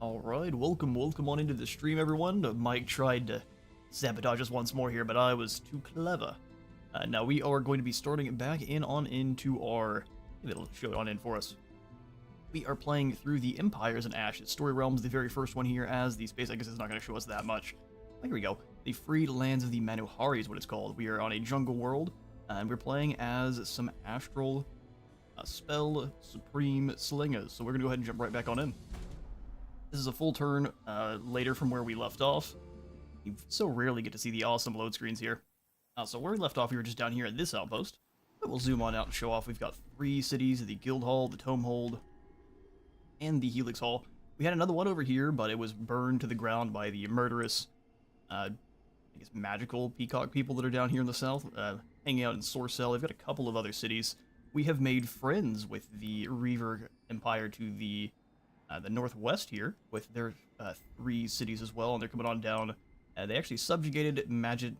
Alright, welcome on into the stream, everyone. Mike tried to sabotage us once more here, but I was too clever. Now we are going to be starting back into our... It'll show it on in for us. We are playing through the Empires and Ashes. Story Realms, the very first one here, as the space, I guess it's not going to show us that much. Here we go. The Freed Lands of the Manuhari is what it's called. We are on a jungle world, and we're playing as some astral spell supreme slingers. So we're going to go ahead and jump right back on in. This is a full turn later from where we left off. You so rarely get to see the awesome load screens here. So where we left off, we were just down here at this outpost. But we'll zoom on out and show off. We've got 3 cities, the Guild Hall, the Tome Hold, and the Helix Hall. We had another one over here, but it was burned to the ground by the murderous, I guess, magical peacock people that are down here in the south, hanging out in Sorcel. They've got a couple of other cities. We have made friends with the Reaver Empire to the northwest here, with their 3 cities as well, and they're coming on down. They actually subjugated Magitarium?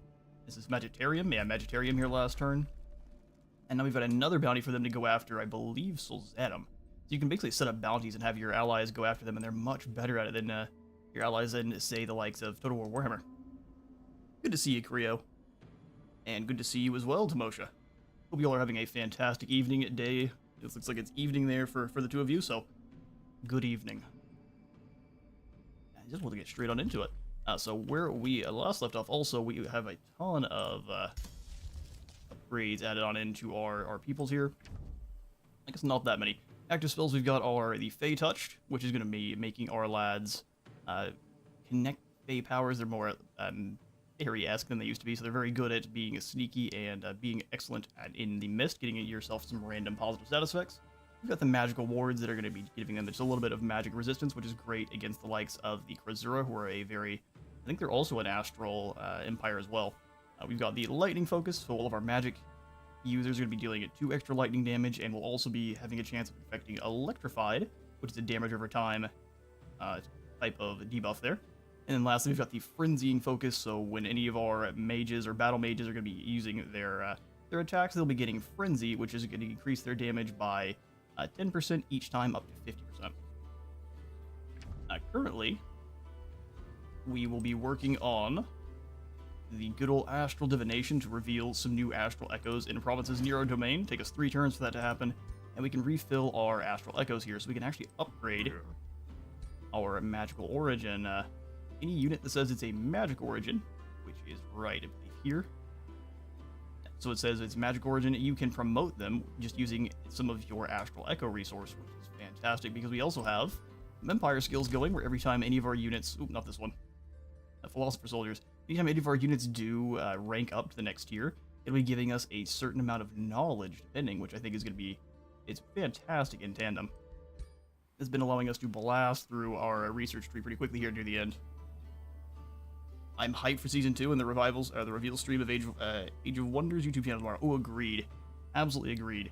Yeah, Magitarium here last turn. And now we've got another bounty for them to go after, I believe, Solzatum. So you can basically set up bounties and have your allies go after them, and they're much better at it than your allies in, say, the likes of Total War Warhammer. Good to see you, Creo. And good to see you as well, Timosha. Hope you all are having a fantastic evening, day. It looks like it's evening there for the 2 of you, so good evening. I just want to get straight on into it. So where we last left off, also, we have a ton of upgrades added on into our peoples here. I guess not that many. Active spells we've got are the Fey Touched, which is going to be making our lads connect Fey powers. They're more fairy-esque than they used to be, so they're very good at being sneaky and being excellent in the mist, getting yourself some random positive status effects. We've got the magical wards that are going to be giving them just a little bit of magic resistance, which is great against the likes of the Krasura, who are a very... I think they're also an astral empire as well. We've got the lightning focus, so all of our magic users are going to be dealing at 2 extra lightning damage, and will also be having a chance of affecting Electrified, which is a damage over time type of debuff there. And then lastly, we've got the frenzying focus, so when any of our mages or battle mages are going to be using their attacks, they'll be getting frenzy, which is going to increase their damage by 10% each time, up to 50%. Currently, we will be working on the good old Astral Divination to reveal some new Astral Echoes in provinces near our domain. Take us 3 turns for that to happen, and we can refill our Astral Echoes here, so we can actually upgrade our Magical Origin. Any unit that says it's a Magic Origin, which is right, I believe, here. So it says it's Magic Origin, you can promote them just using some of your Astral Echo resource, which is fantastic, because we also have Empire skills going, where every time any of our units... Oop, not this one. Philosopher Soldiers. Anytime any of our units do rank up to the next tier, it'll be giving us a certain amount of knowledge, depending, which I think is going to be... It's fantastic in tandem. It's been allowing us to blast through our research tree pretty quickly here near the end. I'm hyped for Season 2 and the reveal stream of Age of Wonders YouTube channel tomorrow. Oh, agreed. Absolutely agreed.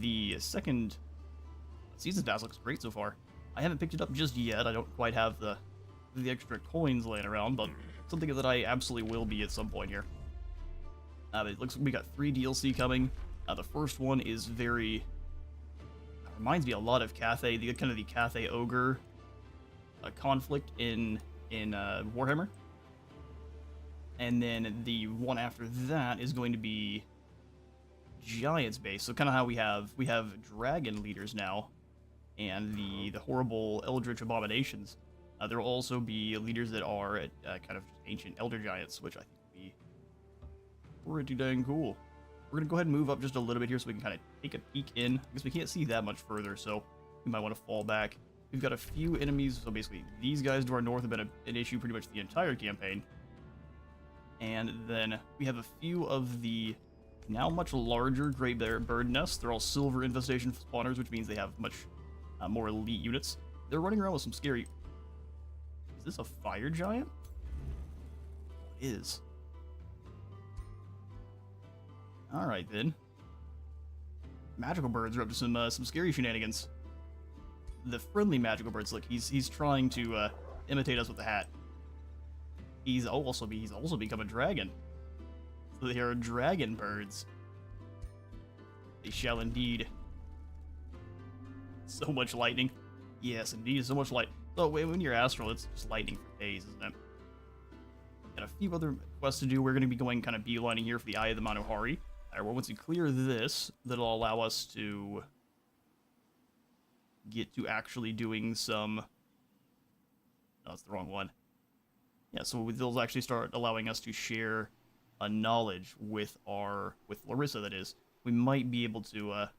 The second Season Pass looks great so far. I haven't picked it up just yet. I don't quite have the extra coins laying around, but something that I absolutely will be at some point here. It looks like we got 3 DLC coming. The first one is very... reminds me a lot of Cathay, the kind of the Cathay Ogre conflict in Warhammer. And then the one after that is going to be Giants based. So kind of how we have dragon leaders now, and the horrible Eldritch abominations. There will also be leaders that are kind of ancient elder giants, which I think would be pretty dang cool. We're gonna go ahead and move up just a little bit here so we can kind of take a peek in. I guess we can't see that much further, so we might want to fall back. We've got a few enemies, so basically these guys to our north have been an issue pretty much the entire campaign. And then we have a few of the now much larger gray bird nests. They're all silver infestation spawners, which means they have much more elite units. They're running around with some scary... Is this a fire giant? It is. Alright then. Magical birds are up to some scary shenanigans. The friendly magical birds, look, he's trying to imitate us with the hat. He's also become a dragon. So they are dragon birds. They shall indeed. So much lightning. Yes, indeed, so much light. So when you're astral, it's just lightning for days, isn't it? Got a few other quests to do. We're going to be going kind of beelining here for the Eye of the Manohari. Well, once we clear this, that'll allow us to get to actually doing some... No, that's the wrong one. Yeah, so they'll actually start allowing us to share a knowledge with Larissa, that is. We might be able to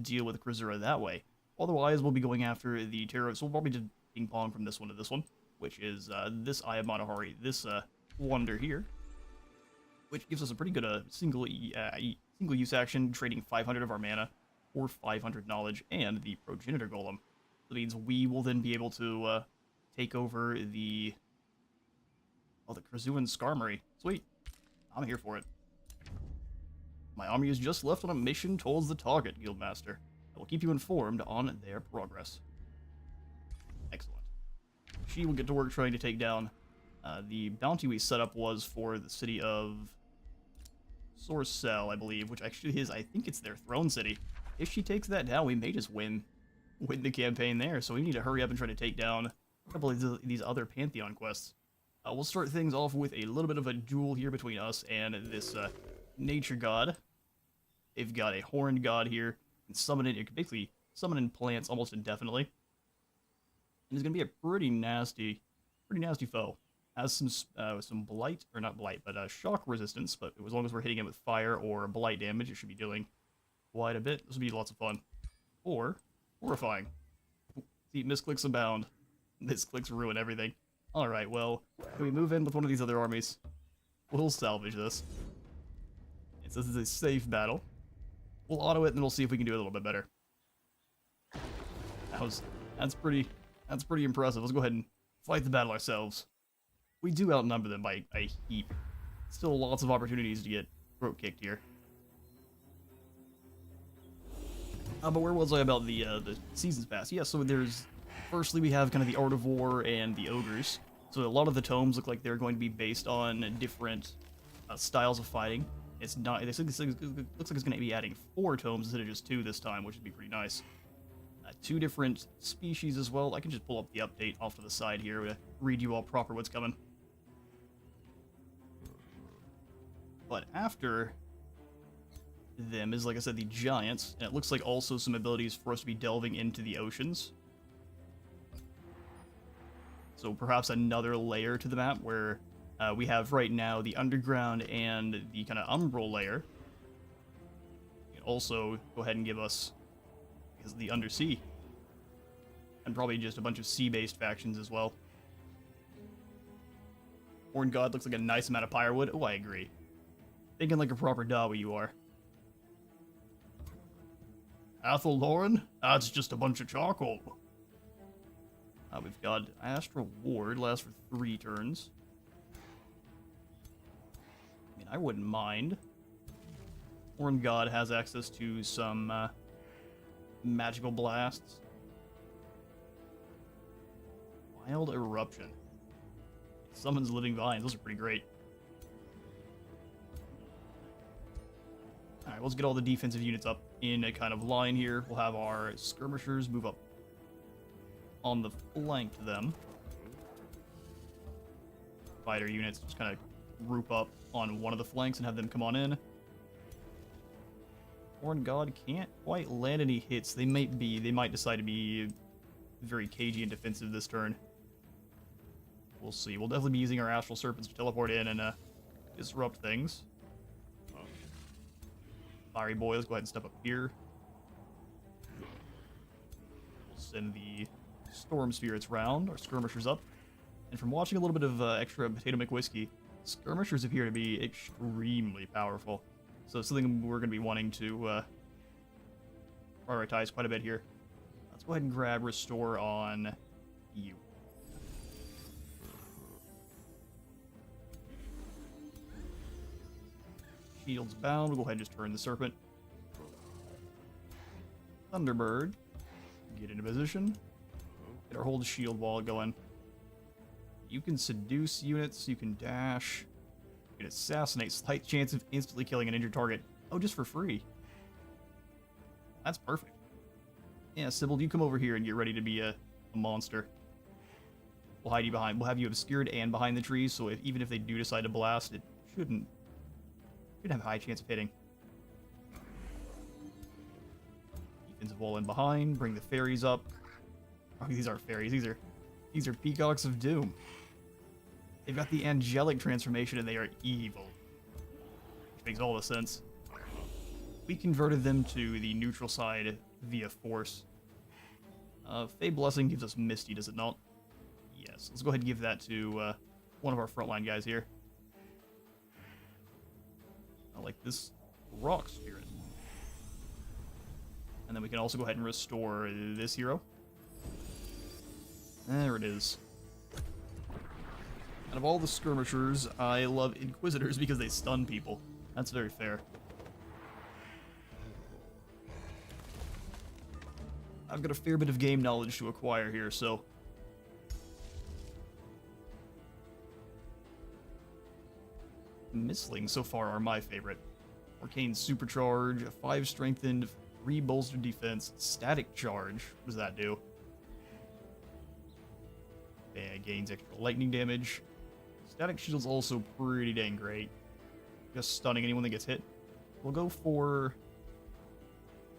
deal with Krazura that way. Otherwise, we'll be going after the Tarot, so we'll probably just ping-pong from this one to this one, which is this Eye of Manohari, this wonder here, which gives us a pretty good single-use action, trading 500 of our mana for 500 knowledge and the Progenitor Golem. That means we will then be able to take over the Krazuan Skarmory. Sweet. I'm here for it. My army has just left on a mission towards the target, Guildmaster. I will keep you informed on their progress. Excellent. She will get to work trying to take down the bounty we set up was for the city of Sorcel, I believe, which actually is, I think it's their throne city. If she takes that down, we may just win the campaign there, so we need to hurry up and try to take down a couple of these other Pantheon quests. We'll start things off with a little bit of a duel here between us and this nature god. They've got a horned god here, and summon it. It can basically summon in plants almost indefinitely. And it's going to be a pretty nasty foe. Has some blight, or not blight, but shock resistance, but as long as we're hitting it with fire or blight damage, it should be dealing quite a bit. This will be lots of fun. Or horrifying. See, misclicks abound. Misclicks ruin everything. Alright, well, can we move in with one of these other armies? We'll salvage this. It says it's a safe battle. We'll auto it, and then we'll see if we can do it a little bit better. That's pretty impressive. Let's go ahead and fight the battle ourselves. We do outnumber them by a heap. Still lots of opportunities to get throat kicked here. But where was I about the Seasons Pass? Yeah, so firstly, we have kind of the Art of War and the Ogres. So a lot of the tomes look like they're going to be based on different styles of fighting. It looks like it's going to be adding 4 tomes instead of just 2 this time, which would be pretty nice. 2 different species as well. I can just pull up the update off to the side here to read you all proper what's coming. But after them is, like I said, the Giants, and it looks like also some abilities for us to be delving into the oceans. So perhaps another layer to the map where we have right now the underground and the kind of umbral layer. You can also go ahead and give us the undersea. And probably just a bunch of sea-based factions as well. Horned God looks like a nice amount of firewood. Oh, I agree. Thinking like a proper Dawi you are. Athel Lauren? That's just a bunch of charcoal. We've got Astral Ward, lasts for 3 turns. I mean, I wouldn't mind. Horned God has access to some magical blasts. Wild Eruption. Summons Living Vines. Those are pretty great. Alright, let's get all the defensive units up in a kind of line here. We'll have our skirmishers move up on the flank to them. Fighter units just kind of group up on one of the flanks and have them come on in. Horned God can't quite land any hits. They might decide to be very cagey and defensive this turn. We'll see. We'll definitely be using our Astral Serpents to teleport in and disrupt things. Fiery Boy, let's go ahead and step up here. We'll send the Storm Spirits round, our Skirmishers up. And from watching a little bit of extra Potato McWhiskey, Skirmishers appear to be extremely powerful. So something we're going to be wanting to prioritize quite a bit here. Let's go ahead and grab Restore on you. Shields bound. We'll go ahead and just turn the Serpent. Thunderbird. Get into position. Get our hold shield wall going. You can seduce units. You can dash. You can assassinate. Slight chance of instantly killing an injured target. Oh, just for free. That's perfect. Yeah, Sybil, you come over here and get ready to be a monster. We'll hide you behind. We'll have you obscured and behind the trees, so even if they do decide to blast, it should have a high chance of hitting. Defensive wall in behind. Bring the fairies up. Oh, these aren't fairies. These are peacocks of doom. They've got the angelic transformation, and they are evil, which makes all the sense. We converted them to the neutral side via force. Fey Blessing gives us Misty, does it not? Yes. Let's go ahead and give that to one of our frontline guys here. I like this rock spirit. And then we can also go ahead and restore this hero. There it is. Out of all the skirmishers, I love Inquisitors because they stun people. That's very fair. I've got a fair bit of game knowledge to acquire here, so... Mistlings so far are my favorite. Arcane Supercharge, 5 strengthened, 3 bolstered defense, static charge. What does that do? Yeah, gains extra lightning damage. Static shield's also pretty dang great. Just stunning anyone that gets hit. We'll go for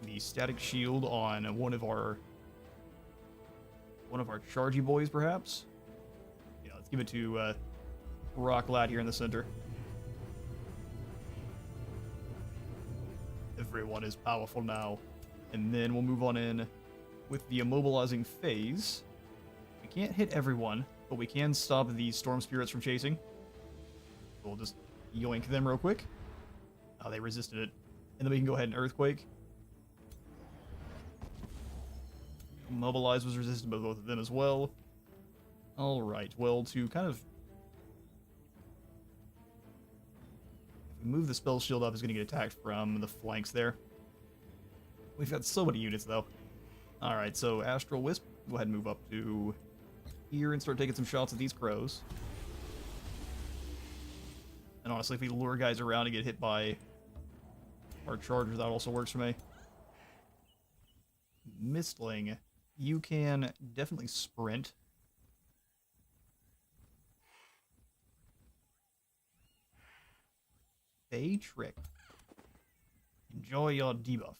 the static shield on one of our chargy boys, perhaps. Yeah, let's give it to Rock Lad here in the center. Everyone is powerful now. And then we'll move on in with the immobilizing phase. We can't hit everyone, but we can stop the storm spirits from chasing. We'll just yoink them real quick. Oh, they resisted it. And then we can go ahead and earthquake. Immobilize was resisted by both of them as well. Alright, well, to kind of... If we move the spell shield up, it's going to get attacked from the flanks there. We've got so many units, though. Alright, so Astral Wisp, go ahead and move up to here and start taking some shots at these crows. And honestly, if we lure guys around and get hit by our chargers, that also works for me. Mistling, you can definitely sprint. Fey Trick. Enjoy your debuff.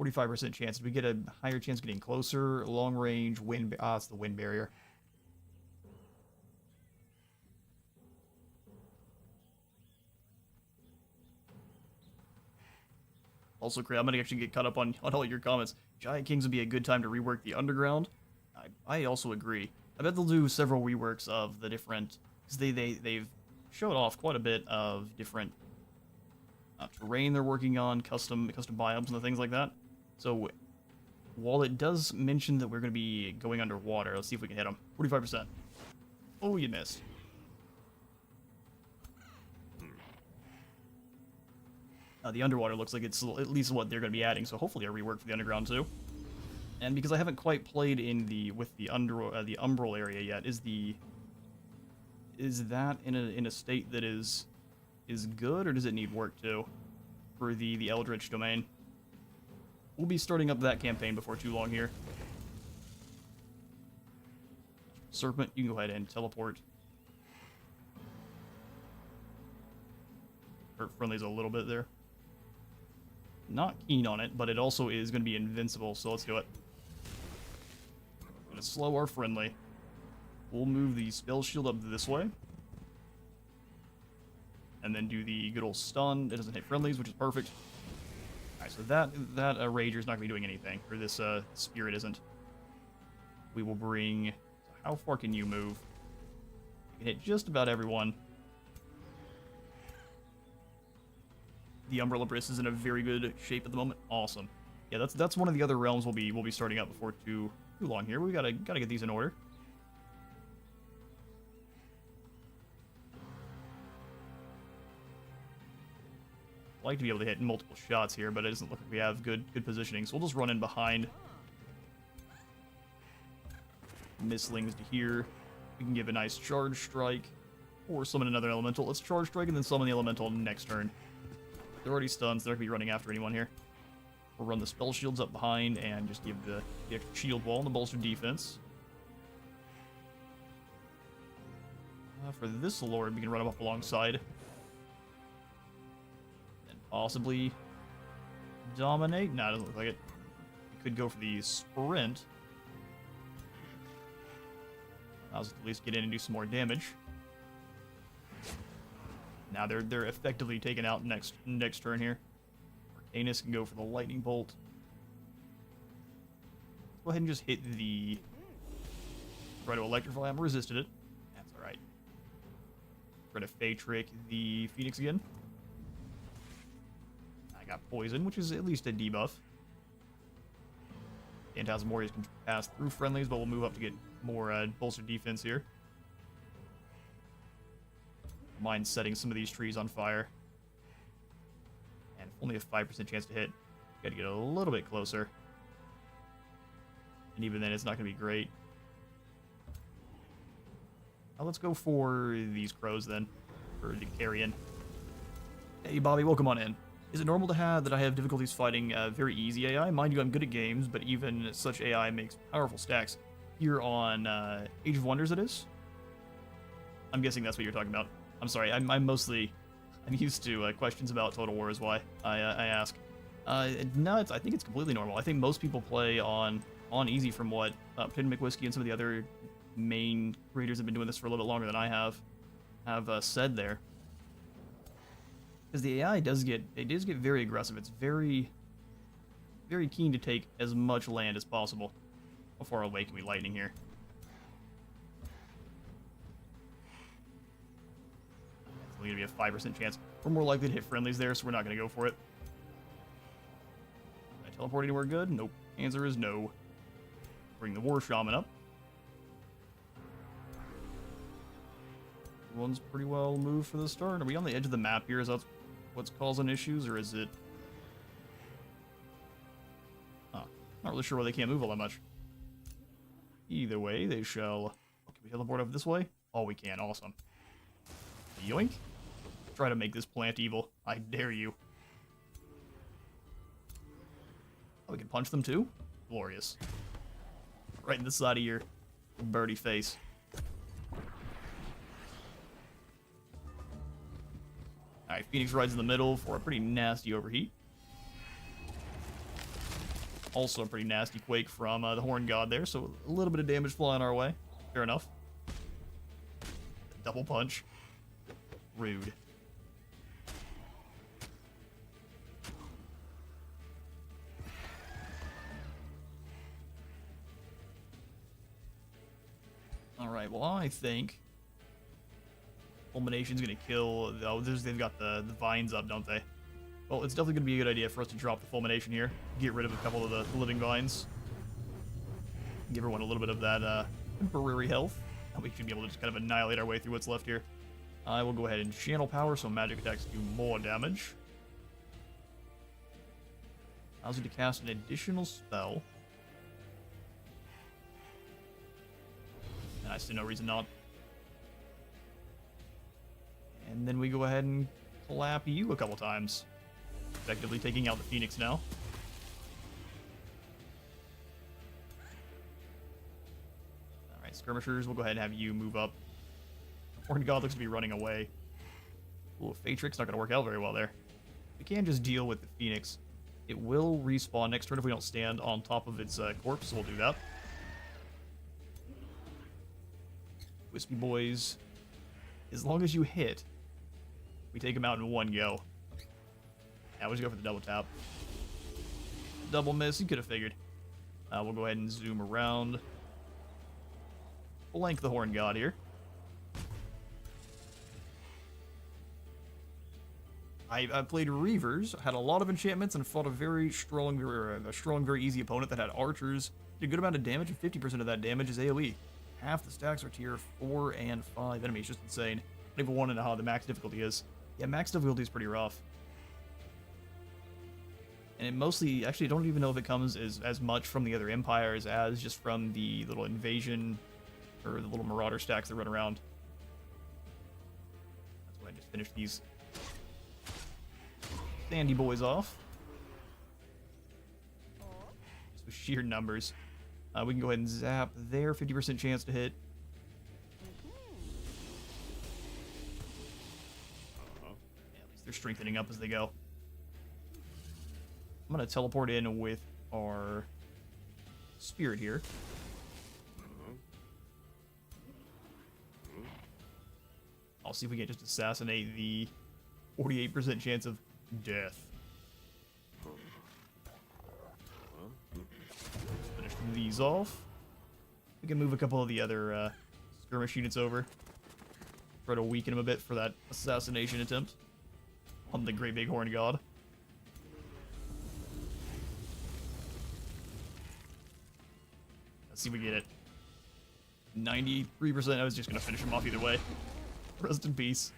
45% chance. We get a higher chance of getting closer. Long range, wind... Ah, it's the wind barrier. Also, I'm going to actually get caught up on all your comments. Giant Kings would be a good time to rework the underground. I also agree. I bet they'll do several reworks of the different... Because they've showed off quite a bit of different terrain they're working on, custom biomes and things like that. So, while it does mention that we're going to be going underwater, let's see if we can hit them. 45%. Oh, you missed. The underwater looks like it's at least what they're going to be adding, so hopefully a rework for the underground too. And because I haven't quite played with the umbral area yet, is that in a state that is good, or does it need work too for the Eldritch domain? We'll be starting up that campaign before too long here. Serpent, you can go ahead and teleport. Hurt friendlies a little bit there. Not keen on it, but it also is going to be invincible, so let's do it. Going to slow our friendly. We'll move the spell shield up this way. And then do the good old stun. It doesn't hit friendlies, which is perfect. Alright, so that Rager's not going to be doing anything, or this Spirit isn't. We will bring... How far can you move? You can hit just about everyone. The Umbrella Briss is in a very good shape at the moment. Awesome. Yeah, that's one of the other realms we'll be starting up before too long here. We gotta get these in order. I'd like to be able to hit multiple shots here, but it doesn't look like we have good positioning, so we'll just run in behind. Mistlings to here. We can give a nice charge strike, or summon another elemental. Let's charge strike and then summon the elemental next turn. They're already stunned, so they're not going to be running after anyone here. We'll run the spell shields up behind and just give the extra shield wall and the bolstered defense. For this Lord, we can run him up alongside. And possibly dominate? No, it doesn't look like it. We could go for the sprint. Allows us to at least get in and do some more damage. Now they're effectively taken out next turn here. Anus can go for the lightning bolt. Let's go ahead and just hit the... Try to electrify him. Resisted it. That's alright. Try to Fey Trick the Phoenix again. I got poison, which is at least a debuff. Phantasm Warriors can pass through friendlies, but we'll move up to get more bolstered defense here. Mind setting some of these trees on fire. And only a 5% chance to hit. Gotta get a little bit closer. And even then, it's not gonna be great. Now let's go for these crows then, for the carrion. Hey Bobby, welcome on in. Is it normal to have that I have difficulties fighting very easy AI? Mind you, I'm good at games, but even such AI makes powerful stacks. Here on Age of Wonders, it is? I'm guessing that's what you're talking about. I'm sorry, I'm used to questions about Total War is why I ask. No, I think it's completely normal. I think most people play on easy from what Potato McWhiskey and some of the other main creators have been doing this for a little bit longer than I have said there. Because the AI does get very aggressive. It's very, very keen to take as much land as possible. How far away can we lightning here? It's only going to be a 5% chance. We're more likely to hit friendlies there, so we're not going to go for it. Can I teleport anywhere good? Nope. Answer is no. Bring the War Shaman up. One's pretty well moved for the start. Are we on the edge of the map here? Is that what's causing issues, or is it... Huh. Not really sure why they can't move all that much. Either way, they shall... Can we teleport over this way? Oh, we can. Awesome. Yoink. Try to make this plant evil. I dare you. Oh, we can punch them too? Glorious. Right in the side of your birdie face. Alright, Phoenix rides in the middle for a pretty nasty overheat. Also a pretty nasty quake from the Horn God there, so a little bit of damage flying our way. Fair enough. Double punch. Rude. Alright, well I think Fulmination's gonna kill... Oh, they've got the vines up, don't they? Well, it's definitely gonna be a good idea for us to drop the Fulmination here. Get rid of a couple of the living vines. Give everyone a little bit of that temporary health. And we should be able to just kind of annihilate our way through what's left here. I will go ahead and channel power so magic attacks do more damage. Allows you to cast an additional spell. And I see no reason not. And then we go ahead and clap you a couple times. Effectively taking out the Phoenix now. Alright, skirmishers, we'll go ahead and have you move up. Horned God looks to be running away. Ooh, Fatrix not going to work out very well there. We can just deal with the Phoenix. It will respawn next turn if we don't stand on top of its corpse, so we'll do that. Wispy boys, as long as you hit, we take them out in one go. Now we'll just go for the double tap. Double miss, you could have figured. We'll go ahead and zoom around. Blank the Horn God here. I played Reavers, had a lot of enchantments, and fought a very strong, very easy opponent that had archers. Did a good amount of damage, and 50% of that damage is AoE. Half the stacks are tier 4 and 5 enemies, just insane. I don't even want to know how the max difficulty is. Yeah, max difficulty is pretty rough. And it mostly, actually, I don't even know if it comes as much from the other empires as just from the little invasion, or the little marauder stacks that run around. That's why I just finished these Sandy boys off. Just with sheer numbers. We can go ahead and zap there, 50% chance to hit. They're strengthening up as they go. I'm going to teleport in with our spirit here. I'll see if we can just assassinate the 48% chance of death. Finish these off. We can move a couple of the other skirmish units over. Try to weaken them a bit for that assassination attempt on the Great Big Horn God. Let's see if we get it. 93%. I was just going to finish him off either way. Rest in peace.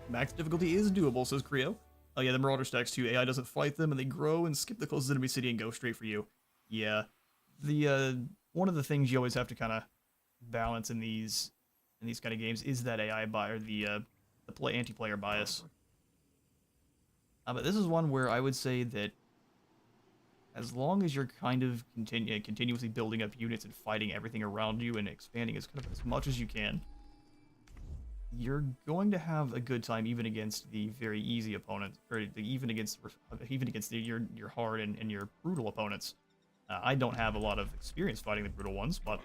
Max difficulty is doable, says Creo. Oh yeah, the Marauder stacks too. AI doesn't fight them, and they grow and skip the closest enemy city and go straight for you. Yeah. The one of the things you always have to kind of balance in these kind of games is that AI or the anti-player bias. But this is one where I would say that as long as you're kind of continuously building up units and fighting everything around you and expanding as much as you can, you're going to have a good time even against the very easy opponents, or even against your hard and your brutal opponents. I don't have a lot of experience fighting the brutal ones, but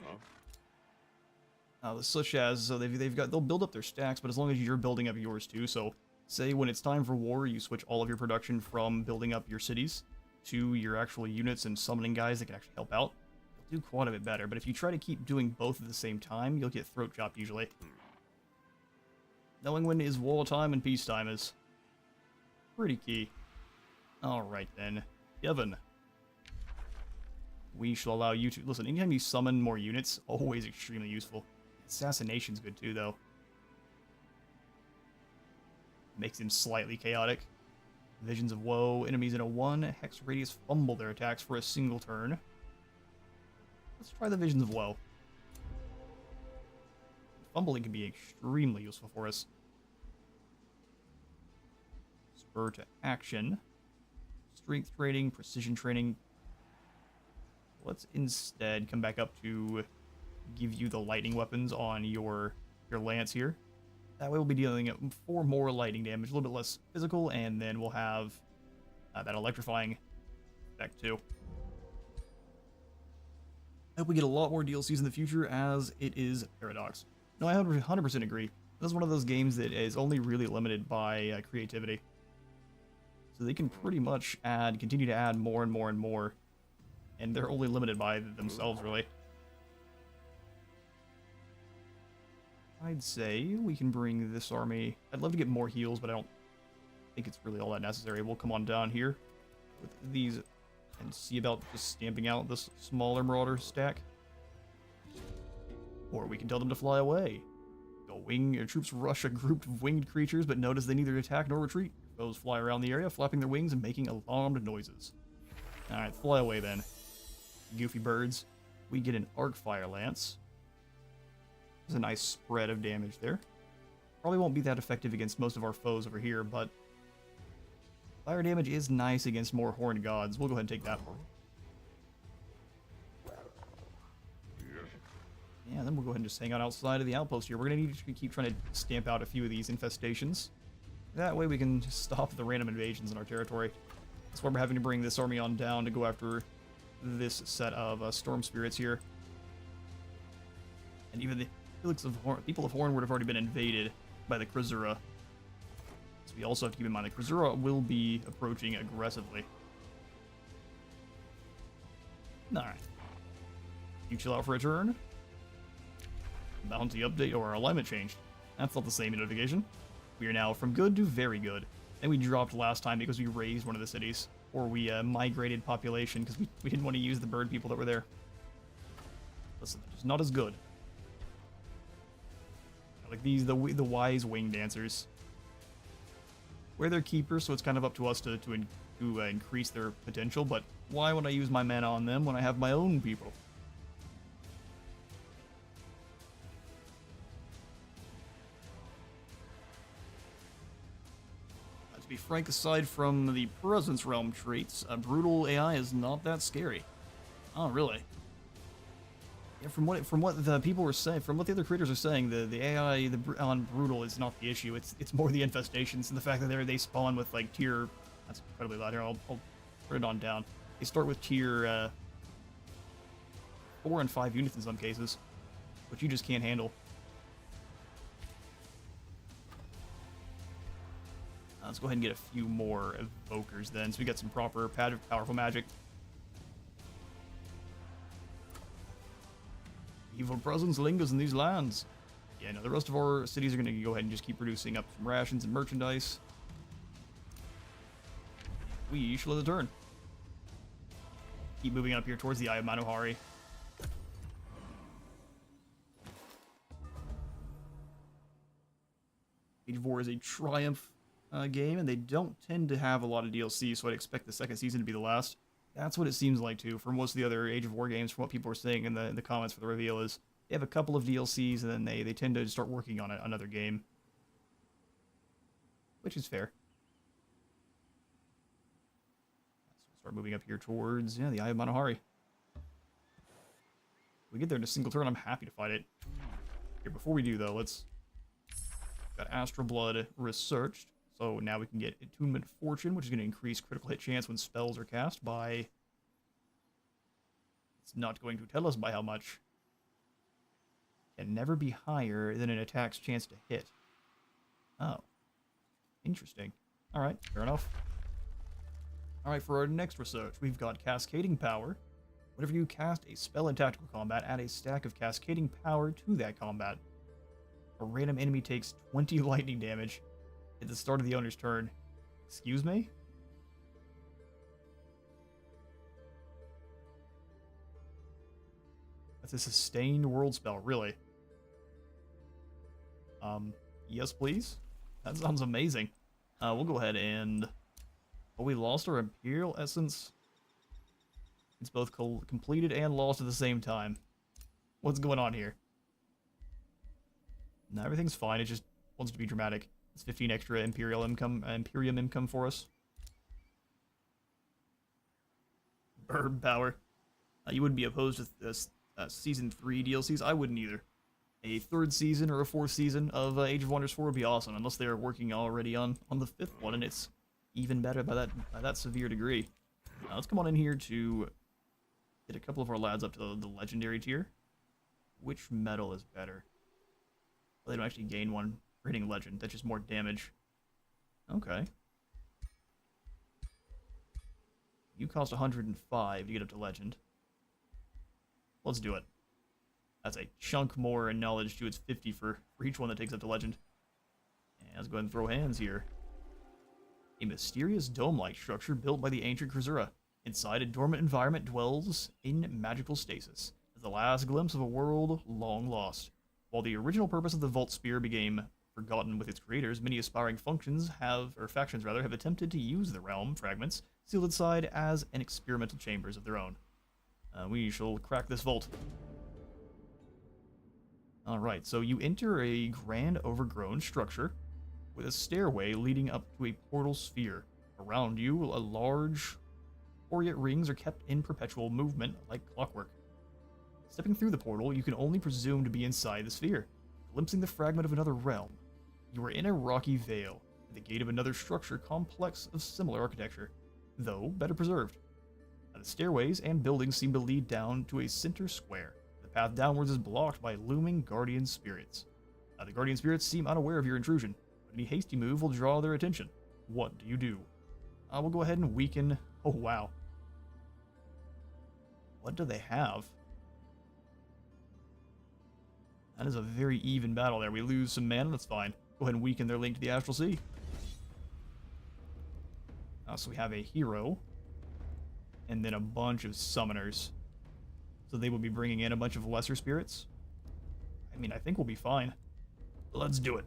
such as they'll build up their stacks, but as long as you're building up yours too. So say when it's time for war, you switch all of your production from building up your cities to your actual units and summoning guys that can actually help out. You'll do quite a bit better. But if you try to keep doing both at the same time, you'll get throat chopped usually. Knowing when is war time and peacetime is pretty key. Alright then. Kevin. We shall allow you to... Listen, anytime you summon more units, always extremely useful. Assassination's good too, though. Makes him slightly chaotic. Visions of Woe. Enemies in a 1 hex radius fumble their attacks for a single turn. Let's try the Visions of Woe. Fumbling can be extremely useful for us. Spur to action. Strength training, precision training. Let's instead come back up to give you the lightning weapons on your lance here. That way we'll be dealing 4 more lightning damage, a little bit less physical, and then we'll have that electrifying effect too. I hope we get a lot more DLCs in the future, as it is Paradox. No, I 100% agree. This is one of those games that is only really limited by creativity. So they can pretty much continue to add more and more and more, and they're only limited by themselves, really. I'd say we can bring this army... I'd love to get more heals, but I don't think it's really all that necessary. We'll come on down here with these and see about just stamping out this smaller Marauder stack. Or we can tell them to fly away. Your troops rush a group of winged creatures, but notice they neither attack nor retreat. Foes fly around the area, flapping their wings and making alarmed noises. Alright, fly away then. Goofy birds. We get an Arc-Fire Lance. There's a nice spread of damage there. Probably won't be that effective against most of our foes over here, but fire damage is nice against more Horned Gods. We'll go ahead and take that one. Yeah, then we'll go ahead and just hang out outside of the outpost here. We're going to need to keep trying to stamp out a few of these infestations. That way we can just stop the random invasions in our territory. That's why we're having to bring this army on down to go after this set of Storm Spirits here. And even the people of Hornwood have already been invaded by the Krasura. So we also have to keep in mind that Krasura will be approaching aggressively. Alright. You chill out for a turn. Bounty update or alignment changed. That's not the same notification. We are now from good to very good. And we dropped last time because we raised one of the cities. Or we migrated population because we didn't want to use the bird people that were there. Listen, they're just not as good. Like these, the wise wing dancers. We're their keepers, so it's kind of up to us to increase their potential, but why would I use my mana on them when I have my own people? To be frank, aside from the Presence Realm traits, a brutal AI is not that scary. Oh, really? Yeah, from what the people were saying, from what the other creators are saying, the AI on brutal is not the issue. It's more the infestations and the fact that they spawn with like tier. That's incredibly loud here. I'll put it on down. They start with tier 4 and 5 units in some cases, which you just can't handle. Let's go ahead and get a few more evokers then, so we got some proper powerful magic. Evil presence lingers in these lands. Yeah, no, the rest of our cities are going to go ahead and just keep producing up some rations and merchandise. We shall have the turn. Keep moving up here towards the Eye of Manohari. Age of War is a Triumph game, and they don't tend to have a lot of DLC, so I'd expect the second season to be the last. That's what it seems like, too, for most of the other Age of War games, from what people are saying in the comments for the reveal, is they have a couple of DLCs, and then they tend to start working on another game. Which is fair. So we'll start moving up here towards, yeah, the Eye of Manohari. If we get there in a single turn, I'm happy to fight it. Here, before we do, though, let's... Got Astral Blood researched. So now we can get Attunement Fortune, which is going to increase critical hit chance when spells are cast by... It's not going to tell us by how much. Can never be higher than an attack's chance to hit. Oh. Interesting. Alright, fair enough. Alright, for our next research, we've got Cascading Power. Whenever you cast a spell in tactical combat, add a stack of Cascading Power to that combat. A random enemy takes 20 lightning damage at the start of the owner's turn. Excuse me? That's a sustained world spell, really. Yes, please? That sounds amazing. We'll go ahead and... Oh, we lost our Imperial Essence. It's both completed and lost at the same time. What's going on here? No, everything's fine. It just wants to be dramatic. It's 15 extra Imperium income for us. Burb power. You wouldn't be opposed to this Season 3 DLCs? I wouldn't either. A 3rd season or a 4th season of Age of Wonders 4 would be awesome, unless they're working already on the 5th one, and it's even better by that severe degree. Let's come on in here to get a couple of our lads up to the Legendary tier. Which medal is better? Well, they don't actually gain one for hitting Legend. That's just more damage. Okay. You cost 105 to get up to Legend. Let's do it. That's a chunk more in knowledge to its 50 for each one that takes up to Legend. And let's go ahead and throw hands here. A mysterious dome-like structure built by the ancient Krasura. Inside a dormant environment dwells in magical stasis. As the last glimpse of a world long lost. While the original purpose of the Vault Spear became forgotten with its creators, many aspiring factions have attempted to use the realm fragments sealed inside as an experimental chambers of their own. We shall crack this vault. Alright, so you enter a grand overgrown structure with a stairway leading up to a portal sphere. Around you, a large Oriate rings are kept in perpetual movement like clockwork. Stepping through the portal, you can only presume to be inside the sphere, glimpsing the fragment of another realm. You are in a rocky vale, at the gate of another structure complex of similar architecture, though better preserved. The stairways and buildings seem to lead down to a center square. The path downwards is blocked by looming guardian spirits. The guardian spirits seem unaware of your intrusion, but any hasty move will draw their attention. What do you do? We'll go ahead and weaken... Oh, wow. What do they have? That is a very even battle there. We lose some mana, that's fine. Go ahead and weaken their link to the Astral Sea. So we have a hero, and then a bunch of summoners. So they will be bringing in a bunch of lesser spirits. I mean, I think we'll be fine. Let's do it.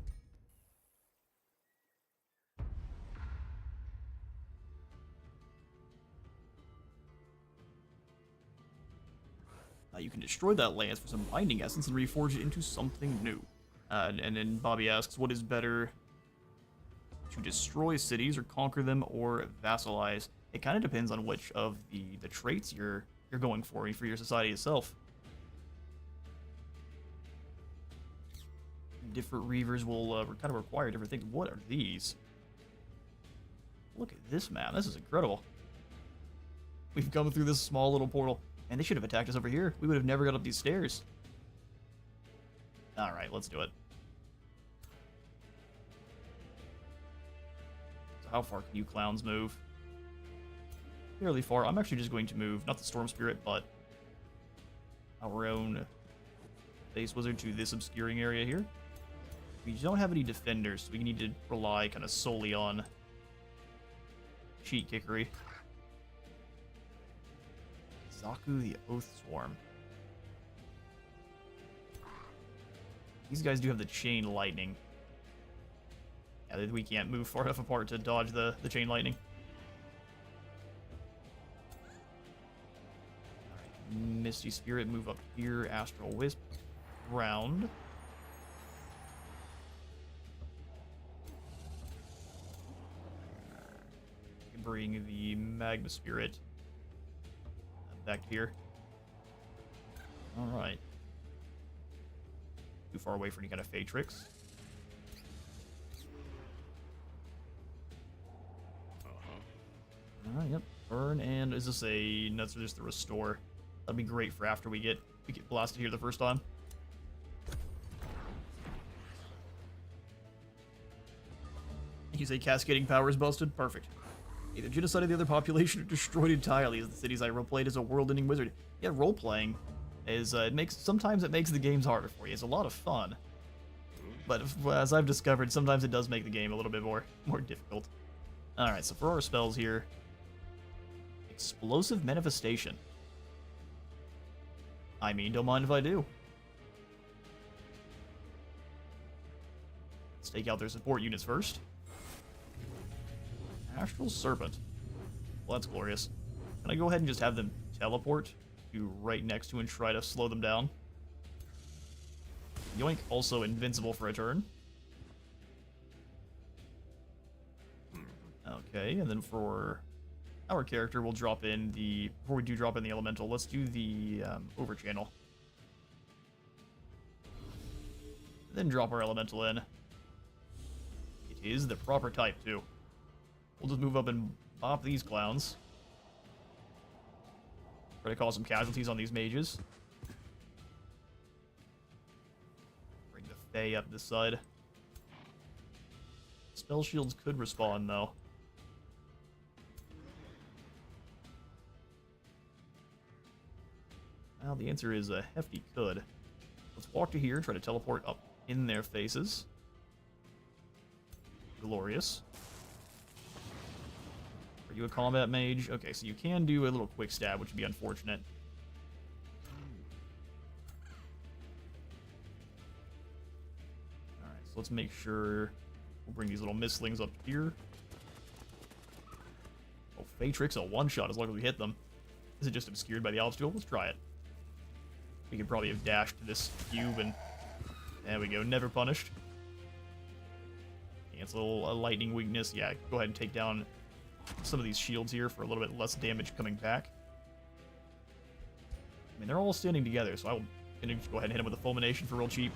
You can destroy that lance for some binding essence and reforge it into something new. And then Bobby asks, what is better, to destroy cities or conquer them or vassalize? It kind of depends on which of the traits you're going for your society itself. different Reavers will kind of require different things. What are these? Look at this map. This is incredible. We've come through this small little portal. And they should have attacked us over here. We would have never got up these stairs. Alright, let's do it. So how far can you clowns move? Fairly far. I'm actually just going to move, not the Storm Spirit, but our own Base Wizard to this obscuring area here. We don't have any defenders, so we need to rely kind of solely on cheat kickery. Zaku the Oath Swarm. These guys do have the chain lightning. Yeah, we can't move far enough apart to dodge the chain lightning. Alright, Misty Spirit, move up here. Astral Wisp, round. Bring the Magma Spirit back here. Alright. Too far away for any kind of fade tricks. Alright, yep. Burn, and is this a nuts or just the restore? That'd be great for after we get blasted here the first time. You say cascading power is busted? Perfect. Either genocided the other population or destroyed entirely as the cities I roleplayed as a world-ending wizard. Yeah, role-playing is, sometimes it makes the games harder for you. It's a lot of fun. But as I've discovered, sometimes it does make the game a little bit more difficult. Alright, so for our spells here, Explosive Manifestation. I mean, don't mind if I do. Let's take out their support units first. Astral Serpent. Well, that's glorious. Can I go ahead and just have them teleport to right next to and try to slow them down? Yoink, also invincible for a turn. Okay, and then for our character, we'll drop in the... Before we do drop in the elemental, let's do the overchannel. Then drop our elemental in. It is the proper type, too. We'll just move up and bop these clowns. Try to cause some casualties on these mages. Bring the Fae up this side. Spell shields could respawn, though. Well, the answer is a hefty could. Let's walk to here, try to teleport up in their faces. Glorious. Are you a combat mage? Okay, so you can do a little quick stab, which would be unfortunate. Alright, so let's make sure we'll bring these little mistlings up here. Oh, Fatrix, a one-shot as long as we hit them. Is it just obscured by the Alps Duel? Let's try it. We could probably have dashed to this cube and... There we go, never punished. Cancel a lightning weakness. Yeah, go ahead and take down some of these shields here for a little bit less damage coming back. I mean, they're all standing together, so I'm gonna just go ahead and hit them with a fulmination for real cheap.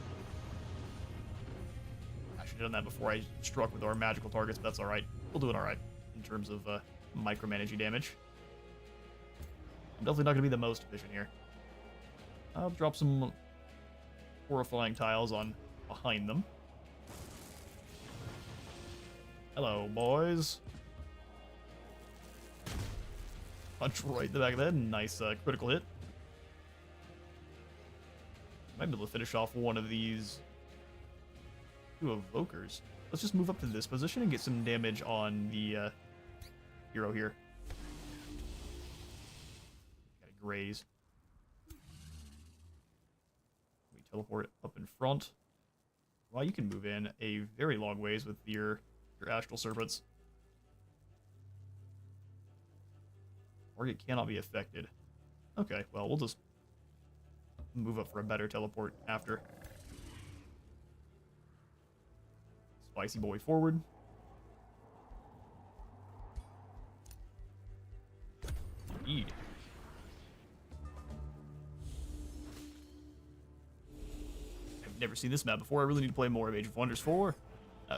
I should have done that before I struck with our magical targets, but that's alright. We'll do it alright in terms of micromanaging damage. I'm definitely not gonna be the most efficient here. I'll drop some horrifying tiles on behind them. Hello, boys. Punch right in the back of the head. Nice critical hit. Might be able to finish off one of these two evokers. Let's just move up to this position and get some damage on the hero here. Gotta graze. We teleport up in front. Well, you can move in a very long ways with your astral serpents. Target cannot be affected. Okay, well, we'll just move up for a better teleport after. Spicy boy forward. Indeed. never seen this map before. I really need to play more of Age of Wonders 4.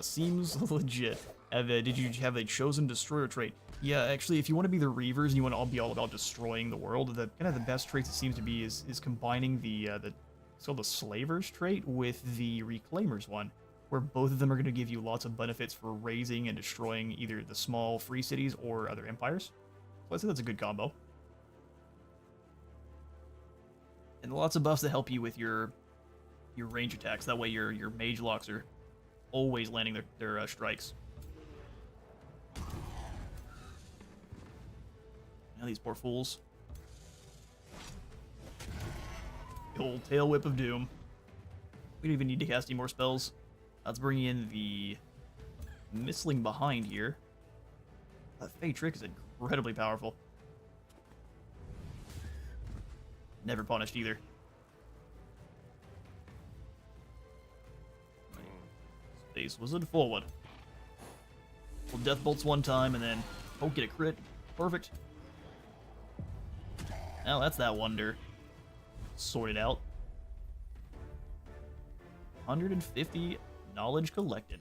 Seems legit. Did you have a chosen destroyer trait? Yeah, actually, if you want to be the Reavers and you want to be all about destroying the world, the kind of the best traits it seems to be is combining the it's called the Slavers trait with the Reclaimers one, where both of them are going to give you lots of benefits for raising and destroying either the small free cities or other empires. So I think that's a good combo. And lots of buffs that help you with your range attacks. That way your mage locks are always landing their strikes. Now these poor fools. The old tail whip of doom. We don't even need to cast any more spells. Let's bring in the Mistling behind here. That Fey trick is incredibly powerful. Never punished either. Space Wizard forward. Well, Death Bolts one time and then don't get a crit. Perfect. Now that's that wonder sorted out. 150 knowledge collected.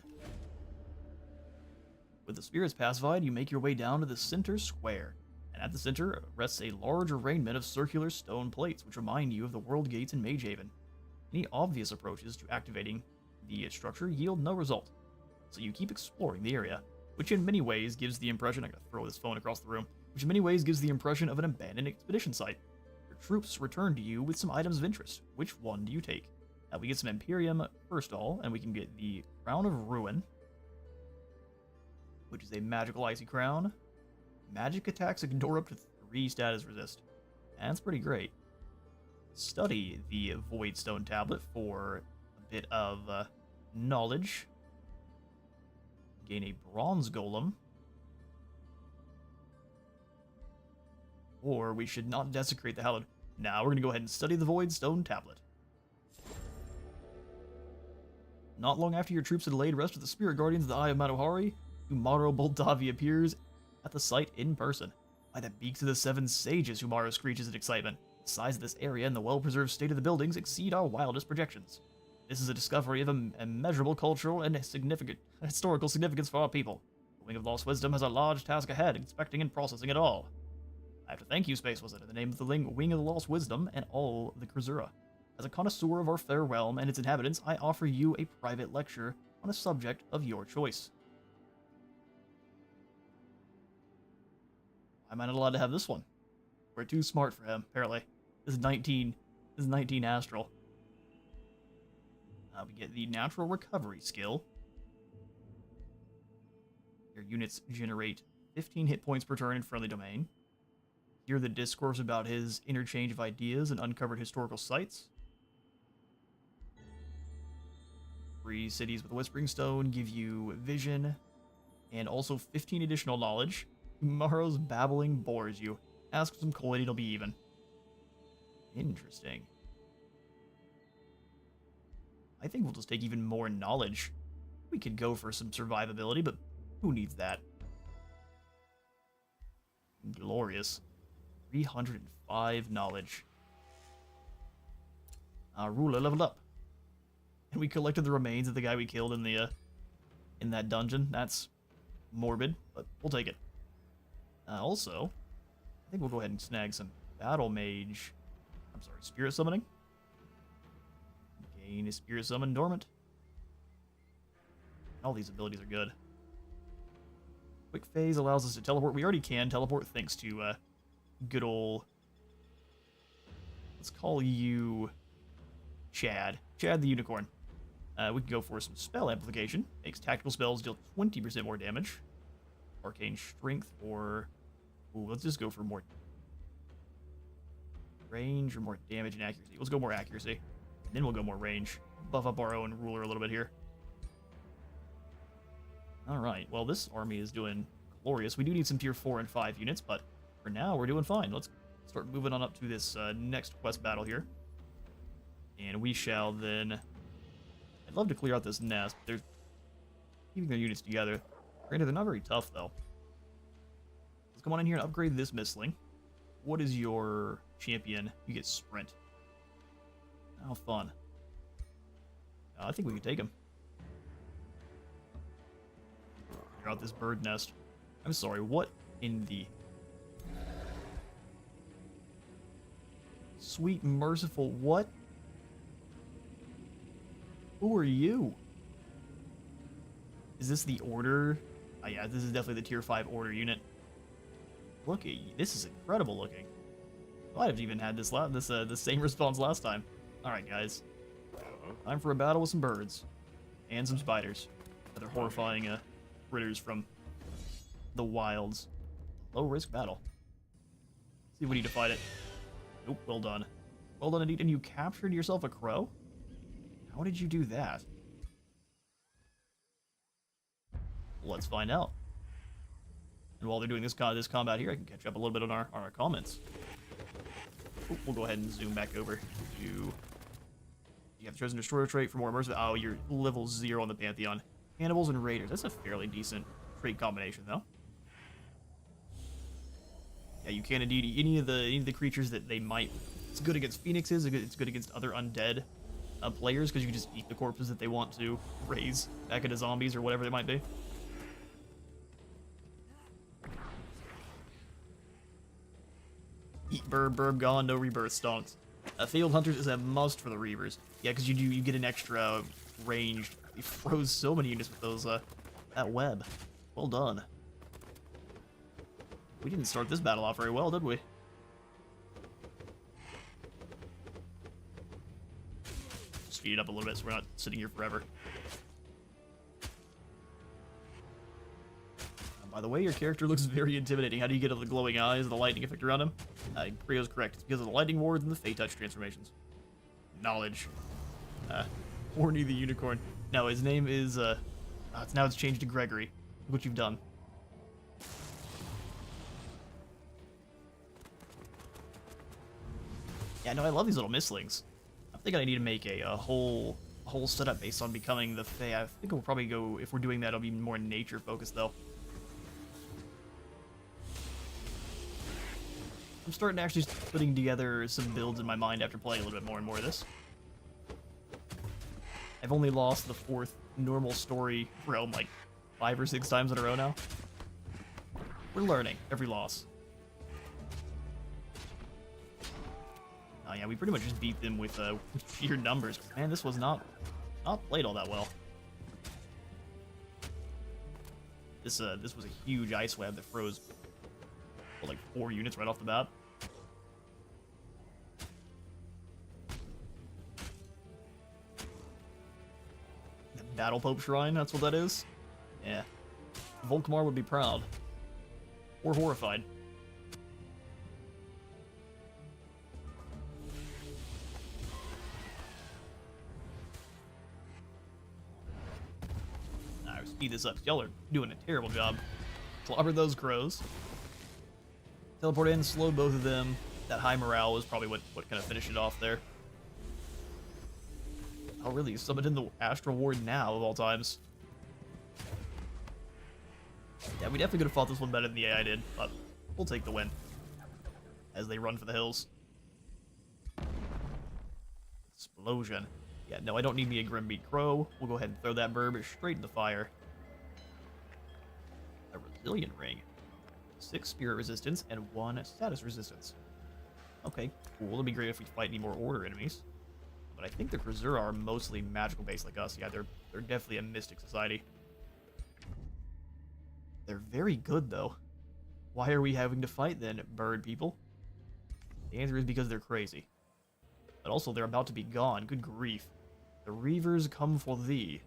With the spirits pacified, you make your way down to the center square. And at the center rests a large arraignment of circular stone plates, which remind you of the world gates in Magehaven. Any obvious approaches to activating the structure yield no result, so you keep exploring the area, which in many ways gives the impression— I gotta throw this phone across the room— which in many ways gives the impression of an abandoned expedition site. Your troops return to you with some items of interest. Which one do you take? We get some Imperium first of all, and we can get the Crown of Ruin, which is a magical icy crown. Magic attacks ignore up to 3 status resist. That's pretty great. Study the Void Stone Tablet for a bit of knowledge. Gain a Bronze Golem. Or we should not desecrate the Hallowed. Now we're going to go ahead and study the Void Stone Tablet. Not long after your troops had laid rest with the Spirit Guardians of the Eye of Madohari, Umaro Boldavi appears at the site in person. By the beaks of the 7 sages, Umaro screeches in excitement. The size of this area and the well-preserved state of the buildings exceed our wildest projections. This is a discovery of immeasurable cultural and historical significance for our people. The Wing of Lost Wisdom has a large task ahead, inspecting and processing it all. I have to thank you, Space Wizard, in the name of the Wing of the Lost Wisdom and all the Krasura. As a connoisseur of our fair realm and its inhabitants, I offer you a private lecture on a subject of your choice. Why am I not allowed to have this one? We're too smart for him, apparently. This is 19 Astral. We get the Natural Recovery skill. Your units generate 15 hit points per turn in friendly domain. Hear the discourse about his interchange of ideas and uncovered historical sites. 3 cities with a Whispering Stone give you vision, and also 15 additional knowledge. Tomorrow's babbling bores you. Ask for some coin, it'll be even. Interesting. I think we'll just take even more knowledge. We could go for some survivability, but who needs that? Glorious. 305 knowledge. Ruler leveled up. And we collected the remains of the guy we killed in the in that dungeon. That's morbid, but we'll take it. Also, I think we'll go ahead and snag some Battle Mage. I'm sorry, Spirit Summoning. Gain a Spirit Summon Dormant. All these abilities are good. Quick Phase allows us to teleport. We already can teleport thanks to good ol'... Let's call you Chad. Chad the Unicorn. We can go for some Spell Amplification. Makes tactical spells deal 20% more damage. Arcane Strength or... Ooh, let's just go for more range or more damage and accuracy. Let's go more accuracy. And then we'll go more range. Buff up our own ruler a little bit here. Alright, well this army is doing glorious. We do need some tier 4 and 5 units, but for now we're doing fine. Let's start moving on up to this next quest battle here. And we shall then... I'd love to clear out this nest. They're keeping their units together. Granted, they're not very tough, though. Let's come on in here and upgrade this Mistling. What is your champion? You get Sprint. How fun. I think we can take him. Clear out this bird nest. I'm sorry, what in the... Sweet, merciful, what? Who are you? Is this the order? Oh yeah, this is definitely the tier 5 order unit. Look at you. This is incredible looking. Might have even had this the same response last time. Alright guys. Time for a battle with some birds. And some spiders. Other horrifying critters from the wilds. Low risk battle. See if we need to fight it. Nope, well done. Well done indeed. And you captured yourself a crow? How did you do that? Let's find out. And while they're doing this combat here, I can catch up a little bit on our comments. Oop, we'll go ahead and zoom back over to... You have chosen Destroyer trait for more immersive... Oh, you're level 0 on the Pantheon. Cannibals and Raiders. That's a fairly decent trait combination, though. Yeah, you can indeed any of the creatures that they might... It's good against phoenixes, it's good against other undead players, because you can just eat the corpses that they want to raise back into zombies or whatever they might be. Eat burb gone, no rebirth stonks. Failed Hunters is a must for the Reavers. Yeah, because you get an extra ranged. You froze so many units with those that web. Well done. We didn't start this battle off very well, did we? Speed it up a little bit so we're not sitting here forever. By the way, your character looks very intimidating. How do you get the glowing eyes and the lightning effect around him? Creo's correct. It's because of the lightning wards and the Fey Touch transformations. Knowledge. Horny the Unicorn. No, his name is, now it's changed to Gregory. Look what you've done. Yeah, no, I love these little mistlings. I think I need to make a whole setup based on becoming the Fey. I think we'll probably go, if we're doing that, it'll be more nature focused though. I'm starting to actually putting together some builds in my mind after playing a little bit more and more of this. I've only lost the 4th normal story realm like 5 or 6 times in a row now. We're learning every loss. Oh yeah, we pretty much just beat them with sheer numbers. Man, this was not played all that well. This was a huge ice web that froze like 4 units right off the bat. The Battle Pope Shrine, that's what that is? Yeah. Volkmar would be proud. Or horrified. Alright, speed this up. Y'all are doing a terrible job. Clobber those crows. Teleport in, slow both of them. That high morale was probably what kind of finished it off there. Oh, really? Summoned in the Astral Ward now, of all times. Yeah, we definitely could have fought this one better than the AI did, but we'll take the win. As they run for the hills. Explosion. Yeah, no, I don't need me a Grimbeat Crow. We'll go ahead and throw that burb straight in the fire. A Resilient Ring. 6 spirit resistance and 1 status resistance. Okay, cool. It'd be great if we fight any more order enemies. But I think the Krasura are mostly magical based like us. Yeah, they're definitely a mystic society. They're very good though. Why are we having to fight then, bird people? The answer is because they're crazy. But also they're about to be gone. Good grief. The Reavers come for thee.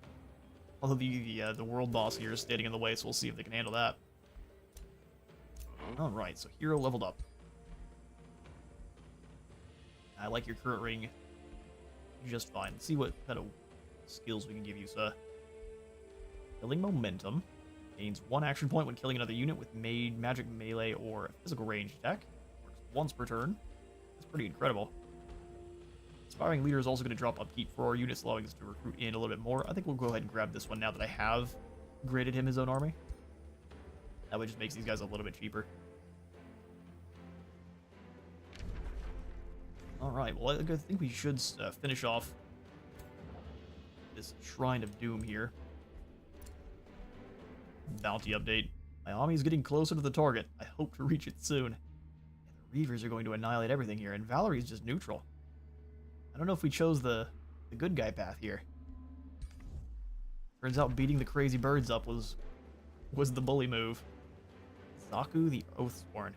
Although the world boss here is standing in the way, so we'll see if they can handle that. Alright, so hero leveled up. I like your current ring just fine. Let's see what kind of skills we can give you, sir. Killing momentum. Gains 1 action point when killing another unit with magic, melee, or physical range attack. Works once per turn. That's pretty incredible. Inspiring Leader is also going to drop upkeep for our units, allowing us to recruit in a little bit more. I think we'll go ahead and grab this one now that I have graded him his own army. That way just makes these guys a little bit cheaper. Alright, well I think we should finish off this Shrine of Doom here. Bounty update. My army is getting closer to the target. I hope to reach it soon. Yeah, the Reavers are going to annihilate everything here, and Valerie's just neutral. I don't know if we chose the good guy path here. Turns out beating the crazy birds up was the bully move. Zaku the Oathsworn.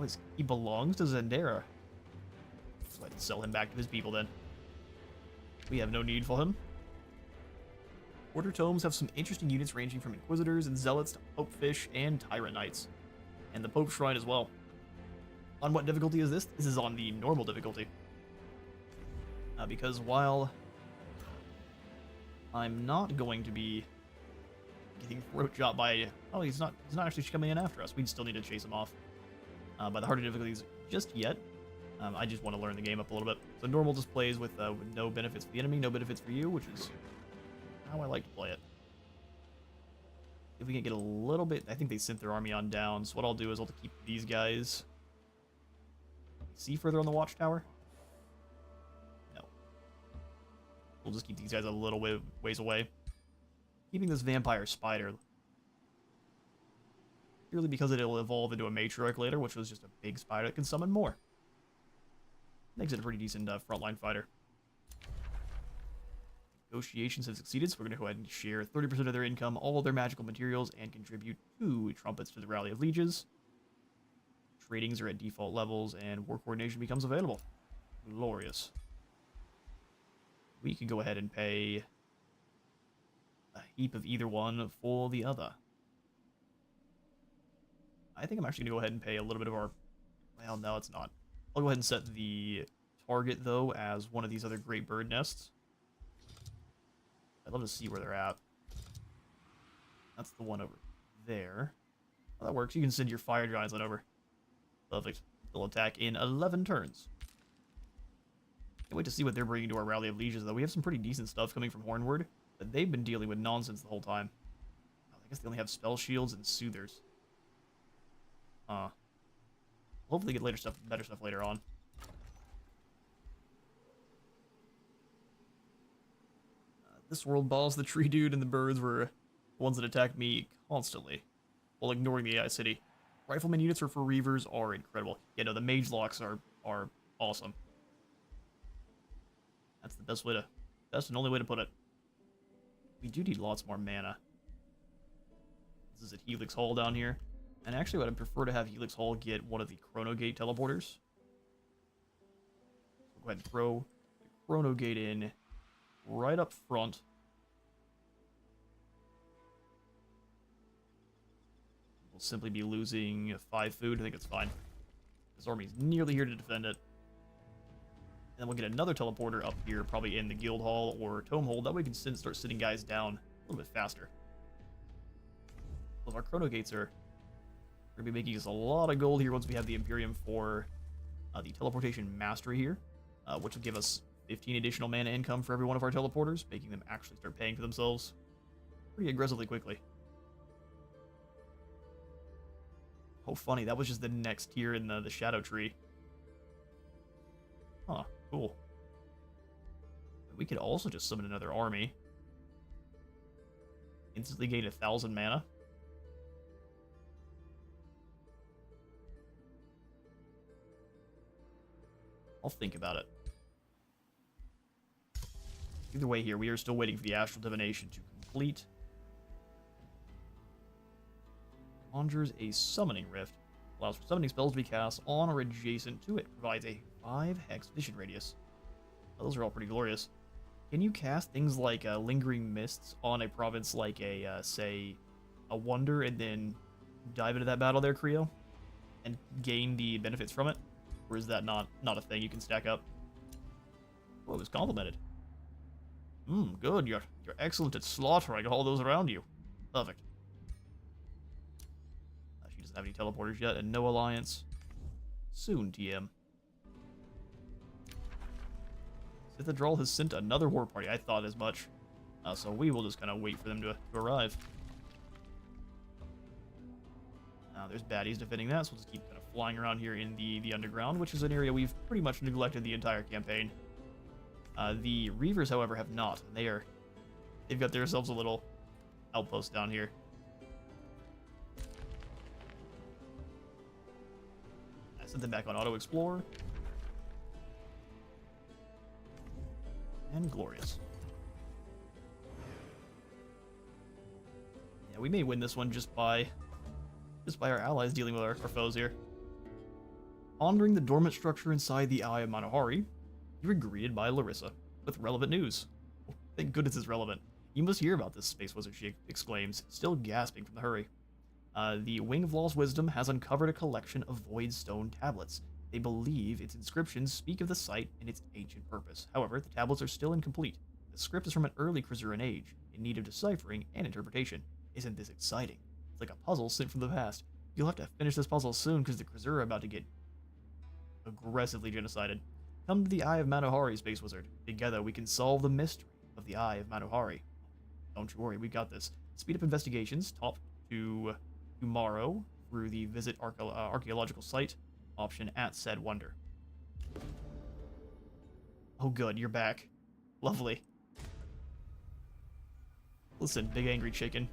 Oh, he belongs to Zendara. Let's sell him back to his people then. We have no need for him. Order Tomes have some interesting units ranging from Inquisitors and Zealots to Popefish and Tyrant Knights. And the Pope Shrine as well. On what difficulty is this? This is on the normal difficulty. Because while I'm not going to be getting throat shot by... Oh, he's not actually coming in after us. We still need to chase him off. By the harder difficulties just yet. I just want to learn the game up a little bit. So normal displays with no benefits for the enemy, no benefits for you, which is how I like to play it. If we can get a little bit... I think they sent their army on down, so what I'll do is I'll keep these guys... See further on the watchtower? No. We'll just keep these guys a little ways away. Keeping this vampire spider. Purely because it'll evolve into a matriarch later, which was just a big spider that can summon more. Makes it a pretty decent frontline fighter. Negotiations have succeeded, so we're going to go ahead and share 30% of their income, all of their magical materials, and contribute 2 trumpets to the Rally of Lieges. Ratings are at default levels, and war coordination becomes available. Glorious. We could go ahead and pay a heap of either one for the other. I think I'm actually going to go ahead and pay a little bit of our... Well, no, it's not. I'll go ahead and set the target, though, as one of these other great bird nests. I'd love to see where they're at. That's the one over there. Oh, that works. You can send your fire giants on over. Perfect. They'll attack in 11 turns. Can't wait to see what they're bringing to our Rally of Lieges, though. We have some pretty decent stuff coming from Hornward, but they've been dealing with nonsense the whole time. Oh, I guess they only have spell shields and soothers. Hopefully get better stuff later on. This world boss, the tree dude, and the birds were the ones that attacked me constantly, while ignoring the AI city. Rifleman units for Reavers are incredible. Yeah, no, the mage locks are awesome. That's the best and only way to put it. We do need lots more mana. This is at Helix Hall down here. And actually, what I'd prefer to have Helix Hall get one of the Chrono Gate teleporters. So go ahead and throw the Chrono Gate in right up front. We'll simply be losing 5 food. I think it's fine. This army's nearly here to defend it. And then we'll get another teleporter up here, probably in the Guild Hall or Tome Hold. That way we can start sitting guys down a little bit faster. Well, our Chrono Gates are going to be making us a lot of gold here once we have the Imperium for the Teleportation Mastery here, which will give us 15 additional mana income for every one of our teleporters, making them actually start paying for themselves pretty aggressively quickly. Oh, funny. That was just the next tier in the Shadow Tree. Huh. Cool. We could also just summon another army. Instantly gain 1,000 mana. I'll think about it. Either way here, we are still waiting for the Astral Divination to complete. Conjures a Summoning Rift. Allows for summoning spells to be cast on or adjacent to it. Provides a 5-hex vision radius. Oh, those are all pretty glorious. Can you cast things like Lingering Mists on a province like say, a Wonder, and then dive into that battle there, Creo? And gain the benefits from it? Or is that not a thing you can stack up? Oh, it was complimented. Good. You're excellent at slaughtering all those around you. Perfect. She doesn't have any teleporters yet, and no alliance. Soon, TM. Cithadral has sent another war party. I thought as much. So we will just kind of wait for them to arrive. Now there's baddies defending that, so we'll just keep kind of flying around here in the underground, which is an area we've pretty much neglected the entire campaign. The Reavers, however, have not. They've got themselves a little outpost down here. I set them back on Auto Explore. And glorious. Yeah, we may win this one just by our allies dealing with our foes here. Pondering the dormant structure inside the Eye of Manohari, you were greeted by Larissa with relevant news. Oh, thank goodness it's relevant. You must hear about this, Space Wizard, she exclaims, still gasping from the hurry. The Wing of Lost Wisdom has uncovered a collection of void stone tablets. They believe its inscriptions speak of the site and its ancient purpose. However, the tablets are still incomplete. The script is from an early Krizuran age, in need of deciphering and interpretation. Isn't this exciting? It's like a puzzle sent from the past. You'll have to finish this puzzle soon because the Krizuran are about to get aggressively genocided. Come to the Eye of Manohari, Space Wizard. Together we can solve the mystery of the Eye of Manohari. Don't you worry, we got this. Speed up investigations, top to tomorrow through the visit archaeological site option at said wonder. Oh good, you're back. Lovely. Listen, big angry chicken.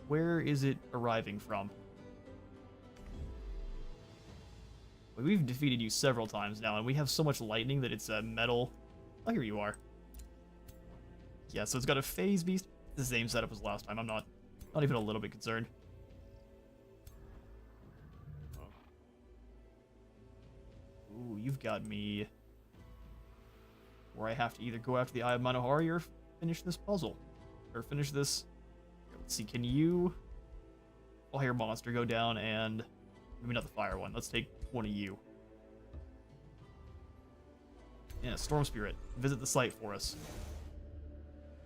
Where is it arriving from? We've defeated you several times now, and we have so much lightning that it's a metal. Oh, here you are. Yeah, so it's got a phase beast. The same setup as last time. I'm not even a little bit concerned. Ooh, you've got me where I have to either go after the Eye of Manohari or finish this puzzle. Or finish this. Let's see, can you... Fire monster go down and... Maybe not the fire one. Let's take one of you. Yeah, Storm Spirit. Visit the site for us.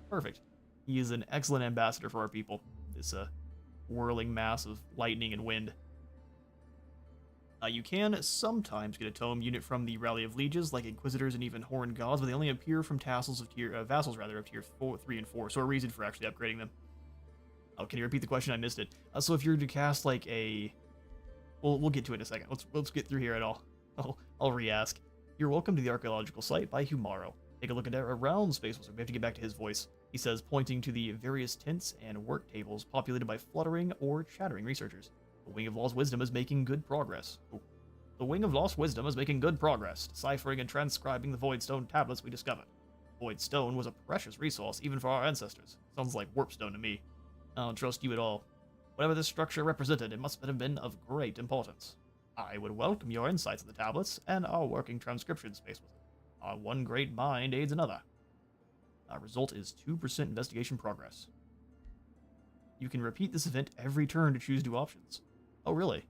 Perfect. He is an excellent ambassador for our people. This whirling mass of lightning and wind. You can sometimes get a tome unit from the Rally of Lieges, like Inquisitors and even Horned Gods, but they only appear from vassals of tier 3 and 4, so a reason for actually upgrading them. Oh, can you repeat the question? I missed it. So if you're to cast like a... We'll get to it in a second. Let's get through here at all. I'll re-ask. You're welcome to the archaeological site by Humaro. Take a look at around Space Wizard. We have to get back to his voice. He says, pointing to the various tents and work tables populated by fluttering or chattering researchers. The Wing of Lost Wisdom is making good progress. Ooh. The Wing of Lost Wisdom is making good progress, deciphering and transcribing the Void Stone tablets we discovered. Void Stone was a precious resource, even for our ancestors. Sounds like Warp Stone to me. I don't trust you at all. Whatever this structure represented, it must have been of great importance. I would welcome your insights on the tablets and our working transcription, Space Wizard. Our one great mind aids another. Our result is 2% investigation progress. You can repeat this event every turn to choose new options. Oh, really?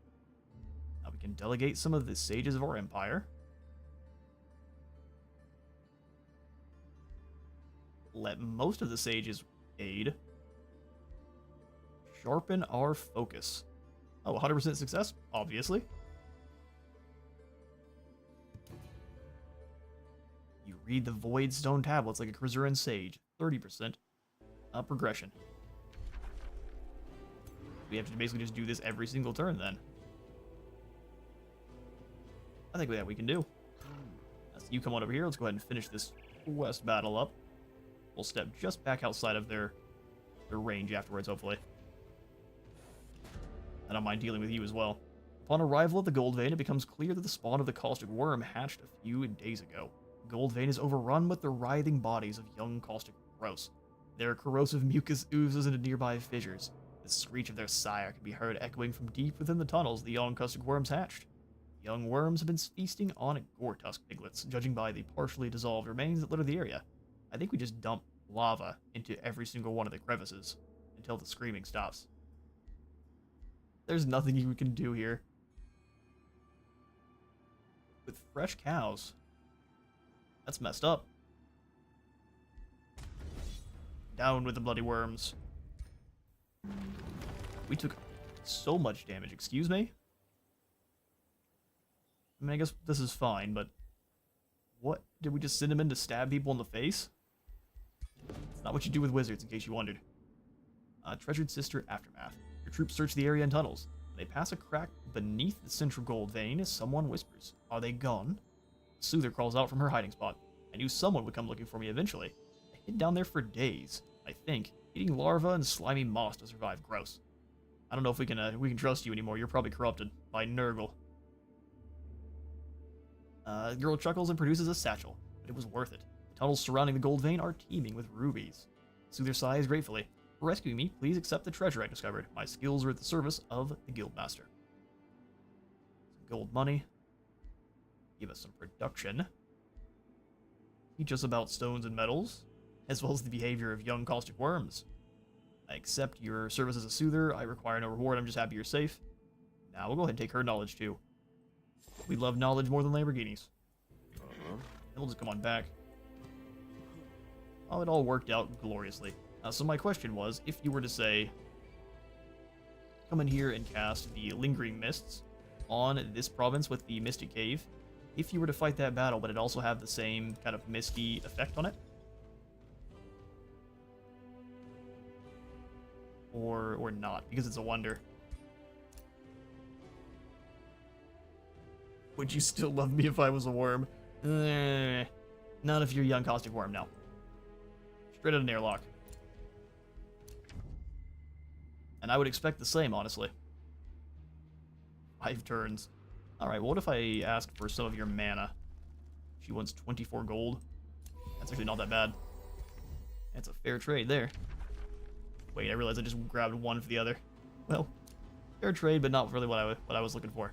Now we can delegate some of the sages of our empire. Let most of the sages aid. Sharpen our focus. Oh, 100% success? Obviously. You read the Void Stone tablets like a Krizuran sage. 30% progression. We have to basically just do this every single turn then. I think that we can do. So you come on over here. Let's go ahead and finish this quest battle up. We'll step just back outside of their range afterwards, hopefully. I don't mind dealing with you as well. Upon arrival at the Gold Vein, it becomes clear that the spawn of the caustic worm hatched a few days ago. Gold Vein is overrun with the writhing bodies of young caustic gross. Their corrosive mucus oozes into nearby fissures. The screech of their sire can be heard echoing from deep within the tunnels the young caustic worms hatched. Young worms have been feasting on gore-tusk piglets, judging by the partially dissolved remains that litter the area. I think we just dump lava into every single one of the crevices until the screaming stops. There's nothing you can do here. With fresh cows. That's messed up. Down with the bloody worms. We took so much damage, excuse me? I mean, I guess this is fine, but... What? Did we just send him in to stab people in the face? It's not what you do with wizards, in case you wondered. Treasured Sister Aftermath. Your troops search the area in tunnels. When they pass a crack beneath the central gold vein, someone whispers, "Are they gone?" Soother crawls out from her hiding spot. I knew someone would come looking for me eventually. I hid down there for days, I think, eating larvae and slimy moss to survive. Gross. I don't know if we can trust you anymore. You're probably corrupted by Nurgle. The girl chuckles and produces a satchel, but it was worth it. The tunnels surrounding the gold vein are teeming with rubies. Soother sighs gratefully. For rescuing me, please accept the treasure I discovered. My skills are at the service of the guildmaster. Some gold money. Give us some production. Teach us about stones and metals, as well as the behavior of young caustic worms. I accept your service as a soother. I require no reward. I'm just happy you're safe. Now we'll go ahead and take her knowledge too. We love knowledge more than Lamborghinis. And we'll just come on back. Oh, it all worked out gloriously. So my question was, if you were to say, come in here and cast the Lingering Mists on this province with the Mystic Cave, if you were to fight that battle, would it also have the same kind of misty effect on it? Or not, because it's a wonder. Would you still love me if I was a worm? Not if you're a young caustic worm, no. Straight out an airlock. And I would expect the same, honestly. 5 turns. Alright, well, what if I ask for some of your mana? She wants 24 gold. That's actually not that bad. That's a fair trade there. Wait, I realized I just grabbed one for the other. Well, fair trade, but not really what I was looking for.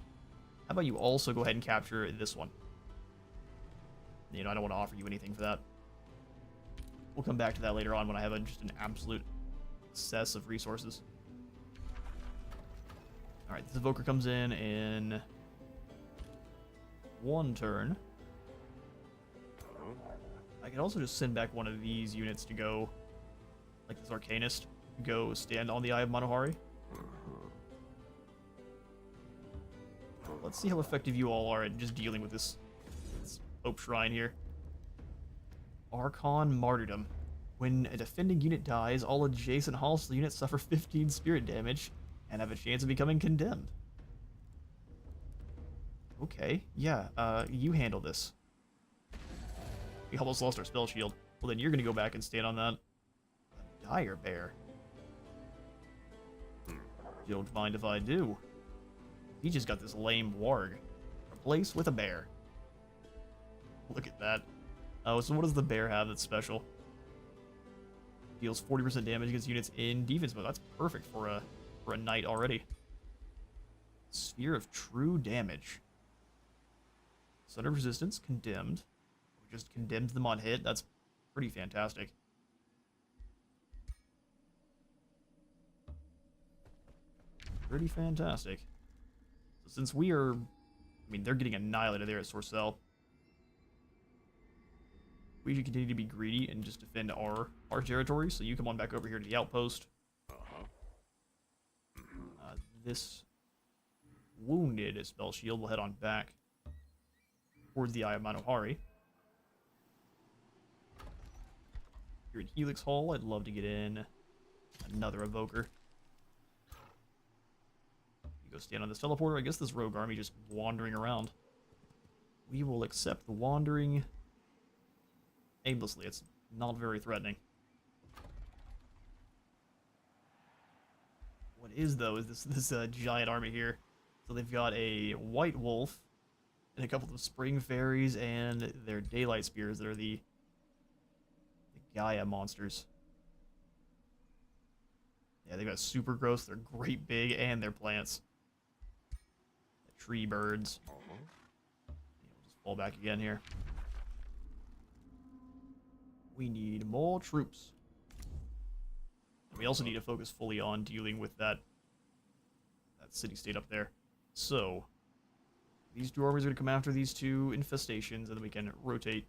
How about you also go ahead and capture this one? You know, I don't want to offer you anything for that. We'll come back to that later on when I have just an absolute excess of resources. Alright, this evoker comes in 1 turn. I can also just send back one of these units to go, like this Arcanist, to go stand on the Eye of Manohari. Let's see how effective you all are at just dealing with this Hope Shrine here. Archon Martyrdom. When a defending unit dies, all adjacent hostile units suffer 15 spirit damage and have a chance of becoming condemned. Okay, yeah, you handle this. We almost lost our spell shield. Well, then you're gonna go back and stand on that. A dire bear. You don't mind if I do. He just got this lame warg. Replaced with a bear. Look at that. Oh, so what does the bear have that's special? Deals 40% damage against units in defense mode. That's perfect for a knight already. Sphere of true damage. Thunder resistance, condemned. We just condemned them on hit. That's pretty fantastic. Pretty fantastic. So since we are... I mean, they're getting annihilated there at Sorcel. We should continue to be greedy and just defend our territory. So you come on back over here to the outpost. This wounded spell shield will head on back towards the Eye of Manohari. Here in Helix Hall, I'd love to get in another evoker. You go stand on this teleporter. I guess this rogue army just wandering around. We will accept the wandering aimlessly. It's not very threatening. What is, though, is this giant army here. So they've got a white wolf and a couple of spring fairies and their daylight spears that are the Gaia monsters. Yeah, they've got super gross, they're great big, and they're plants. The tree birds. Yeah, we'll just fall back again here. We need more troops. And we also need to focus fully on dealing with that city-state up there. So, these 2 armies are going to come after these 2 infestations, and then we can rotate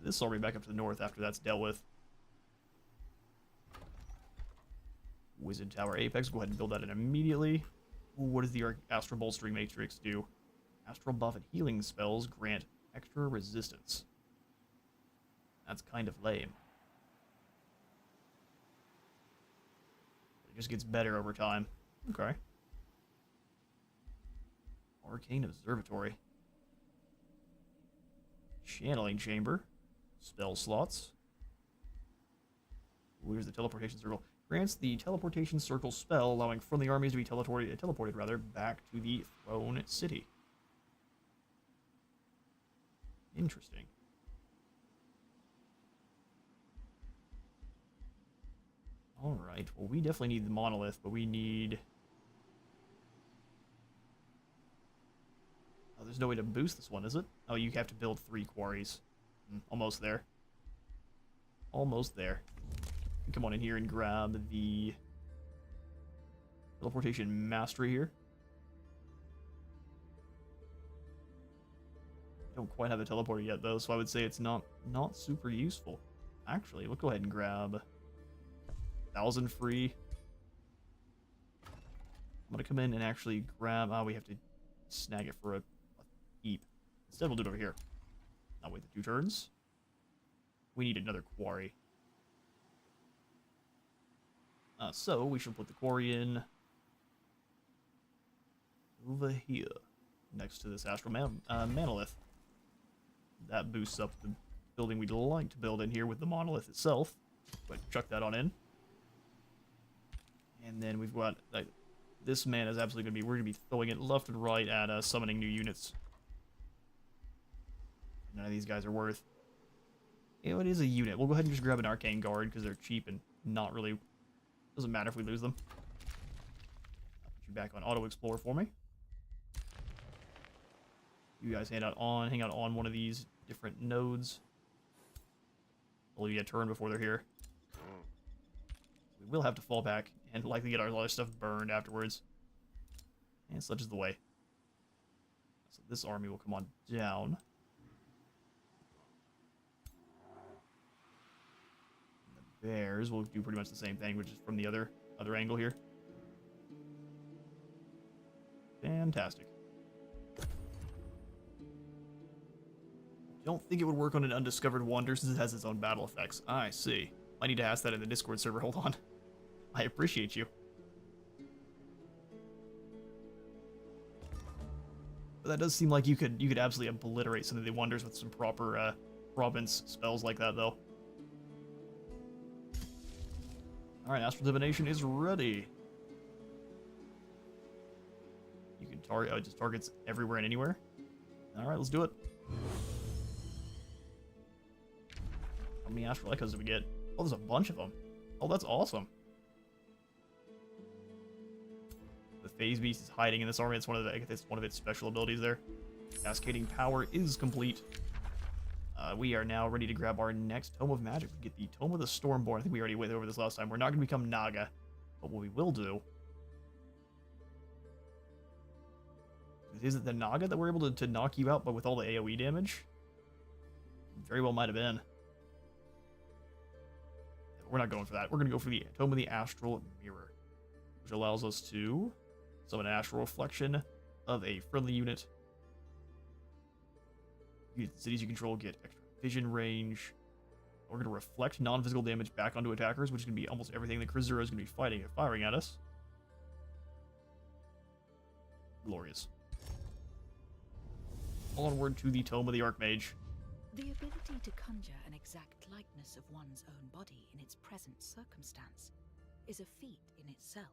this army back up to the north after that's dealt with. Wizard Tower Apex, go ahead and build that in immediately. Ooh, what does the Astral Bolstering Matrix do? Astral buff and healing spells grant extra resistance. That's kind of lame. It just gets better over time. Okay. Arcane Observatory. Channeling Chamber. spell slots. Where's the teleportation circle? Grants the teleportation circle spell, allowing friendly armies to be teleported back to the Throne City. Interesting. Alright, well we definitely need the monolith, but we need... Oh, there's no way to boost this one, is it? Oh, you have to build 3 quarries. Almost there. Almost there. Come on in here and grab the teleportation mastery here. Don't quite have the teleporter yet though, so I would say it's not super useful. Actually, we'll go ahead and grab 1,000 free. I'm gonna come in and actually grab. We have to snag it for a heap. Instead, we'll do it over here. Now wait the 2 turns. We need another quarry. So we should put the quarry in over here, next to this astral monolith. That boosts up the building we'd like to build in here with the monolith itself. But chuck that on in. And then we've got this man is absolutely going to be. We're going to be throwing it left and right at summoning new units. None of these guys are worth. You know, it is a unit. We'll go ahead and just grab an arcane guard because they're cheap and not really. Doesn't matter if we lose them. I'll put you back on auto explore for me. You guys hang out on one of these different nodes. We'll leave you a turn before they're here. We will have to fall back and likely get our lot of stuff burned afterwards. And such is the way. So this army will come on down. Bears will do pretty much the same thing, which is from the other angle here. Fantastic. Don't think it would work on an undiscovered wonder since it has its own battle effects. I see. I need to ask that in the Discord server. Hold on. I appreciate you. But that does seem like you could absolutely obliterate some of the wonders with some proper province spells like that, though. Alright, Astral Divination is ready. You can target, it just targets everywhere and anywhere. Alright, let's do it. How many Astral Echoes do we get? Oh, there's a bunch of them. Oh, that's awesome. The Phase Beast is hiding in this army. It's one of its special abilities there. Cascading Power is complete. We are now ready to grab our next Tome of Magic. We get the Tome of the Stormborn. I think we already went over this last time. We're not going to become Naga, but what we will do... Is it the Naga that we're able to knock you out, but with all the AoE damage? Very well might have been. We're not going for that. We're going to go for the Tome of the Astral Mirror, which allows us to summon an astral reflection of a friendly unit. Cities you control get extra vision range. We're going to reflect non-physical damage back onto attackers, which is going to be almost everything the Chrysaor is going to be fighting and firing at us. Glorious. Onward to the Tome of the Arch-Mage. The ability to conjure an exact likeness of one's own body in its present circumstance is a feat in itself.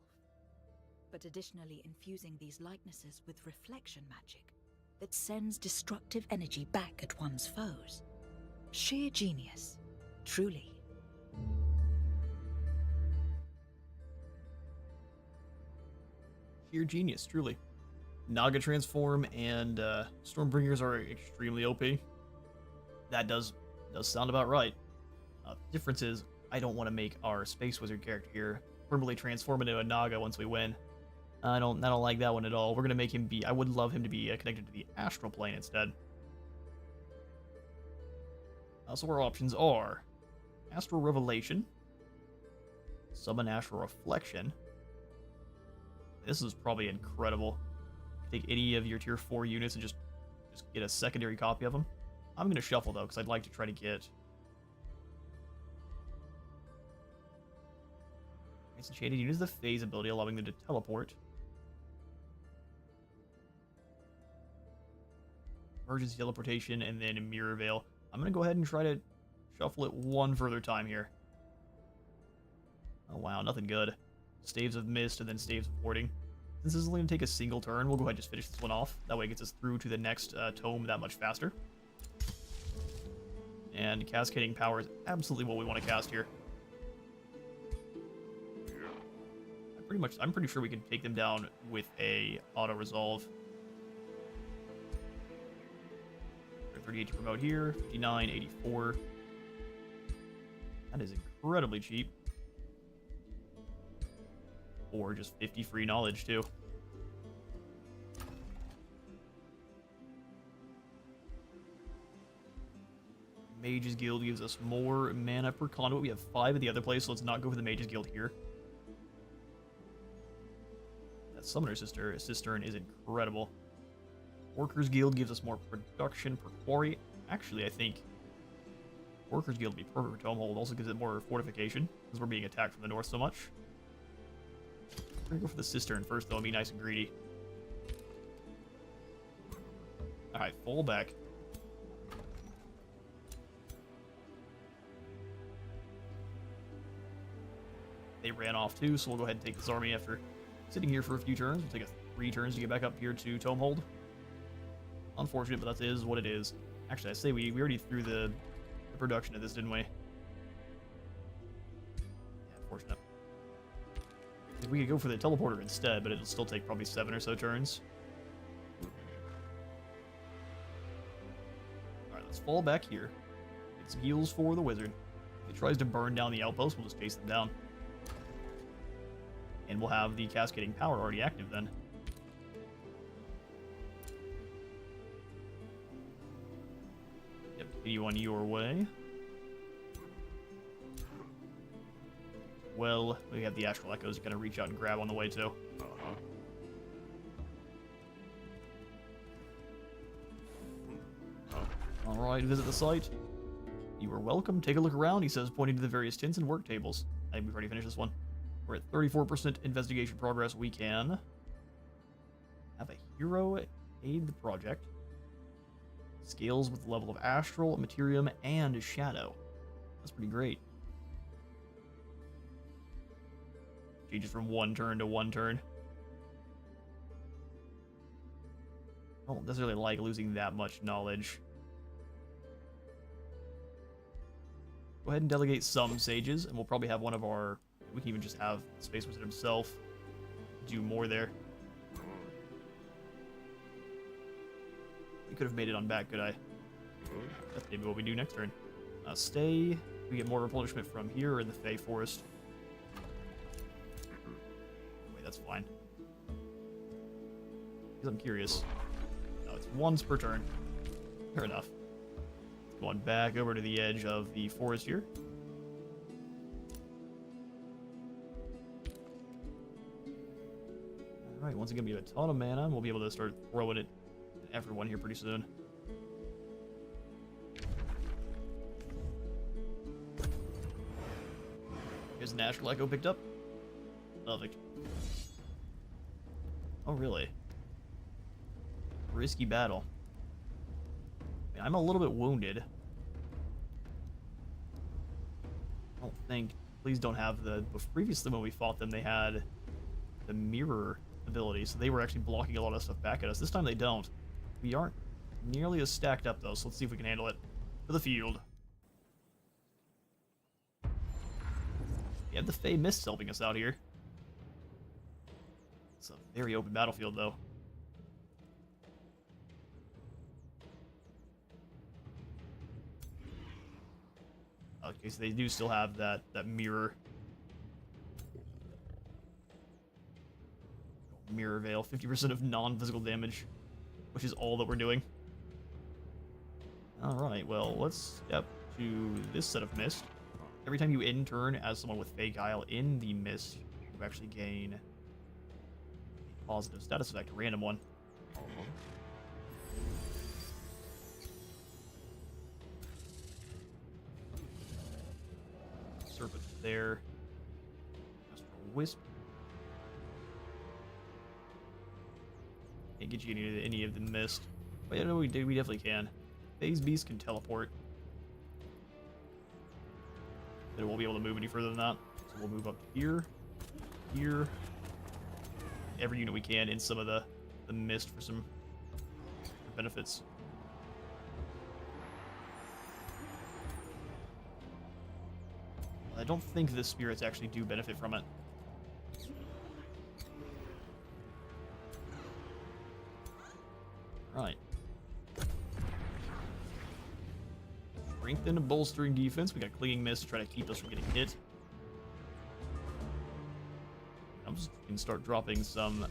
But additionally infusing these likenesses with reflection magic that sends destructive energy back at one's foes. Sheer genius, truly. Sheer genius, truly. Naga Transform and Stormbringers are extremely OP. That does sound about right. Difference is, I don't want to make our Space Wizard character here permanently transform into a Naga once we win. I don't like that one at all. We're gonna make him be. I would love him to be connected to the astral plane instead. So our options are Astral Revelation, Summon Astral Reflection. This is probably incredible. Take any of your tier 4 units and just get a secondary copy of them. I'm gonna shuffle though, because I'd like to try to get. It's enchanted unit is the phase ability, allowing them to teleport. Emergency teleportation, and then Mirror Veil. I'm gonna go ahead and try to Shuffle it one further time here. Oh wow, nothing good. Staves of Mist and then Staves of Warding. Since this is only going to take a single turn, we'll go ahead and just finish this one off. That way it gets us through to the next tome that much faster. And Cascading Power is absolutely what we want to cast here. I'm pretty sure we can take them down with a auto-resolve. 38 to promote here, 59, 84. That is incredibly cheap. Or just 50 free knowledge, too. Mage's Guild gives us more mana per conduit. We have 5 at the other place, so let's not go for the Mage's Guild here. That Summoner Cistern is incredible. Workers Guild gives us more production per quarry. Actually, I think Workers Guild would be perfect for Tomehold. Also gives it more fortification, because we're being attacked from the north so much. We're gonna go for the Cistern first, though, and be nice and greedy. Alright, fall back. They ran off too, so we'll go ahead and take this army after sitting here for a few turns. We'll take us 3 turns to get back up here to Tomehold. Unfortunate, but that is what it is. Actually, I say we already threw the production of this, didn't we? Yeah, unfortunate. We could go for the teleporter instead, but it'll still take probably 7 or so turns. Alright, let's fall back here. Get some heals for the wizard. If he tries to burn down the outpost, we'll just chase them down. And we'll have the Cascading Power already active then. Yep, continue on your way. Well, we have the Astral Echoes to kind of reach out and grab on the way too. Alright, visit the site. You are welcome. Take a look around, he says, pointing to the various tints and work tables. I think we've already finished this one. We're at 34% investigation progress. We can have a hero aid the project. Scales with the level of Astral, Materium, and Shadow. That's pretty great. Changes from 1 turn to 1 turn. I don't necessarily like losing that much knowledge. Go ahead and delegate some sages, and we'll probably have one of our... We can even just have Space Wizard himself do more there. We could have made it on back, could I? That's maybe what we do next turn. Stay. We get more replenishment from here in the Fey Forest. Wait, that's fine. Because I'm curious. No, it's once per turn. Fair enough. Going back over to the edge of the forest here. Alright, once again, we have a ton of mana, and we'll be able to start throwing it at everyone here pretty soon. Here's an Astral Echo picked up. Perfect. Oh, really? Risky battle. I mean, I'm a little bit wounded. I don't think... Please don't have the... Previously, when we fought them, they had the mirror ability, so they were actually blocking a lot of stuff back at us. This time they don't. We aren't nearly as stacked up, though, so let's see if we can handle it. To the field. We have the Fey Mists helping us out here. It's a very open battlefield, though. Okay, so they do still have that mirror. Mirror Veil, 50% of non-physical damage, which is all that we're doing. Alright, well, let's step to this set of mist. Every time you end turn as someone with Fey Guile in the mist, you actually gain a positive status effect, a random one. Serpent there. Astral Wisp. Can't get you any of the mist. But yeah, no, we definitely can. Phase Beast can teleport. Then it won't be able to move any further than that. So we'll move up here, here, every unit we can in some of the mist for some benefits. I don't think the spirits actually do benefit from it. Right. Strengthen and bolstering defense. We got Clinging Mist to try to keep us from getting hit. I'm just going to start dropping some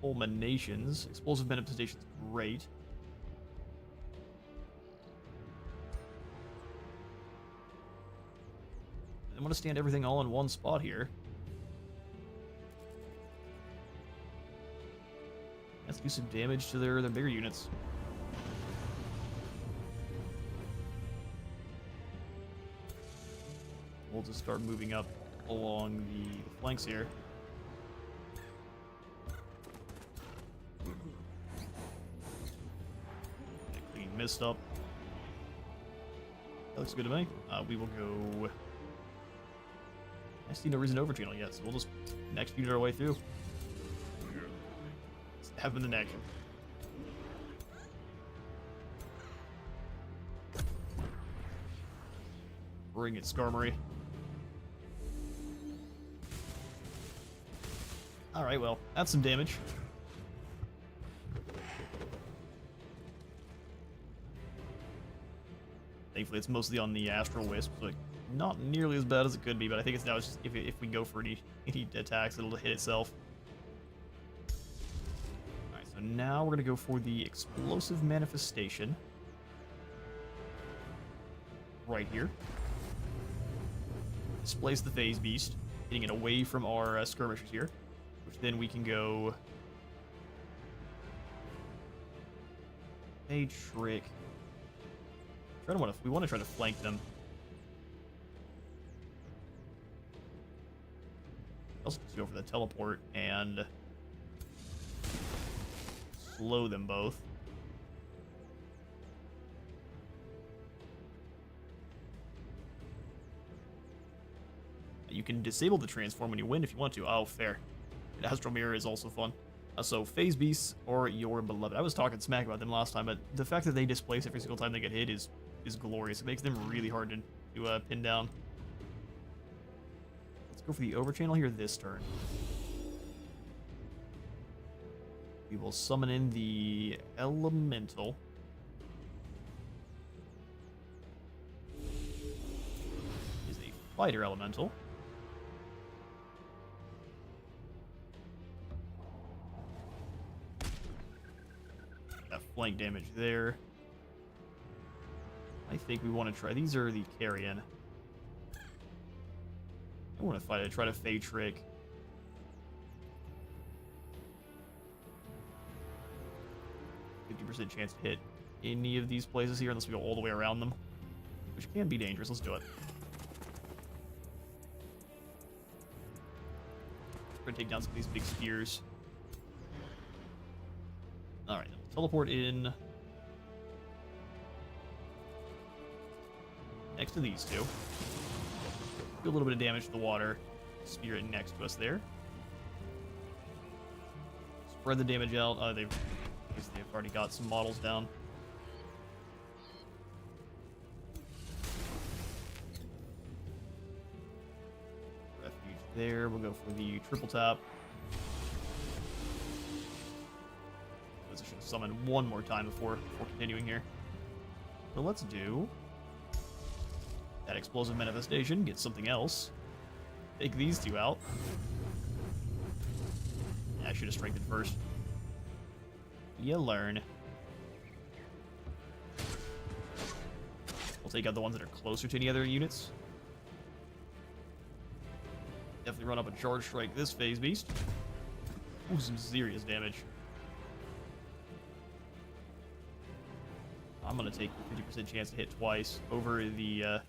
fulminations. Explosive manifestation is great. I want to stand everything all in one spot here. Let's do some damage to their bigger units. We'll just start moving up along the flanks here. Clean mist up. That looks good to me. We will go. I see no reason to overchannel yet, so we'll just next unit our way through. Stab in the neck. Bring it, Skarmory. Alright, well, that's some damage. Thankfully, it's mostly on the Astral Wisp, so not nearly as bad as it could be, but I think it's now just if we go for any attacks, it'll hit itself. Alright, so now we're going to go for the Explosive Manifestation. Right here. Displace the Phase Beast, getting it away from our skirmishers here, which then we can go... a trick. We want to try to flank them. Let's go for the teleport and slow them both. You can disable the transform when you win if you want to. Oh, fair. The Astral Mirror is also fun. So, Phase Beasts or your beloved. I was talking smack about them last time, but the fact that they displace every single time they get hit is glorious. It makes them really hard to pin down. Let's go for the overchannel here this turn. We will summon in the Elemental. Is a Fighter Elemental. That flank damage there. I think we want to try. These are the Carrion. I want to try to Fey Trick. %50 chance to hit any of these places here unless we go all the way around them, which can be dangerous. Let's do it. We're going to take down some of these big spears. Alright, teleport in next to these two. Do a little bit of damage to the water. Spirit next to us there. Spread the damage out. They've already got some models down. Refuge there. We'll go for the triple tap. Position summon one more time before continuing here. So let's do that Explosive Manifestation, get something else. Take these two out. Yeah, I should have strengthened first. You learn. We'll take out the ones that are closer to any other units. Definitely run up a Charge Strike this Phase Beast. Ooh, some serious damage. I'm going to take the 50% chance to hit twice over the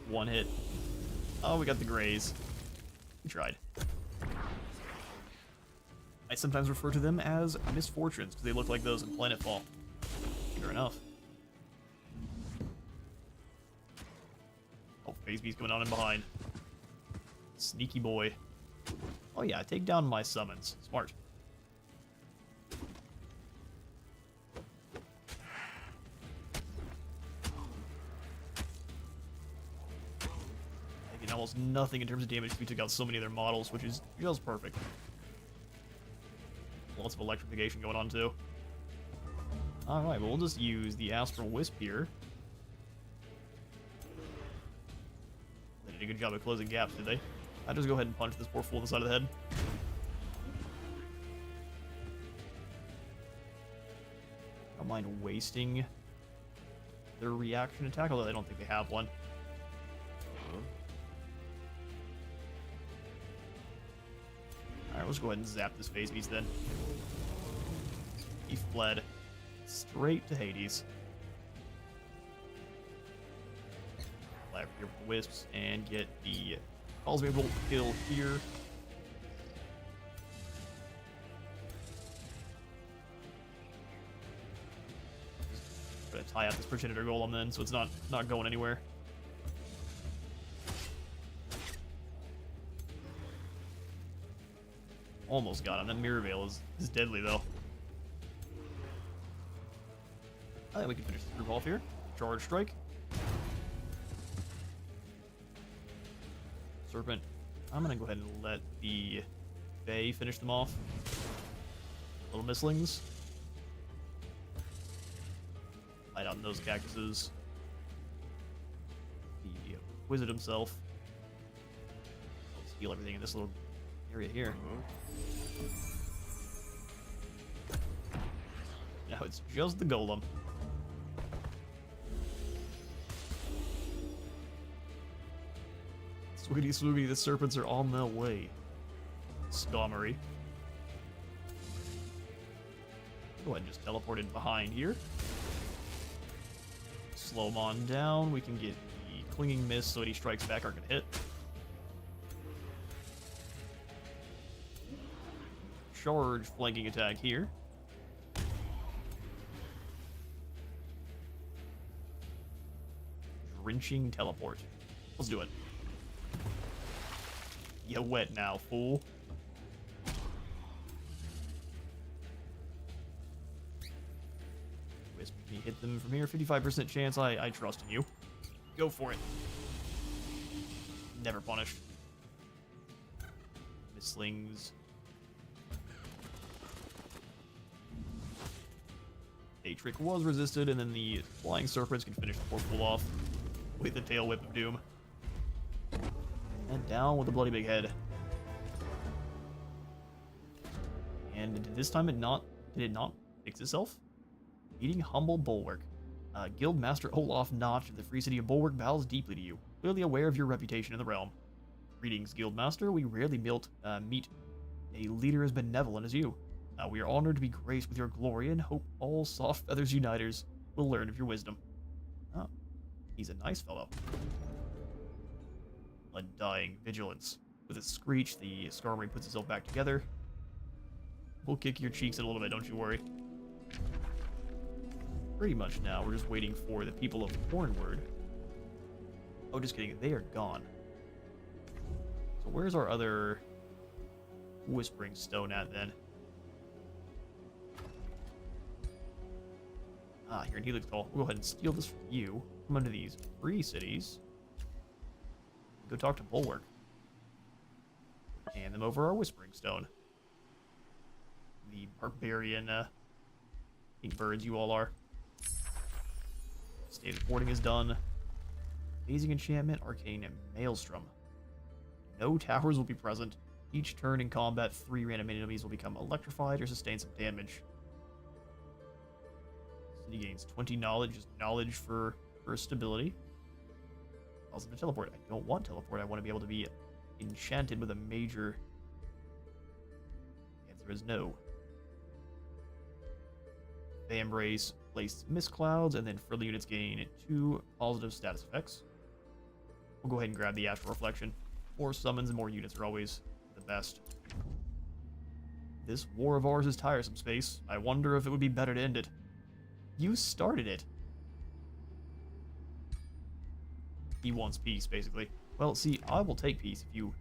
one hit. Oh, we got the Grays. We tried. I sometimes refer to them as misfortunes because they look like those in Planetfall. Sure enough. Phase Beast coming on in behind. Sneaky boy. Oh yeah, take down my summons. Smart. Taking almost nothing in terms of damage. We took out so many of their models, which is just perfect. Lots of electrification going on too. Alright, well, we'll just use the Astral Wisp here. They did a good job of closing gaps, did they? I'll just go ahead and punch this poor fool in the side of the head. I don't mind wasting their reaction attack, although I don't think they have one. Alright, let's go ahead and zap this Phase Beast then. He fled straight to Hades. Fly over here with the Wisps and get the Cosmic Bolt kill here. Just gonna tie out this Progenitor Golem then, so it's not going anywhere. Almost got him. That Mirror Veil is deadly though. I think we can finish this group off here. Charge Strike. Serpent. I'm gonna go ahead and let the Fae finish them off. Little Misslings. Light out those cactuses. The Wizard himself. Let's heal everything in this little area here. Now it's just the Golem. Sweetie Swooty, the serpents are on their way. Stommery. Go ahead and just teleport in behind here. Slow him on down. We can get the Clinging Mist so any strikes back aren't gonna hit. Charge flanking attack here. Drenching teleport. Let's do it. You wet now, fool. Wisp, can you hit them from here? 55% chance. I trust in you. Go for it. Never punished. Misslings. A trick was resisted, and then the flying serpents can finish the poor fool off with the tail whip of doom. And down with the bloody big head. And this time did it not fix itself? Eating humble Bulwark. Guild Master Olaf Notch of the Free City of Bulwark bows deeply to you, clearly aware of your reputation in the realm. Greetings, Guild Master. We rarely meet a leader as benevolent as you. We are honored to be graced with your glory and hope all Soft Feathers Uniters will learn of your wisdom. Oh, he's a nice fellow. Undying vigilance. With a screech, the Skarmory puts itself back together. We'll kick your cheeks in a little bit, don't you worry. Pretty much now, we're just waiting for the people of Hornward. Oh, just kidding, they are gone. So where's our other Whispering Stone at then? Ah, here in Helixtal. We'll go ahead and steal this from you. Come into these free cities. Go talk to Bulwark. Hand them over our Whispering Stone. The barbarian pink birds you all are. State of Boarding is done. Amazing enchantment, arcane maelstrom. No towers will be present. Each turn in combat, 3 random enemies will become electrified or sustain some damage. City gains 20 knowledge, just knowledge for stability. Also the teleport. I don't want teleport. I want to be able to be enchanted with a major. The answer is no. They embrace place mist clouds, and then further units gain 2 positive status effects. We'll go ahead and grab the Astral Reflection. More summons and more units are always the best. This war of ours is tiresome, Space. I wonder if it would be better to end it. You started it. He wants peace, basically. Well, see, I will take peace if you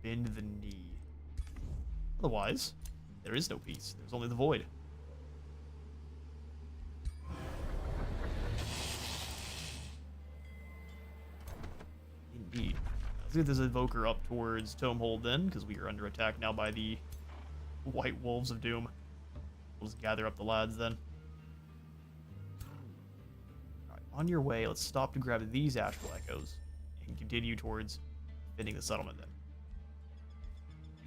bend the knee. Otherwise, there is no peace. There's only the void. Indeed. Let's get this Evoker up towards Tomehold then, because we are under attack now by the White Wolves of Doom. We'll just gather up the lads then. Alright, on your way, let's stop to grab these Astral Echoes and continue towards defending the settlement then.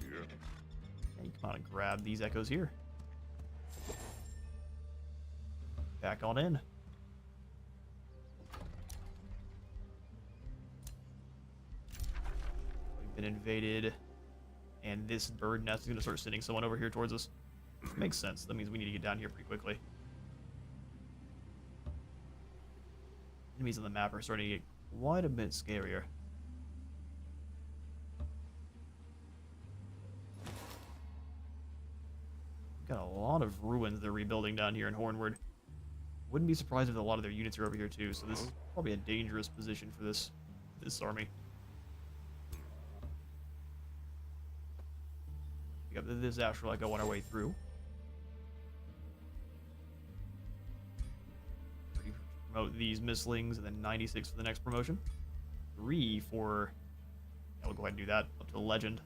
Yeah, you come on and grab these Echoes here. Back on in. We've been invaded, and this bird nest is going to start sending someone over here towards us. Makes sense. That means we need to get down here pretty quickly. Enemies on the map are starting to get quite a bit scarier. Got a lot of ruins they're rebuilding down here in Hornwood. Wouldn't be surprised if a lot of their units are over here too, so this is probably a dangerous position for this army. We got this Astral Echo on our way through. Promote these Mistlings, and then 96 for the next promotion. 3 for... Yeah, we'll go ahead and do that, up to the Legend.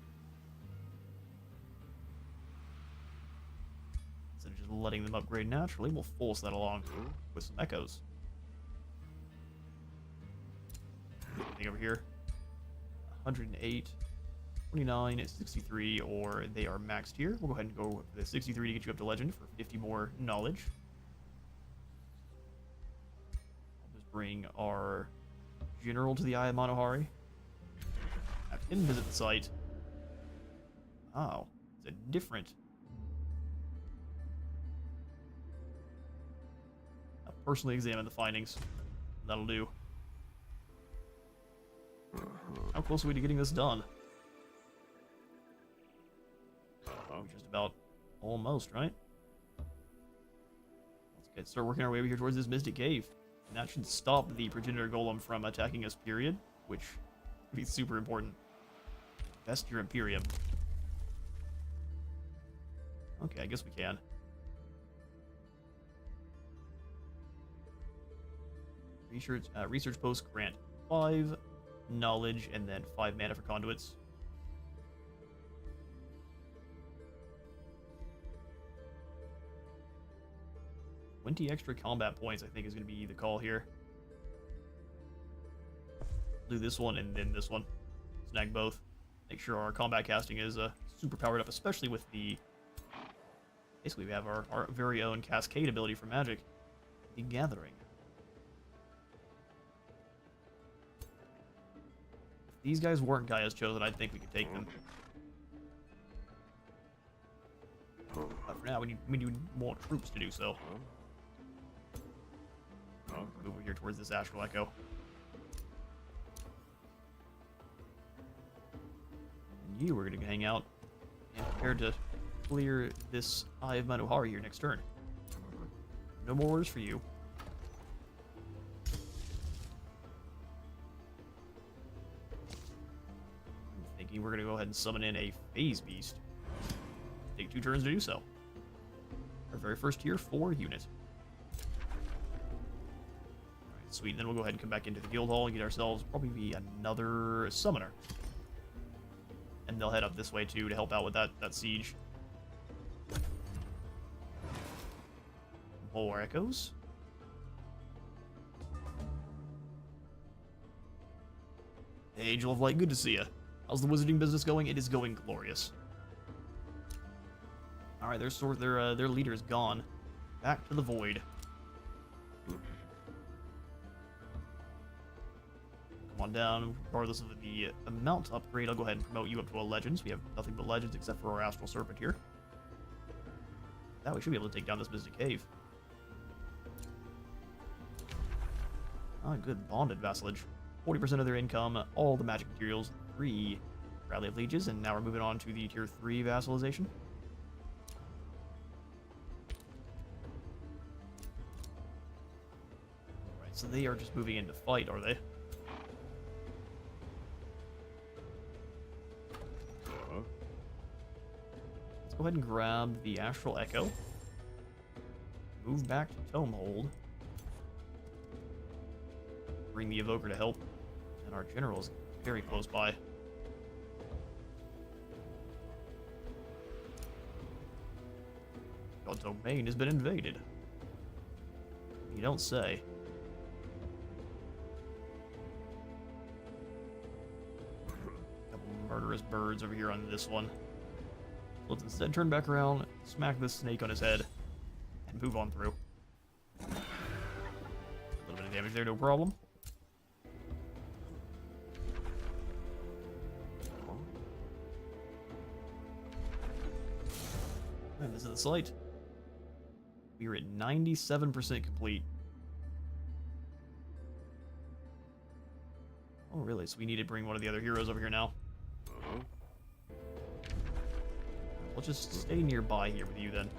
Instead of just letting them upgrade naturally, we'll force that along with some Echoes. Anything over here? 108, 29, 63, or they are maxed here. We'll go ahead and go with the 63 to get you up to Legend for 50 more knowledge. Bring our general to the Eye of Manohari. Have him visit the site. Oh, it's a different. I'll personally examine the findings. That'll do. How close are we to getting this done? Just about almost, right? Let's start working our way over here towards this Mystic Cave. And that should stop the Progenitor Golem from attacking us, period. Which would be super important. Best your Imperium. Okay, I guess we can. Research posts grant 5 knowledge and then 5 mana for conduits. 20 extra combat points, I think, is going to be the call here. Do this one and then this one. Snag both. Make sure our combat casting is super powered up, especially with the... Basically, we have our very own Cascade ability for magic. The Gathering. If these guys weren't Gaia's Chosen, I think we could take them. But for now, we need more troops to do so. Move over here towards this Astral Echo. And you are going to hang out and prepare to clear this Eye of Manohari here next turn. No more orders for you. I'm thinking we're going to go ahead and summon in a Phase Beast. Take 2 turns to do so. Our very first tier 4 unit. Alright, sweet. Then we'll go ahead and come back into the guild hall and get ourselves probably another summoner. And they'll head up this way too to help out with that siege. More echoes. Hey, Angel of Light, good to see ya. How's the wizarding business going? It is going glorious. Alright, their leader is gone. Back to the void. Come on down. Regardless of the amount upgrade, I'll go ahead and promote you up to a legend. So we have nothing but legends except for our Astral Serpent here. Now we should be able to take down this Mystic Cave. Ah, good. Bonded vassalage. 40% of their income, all the magic materials, 3 Rally of Lieges, and now we're moving on to the tier 3 vassalization. Alright, so they are just moving in to fight, are they? go ahead and grab the Astral Echo. Move back to Tomehold. Bring the Evoker to help. And our General's very close by. Your domain has been invaded. You don't say. Couple murderous birds over here on this one. Let's instead turn back around, smack this snake on his head, and move on through. A little bit of damage there, no problem. And this is the site. We are at 97% complete. Oh, really? So we need to bring one of the other heroes over here now. We'll just stay nearby here with you then.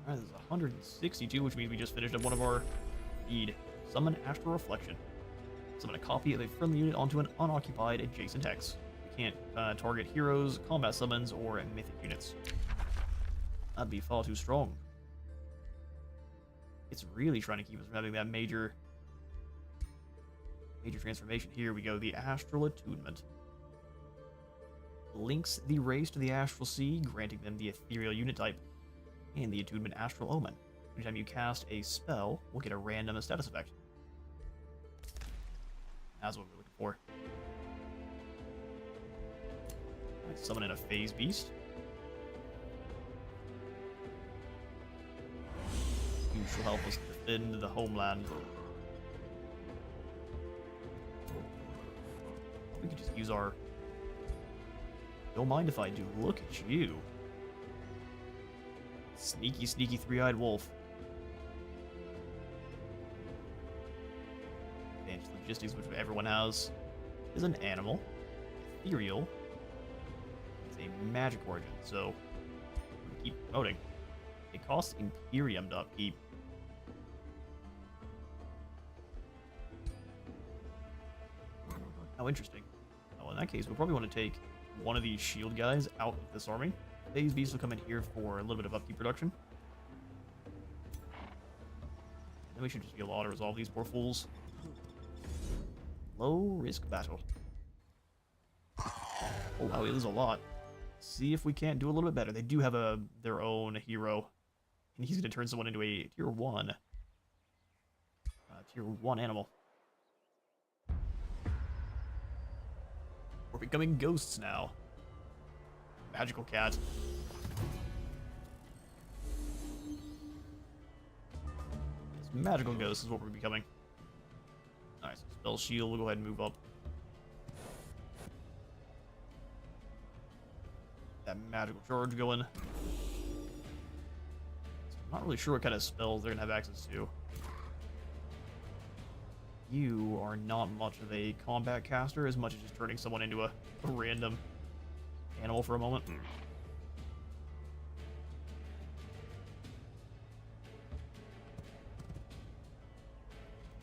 Alright, this is 162, which means we just finished up one of our feed. Summon Astral Reflection. Summon a copy of a friendly unit onto an unoccupied adjacent hex. We can't target heroes, combat summons, or mythic units. That'd be far too strong. It's really trying to keep us from having that major transformation. Here we go, the Astral Attunement. Links the race to the Astral Sea, granting them the ethereal unit type, and the Attunement Astral Omen. Anytime you cast a spell, we'll get a random status effect. That's what we're looking for. Summon in a Phase Beast. You shall help us defend the homeland. We could just use our... Don't mind if I do. Look at you. Sneaky, sneaky three-eyed wolf. Advanced logistics, which everyone has, is an animal. Ethereal. It's a magic origin, so we'll keep promoting. It costs Imperium to upkeep. How interesting. Oh, in that case, we'll probably want to take one of these shield guys out of this army. Phase Beasts will come in here for a little bit of upkeep production. Then we should just be able to resolve these poor fools. Low risk battle. Oh wow, it is a lot. See if we can't do a little bit better. They do have their own hero, and he's going to turn someone into a tier 1 animal. We're becoming ghosts now. Magical cat. This magical ghost is what we're becoming. Alright, so spell shield, we'll go ahead and move up. That magical charge going. So I'm not really sure what kind of spells they're going to have access to. You are not much of a combat caster, as much as just turning someone into a random animal for a moment.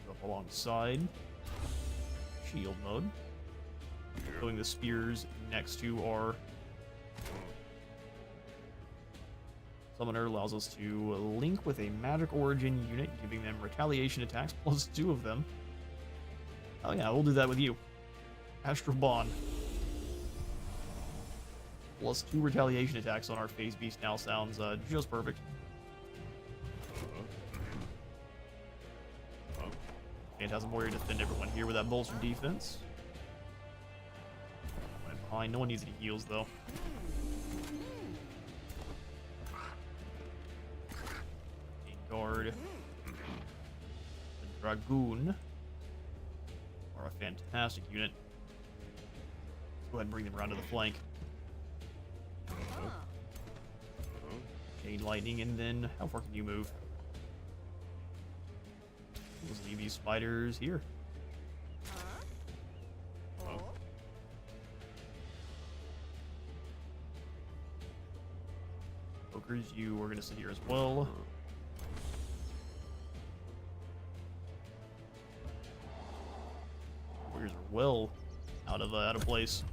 Up alongside. Shield mode. Putting the spears next to our summoner allows us to link with a magic origin unit, giving them retaliation attacks plus 2 of them. Oh yeah, we'll do that with you. Astral Bond. Plus 2 retaliation attacks on our Phase Beast now sounds just perfect. Phantasm Warrior defend everyone here with that bolster defense. Right behind. No one needs any heals though. Guard. The Dragoon are a fantastic unit. Let's go ahead and bring them around to the flank. Chain Lightning, and then how far can you move? We'll just leave these spiders here. Pokers, you are going to sit here as well. well out of place.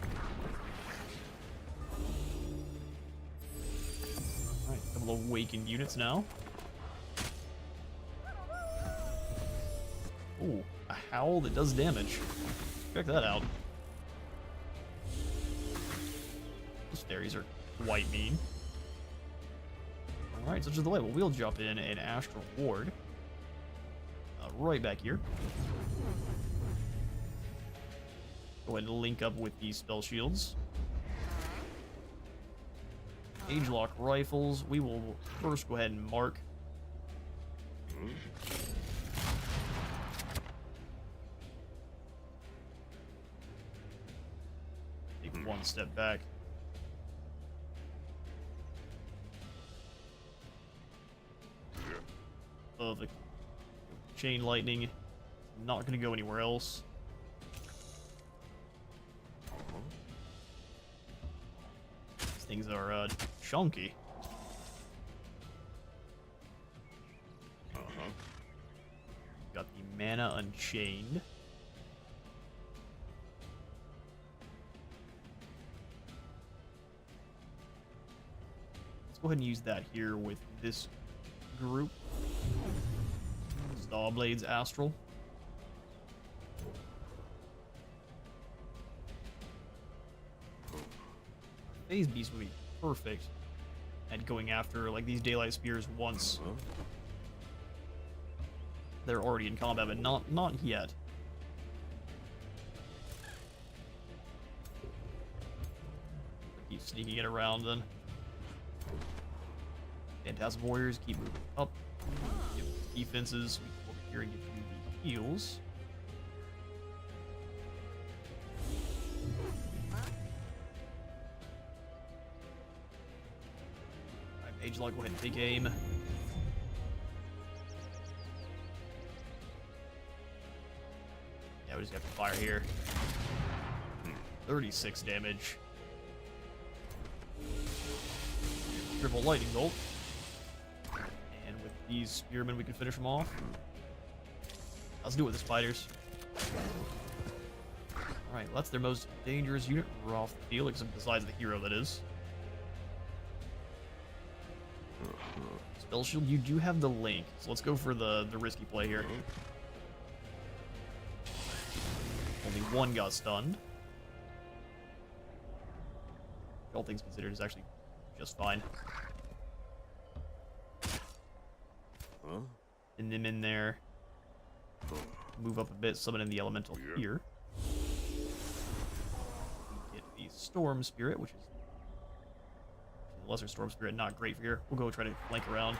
Alright, a couple of awakened units now. Ooh, a howl that does damage. Check that out. Those fairies are quite mean. Alright, such is the way. Well, we'll jump in an Astral Ward. Right back here. Go ahead and link up with these spell shields. Age-lock rifles. We will first go ahead and mark. Take one step back. The chain lightning, not going to go anywhere else. These things are chunky. Got the Mana Unchained. Let's go ahead and use that here with this group. Starblade's Astral. Phase Beast would be perfect at going after like these Daylight Spears once they're already in combat, but not yet. Keep sneaking it around then. Phantasm Warriors keep moving up. Give defenses. We come over here and give you the heals. Alright, Mage Lock, go ahead and take aim. Yeah, we just have to fire here. 36 damage. Triple lightning bolt. And with these spearmen, we can finish them off. Let's do it with the spiders. Alright, well, that's their most dangerous unit. We're off the field, except besides the hero, that is. Spell Shield, you do have the link, so let's go for the risky play here. Only one got stunned. All things considered, is actually just fine. Pin them in there. Move up a bit, summon in the elemental here. Get the Storm Spirit, which is the Lesser Storm Spirit, not great for here. We'll go try to flank around.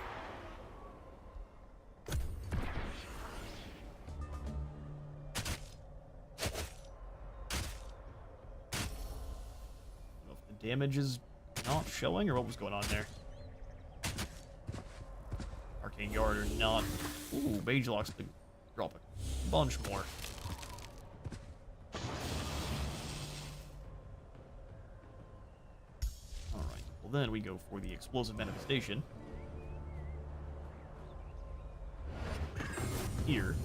Damage is not showing, or what was going on there? Arcane Guard or not. Ooh, Mage Lock's to drop a bunch more. Alright, well then we go for the Explosive Manifestation. Here.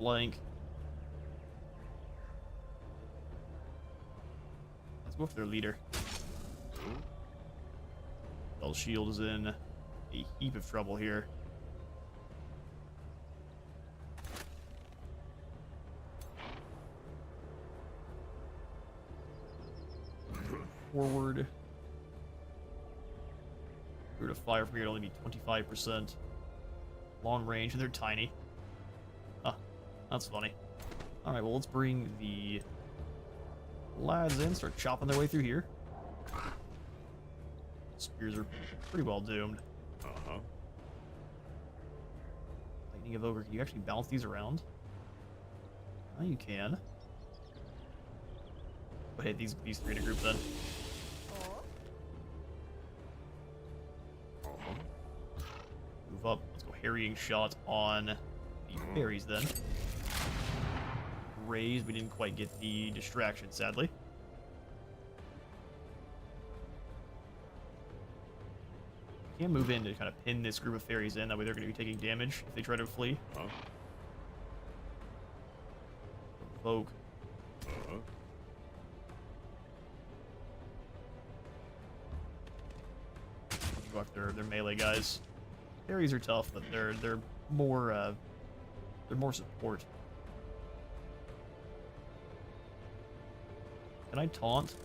Blank. With their leader. Spell Shield is in a heap of trouble here. Forward. Root of Fire from here only be 25%. Long range, and they're tiny. Ah, that's funny. Alright, well, let's bring the lads in, start chopping their way through here. Spears are pretty well doomed. Lightning Evoker, can you actually bounce these around? Oh, you can. But hit these three in a group then. Move up. Let's go Harrying Shot on the fairies then. Raise, we didn't quite get the distraction, sadly. Can move in to kind of pin this group of fairies in, that way they're going to be taking damage if they try to flee. provoke. Go after their melee guys. Parries are tough, but they're more support. Can I taunt?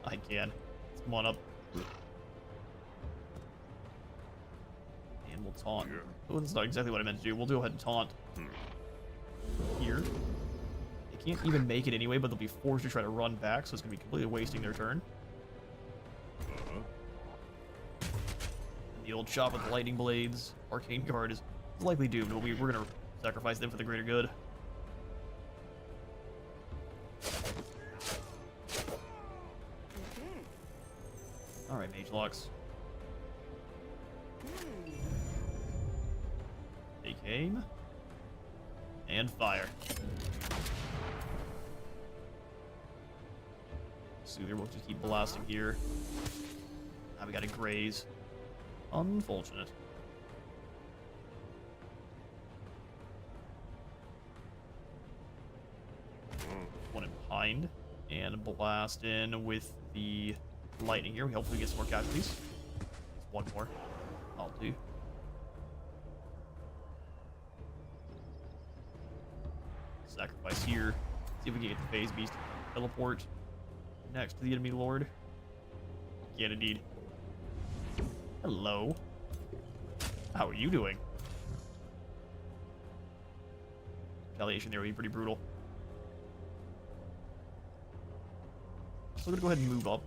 I can. Come on up. And we'll taunt. Oh, that's not exactly what I meant to do. We'll go ahead and taunt. Here. They can't even make it anyway, but they'll be forced to try to run back, so it's going to be completely wasting their turn. The old chop with the lightning blades. Arcane Guard is likely doomed, but we're going to sacrifice them for the greater good. Alright, Mage Locks. Take aim. And fire. Soother will just keep blasting here. Now we gotta graze. Unfortunate. One in behind. And blast in with the lightning here. We hopefully get some more casualties. Just one more. I'll do. Sacrifice here. See if we can get the phase beast to teleport next to the enemy lord. Yeah, indeed. Hello. How are you doing? Retaliation there would be pretty brutal. So I'm gonna go ahead and move up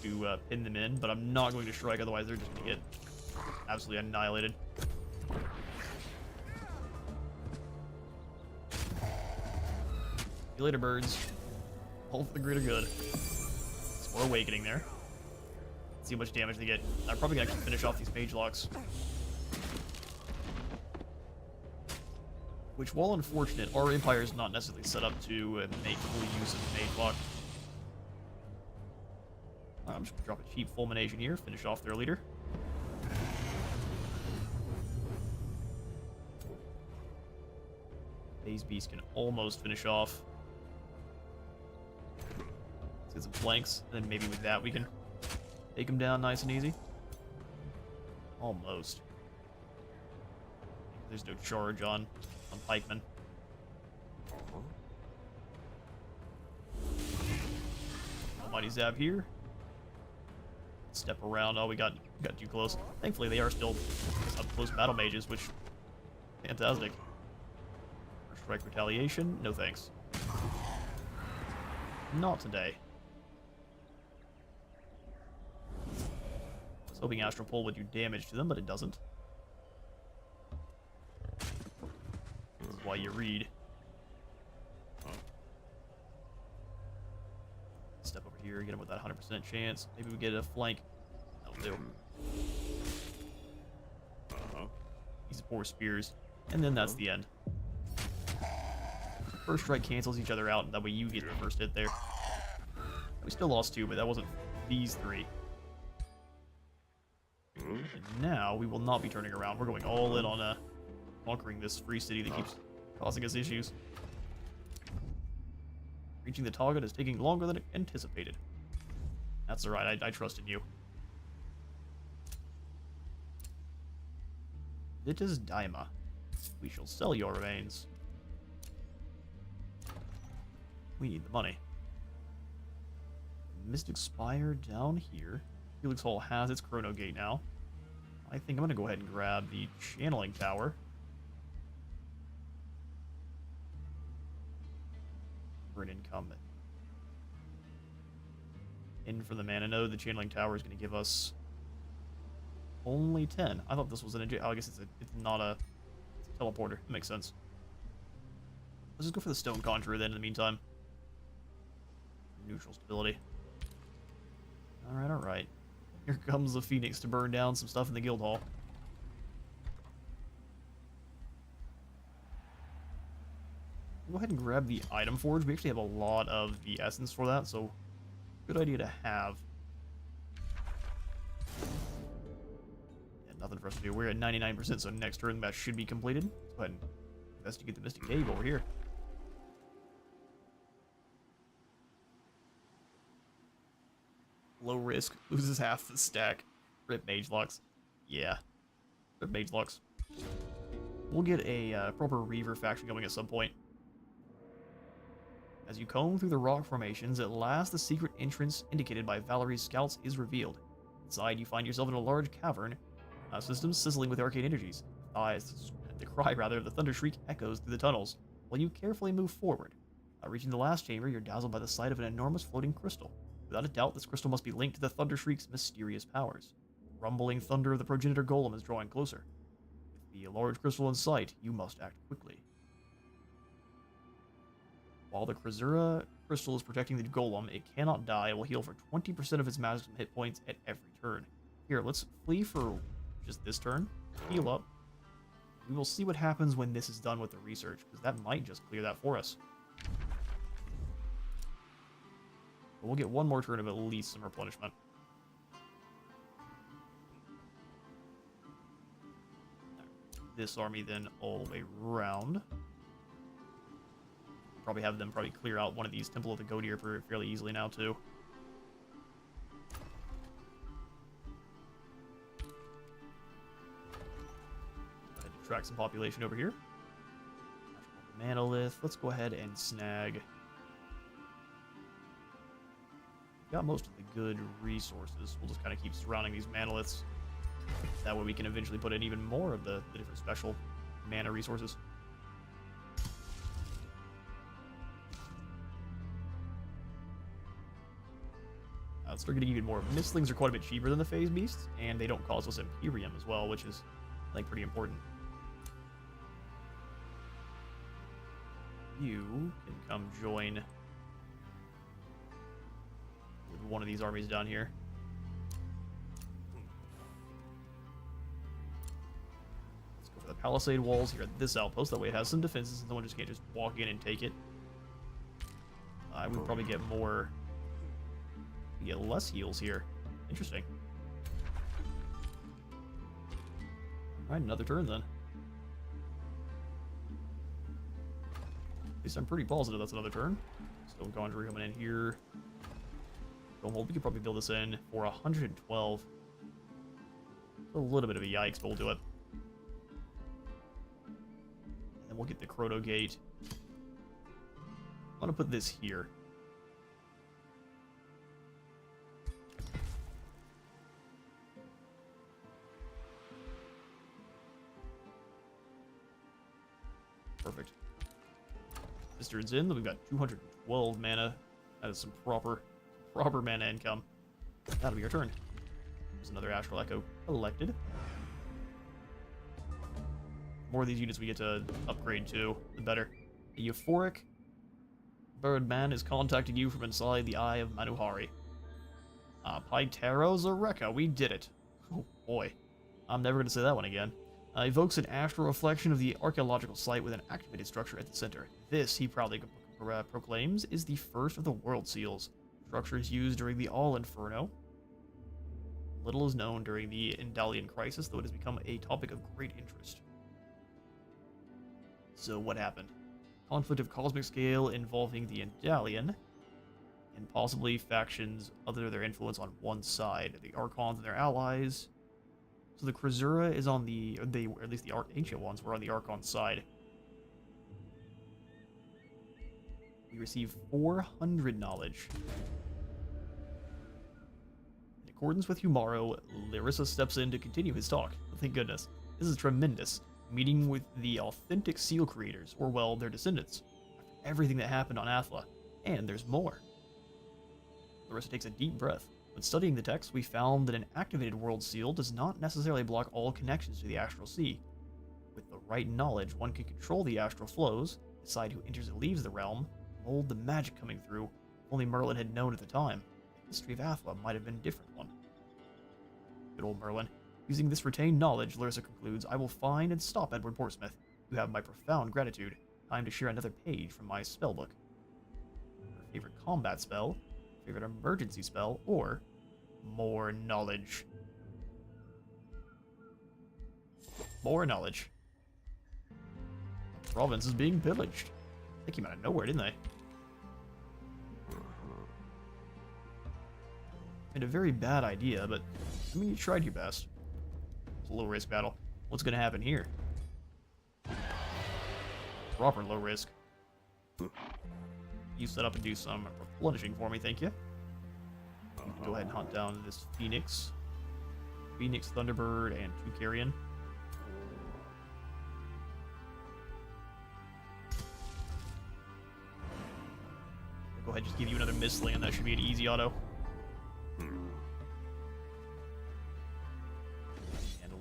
to pin them in, but I'm not going to strike, otherwise they're just gonna get absolutely annihilated. See you later, birds. All for the greater good. Some more awakening there. See how much damage they get. I'm probably gonna actually finish off these Mage Locks. Which, while unfortunate, our Empire is not necessarily set up to make full use of the Mage Lock. I'm just gonna drop a cheap fulmination here, finish off their leader. Phase Beast can almost finish off. Let's get some flanks, and then maybe with that we can take him down nice and easy. Almost. There's no charge on pikemen. Almighty Zap here. Step around. Oh, we got too close. Thankfully, they are still up close battle mages, which fantastic. First strike retaliation. No thanks. Not today. I was hoping Astral Pull would do damage to them, but it doesn't. This is why you read. Step over here, get him with that 100% chance. Maybe we get a flank. That'll do. These 4 spears. And then that's the end. First strike cancels each other out, and that way you get the first hit there. We still lost 2, but that wasn't these 3. And now we will not be turning around. We're going all in on conquering this free city that keeps causing us issues. Reaching the target is taking longer than anticipated. That's alright, I trust in you. Vitas Daima. We shall sell your remains. We need the money. Mystic Spire down here. Helix Hall has its Chrono Gate now. I think I'm going to go ahead and grab the Channeling Tower. For an incumbent. In for the mana node, the Channeling Tower is going to give us only 10. I thought this was an... Oh, I guess it's not a... It's a teleporter. That makes sense. Let's just go for the Stone Conjurer then in the meantime. Neutral stability. Alright, alright. Here comes the Phoenix to burn down some stuff in the guild hall. Go ahead and grab the item forge. We actually have a lot of the essence for that, so good idea to have. Yeah, nothing for us to do. We're at 99%, so next turn that should be completed. Let's go ahead and do investigate the Mystic Cave over here. Low risk, loses half the stack. Rip Mage Lux. Yeah. Rip Mage Lux. We'll get a proper Reaver faction going at some point. As you comb through the rock formations, at last the secret entrance indicated by Valerie's scouts is revealed. Inside, you find yourself in a large cavern, system sizzling with arcane energies. The cry of the Thunder Shriek echoes through the tunnels, while you carefully move forward. Reaching the last chamber, you're dazzled by the sight of an enormous floating crystal. Without a doubt, this crystal must be linked to the Thunder Shriek's mysterious powers. Rumbling thunder of the progenitor golem is drawing closer. With the large crystal in sight, you must act quickly. While the Krasura crystal is protecting the golem, it cannot die and will heal for 20% of its maximum hit points at every turn. Here, let's flee for just this turn, heal up. We will see what happens when this is done with the research, because that might just clear that for us. But we'll get one more turn of at least some replenishment. This army then all the way around. Probably have them clear out one of these Temple of the Goateer fairly easily now too. Go ahead and track some population over here. Manolith. Let's go ahead and snag. Got most of the good resources. We'll just kind of keep surrounding these Manoliths. That way we can eventually put in even more of the different special mana resources. Let's start getting even more. Mistlings are quite a bit cheaper than the Phase Beasts, and they don't cost us Imperium as well, which is, I think, pretty important. You can come join with one of these armies down here. Let's go for the Palisade Walls here at this outpost. That way it has some defenses, and someone just can't just walk in and take it. I would probably get more... We get less heals here. Interesting. Alright, another turn then. At least I'm pretty positive that's another turn. Still Gondry coming in here. We could probably build this in for 112. A little bit of a yikes, but we'll do it. And then we'll get the Croto Gate. I'm gonna put this here. Perfect. This turn's in. We've got 212 mana. That is some proper mana income. That'll be our turn. There's another Astral Echo collected. The more of these units we get to upgrade to, the better. A Euphoric Birdman is contacting you from inside the Eye of Manuhari. Pytero Zareka, we did it. Oh boy. I'm never going to say that one again. Evokes an astral reflection of the archaeological site with an activated structure at the center. This, he proudly proclaims, is the first of the World Seals. Structures used during the All Inferno. Little is known during the Indalian Crisis, though it has become a topic of great interest. So what happened? Conflict of cosmic scale involving the Indalian, and possibly factions other their influence on one side. The Archons and their allies. So the Krasura is on the, or at least the ancient ones were on the Archon side. We receive 400 knowledge. In accordance with Humaro, Larissa steps in to continue his talk. Thank goodness. This is tremendous. Meeting with the authentic seal creators, or well, their descendants. After everything that happened on Athla. And there's more. Larissa takes a deep breath. When studying the text, we found that an activated world seal does not necessarily block all connections to the astral sea. With the right knowledge, one can control the astral flows, decide who enters and leaves the realm, mold the magic coming through. If only Merlin had known at the time. The history of Athla might have been a different one. Good old Merlin. Using this retained knowledge, Larissa concludes, I will find and stop Edward Portsmouth. You have my profound gratitude. Time to share another page from my spellbook. Your favorite combat spell, favorite emergency spell, or more knowledge. More knowledge. province is being pillaged. They came out of nowhere, didn't they? And a very bad idea, but I mean, you tried your best. It's a low risk battle. What's going to happen here? Proper low risk. You set up and do some replenishing for me, thank you. You can go ahead and hunt down this Phoenix. Phoenix, Thunderbird, and 2 Carrion. Go ahead, just give you another Mistling, and that should be an easy auto. And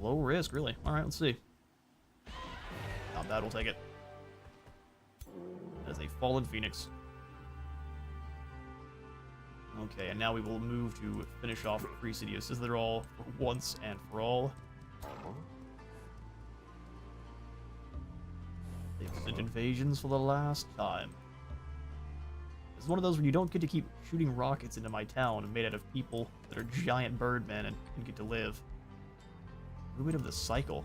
low risk, really. Alright, let's see. Not bad, we'll take it. As a fallen Phoenix. Okay, and now we will move to finish off the Free City of Scythrol for once and for all. They've sent invasions for the last time. It's one of those where you don't get to keep shooting rockets into my town made out of people that are giant birdmen and get to live. Ruin of the cycle.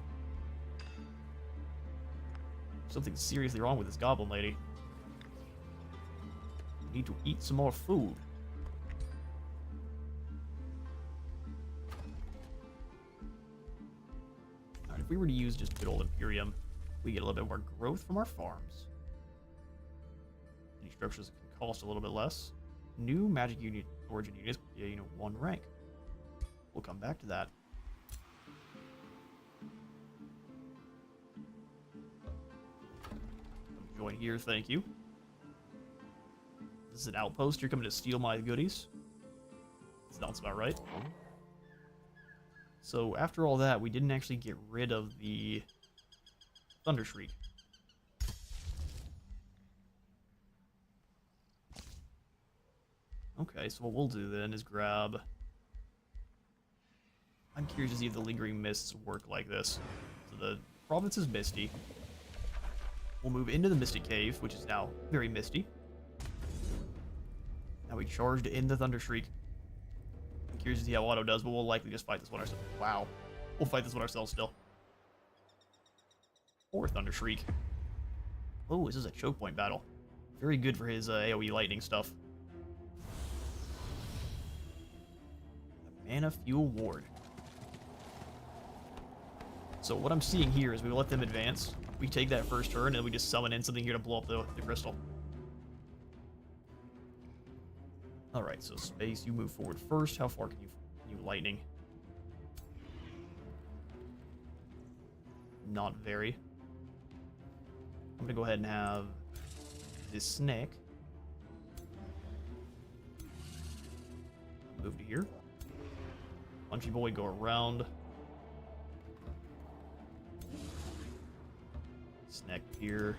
Something's seriously wrong with this goblin lady. Need to eat some more food. Alright, if we were to use just good old Imperium, we get a little bit more growth from our farms. Any structures that can cost a little bit less. New magic unit origin units, yeah, 1 rank. We'll come back to that. Join here, thank you. This is an outpost. You're coming to steal my goodies. Sounds about right. So after all that, we didn't actually get rid of the Thundershriek. Okay, so what we'll do then is grab... I'm curious to see if the Lingering Mists work like this. So the province is misty. We'll move into the Mystic Cave, which is now very misty. Now we charged in the Thundershriek. I'm curious to see how auto does, but we'll likely just fight this one ourselves. Wow. We'll fight this one ourselves still. Or Thundershriek. Oh, this is a choke point battle. Very good for his AoE lightning stuff. A Mana Fuel Ward. So what I'm seeing here is we let them advance. We take that first turn, and then we just summon in something here to blow up the crystal. Alright, so Space, you move forward first. How far can you lightning? Not very. I'm gonna go ahead and have this snake move to here. Punchy boy, go around. Snack here.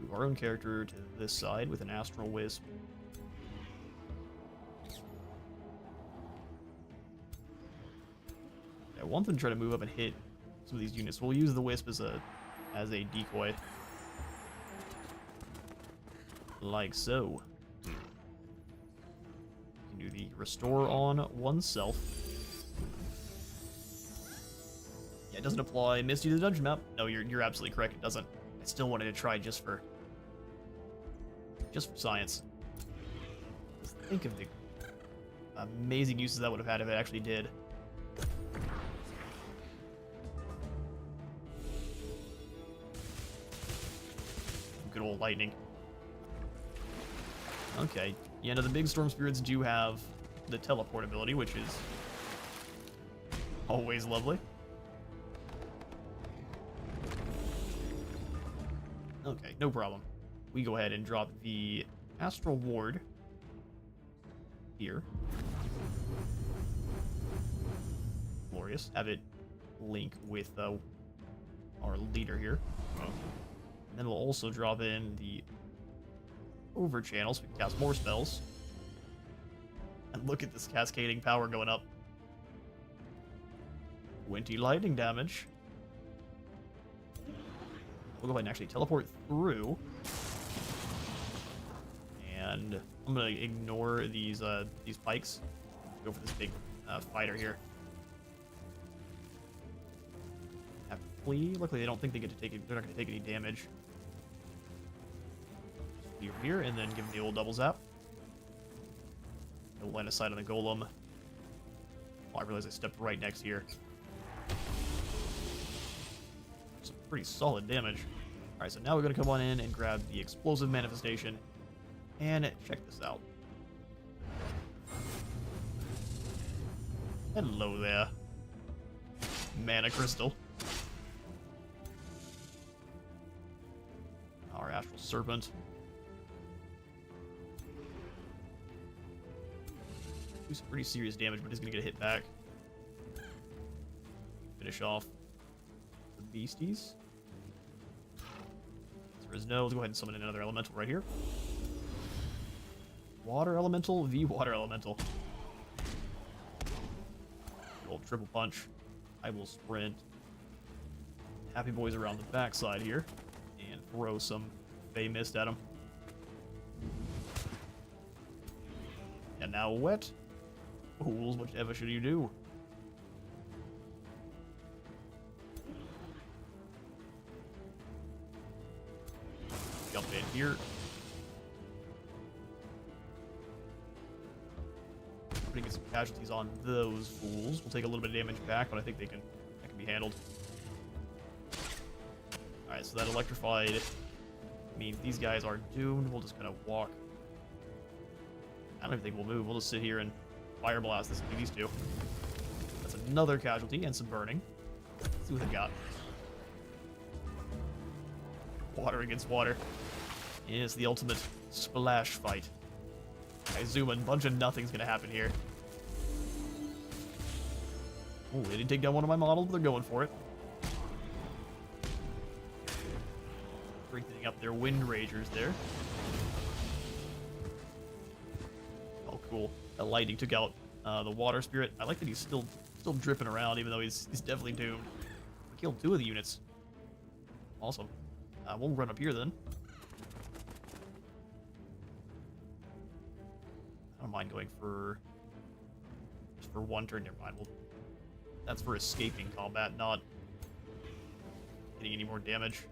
Move our own character to this side with an Astral Wisp. I want them to try to move up and hit some of these units. We'll use the Wisp as a decoy. Like so. Do the restore on oneself. Yeah, it doesn't apply Misty to the dungeon map. No, you're absolutely correct. It doesn't. I still wanted to try just for science. Just think of the amazing uses that would have had if it actually did. Good old lightning. Okay. Yeah, no, the big storm spirits do have the teleport ability, which is always lovely. Okay, no problem. We go ahead and drop the Astral Ward here. Glorious. Have it link with our leader here. And then we'll also drop in the over channel so we can cast more spells. And look at this cascading power going up. 20 lightning damage. We'll go ahead and actually teleport through. And I'm gonna ignore these pikes. Go for this big fighter here. Have to flee. Luckily, they don't think they get to take it. They're not going to take any damage. Just here, and then give them the old double zap. No line of sight on the golem. Oh, I realized I stepped right next here. Some pretty solid damage. Alright, so now we're going to come on in and grab the explosive manifestation. And check this out. Hello there. Mana crystal. Our astral serpent. Do some pretty serious damage, but he's gonna get a hit back. Finish off the beasties. There is no. Let's go ahead and summon in another elemental right here. Water elemental v water elemental. Old triple punch. I will sprint. Happy boys around the backside here. And throw some Fey Mist at him. And now wet. Fools, whatever should you do? Jump in here. Putting some casualties on those fools. We'll take a little bit of damage back, but I think that can be handled. Alright, so that electrified means these guys are doomed. We'll just kind of walk. I don't even think we'll move. We'll just sit here and fire blast these two. That's another casualty and some burning. Let's see what they got. Water against water. It's the ultimate splash fight. I zoom in, a bunch of nothing's gonna happen here. Oh, they didn't take down one of my models, but they're going for it. Strengthening up their Wind Ragers there. Oh, cool. That lightning took out the Water Spirit. I like that he's still dripping around, even though he's definitely doomed. We killed 2 of the units. Awesome. We'll run up here then. I don't mind going for just for 1 turn. Never mind. That's for escaping combat, not getting any more damage.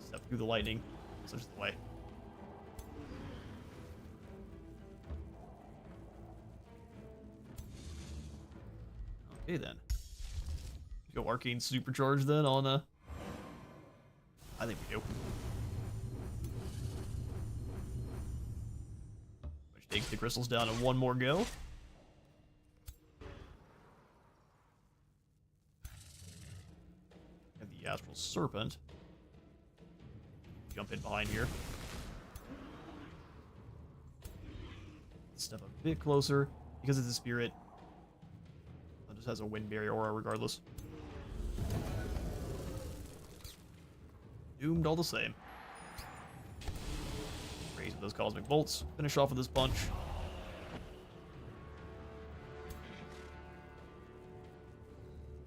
Step through the lightning. Such is the way. Okay then. Go arcane supercharge then on I think we do. Which takes the crystals down in 1 more go. And the astral serpent. Jump in behind here. Step a bit closer because it's a spirit. It just has a wind barrier aura regardless. Doomed all the same. Raise with those cosmic bolts. Finish off with this punch.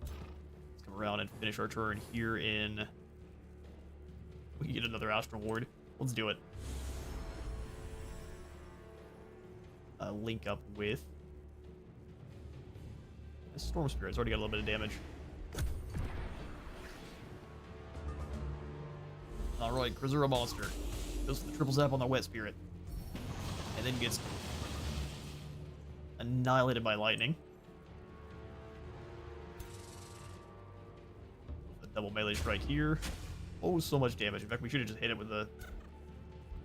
Let's come around and finish our turn here in. We can get another Astral Ward. Let's do it. Link up with this Storm Spirit. It's already got a little bit of damage. Alright, Cruiser a monster. Goes for the triple zap on the Wet Spirit. And then gets annihilated by lightning. A double melee strike here. Oh, so much damage. In fact, we should have just hit it with the...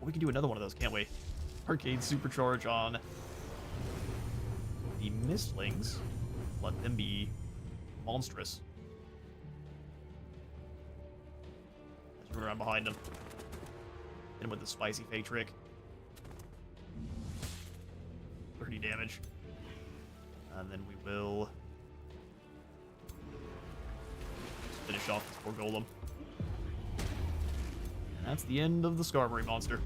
Well, we can do another one of those, can't we? Arcade Supercharge on the Mistlings. Let them be monstrous. Let's run around behind them. Hit him with the spicy fake trick. 30 damage. And then we will finish off this poor golem. And that's the end of the Skarmory monster.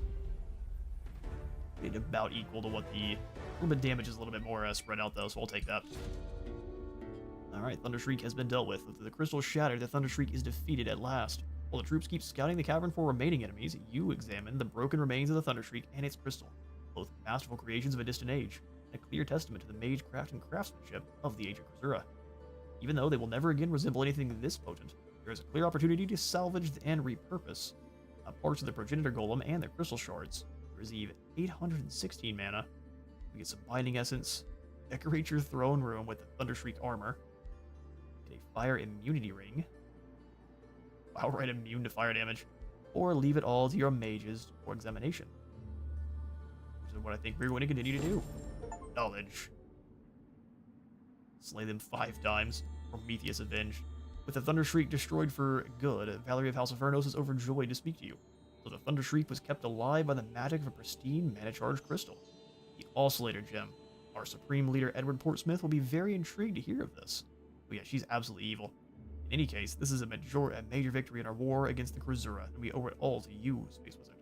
It's about equal to what the... A little bit damage is a little bit more spread out though, so I'll take that. Alright, Thunder Shriek has been dealt with. With the crystal shattered, the Thunder Shriek is defeated at last. While the troops keep scouting the cavern for remaining enemies, you examine the broken remains of the Thunder Shriek and its crystal, both masterful creations of a distant age. and a clear testament to the magecraft and craftsmanship of the ancient Cruzura. Even though they will never again resemble anything this potent, there is a clear opportunity to salvage and repurpose parts of the progenitor golem and their crystal shards. Receive 816 mana. We get some binding essence. Decorate your throne room with the Thundershriek armor. Get a fire immunity ring. Outright immune to fire damage. Or leave it all to your mages for examination. Which is what I think we're going to continue to do. Knowledge. Slay them 5 times. Prometheus avenged. With the Thundershriek destroyed for good, Valerie of House of Vernos is overjoyed to speak to you. So the Thundershriek was kept alive by the magic of a pristine mana-charged crystal. The Oscillator Gem. Our supreme leader Edward Portsmouth will be very intrigued to hear of this. But yeah, she's absolutely evil. In any case, this is a major victory in our war against the Cruzura, and we owe it all to you, Space Wizard.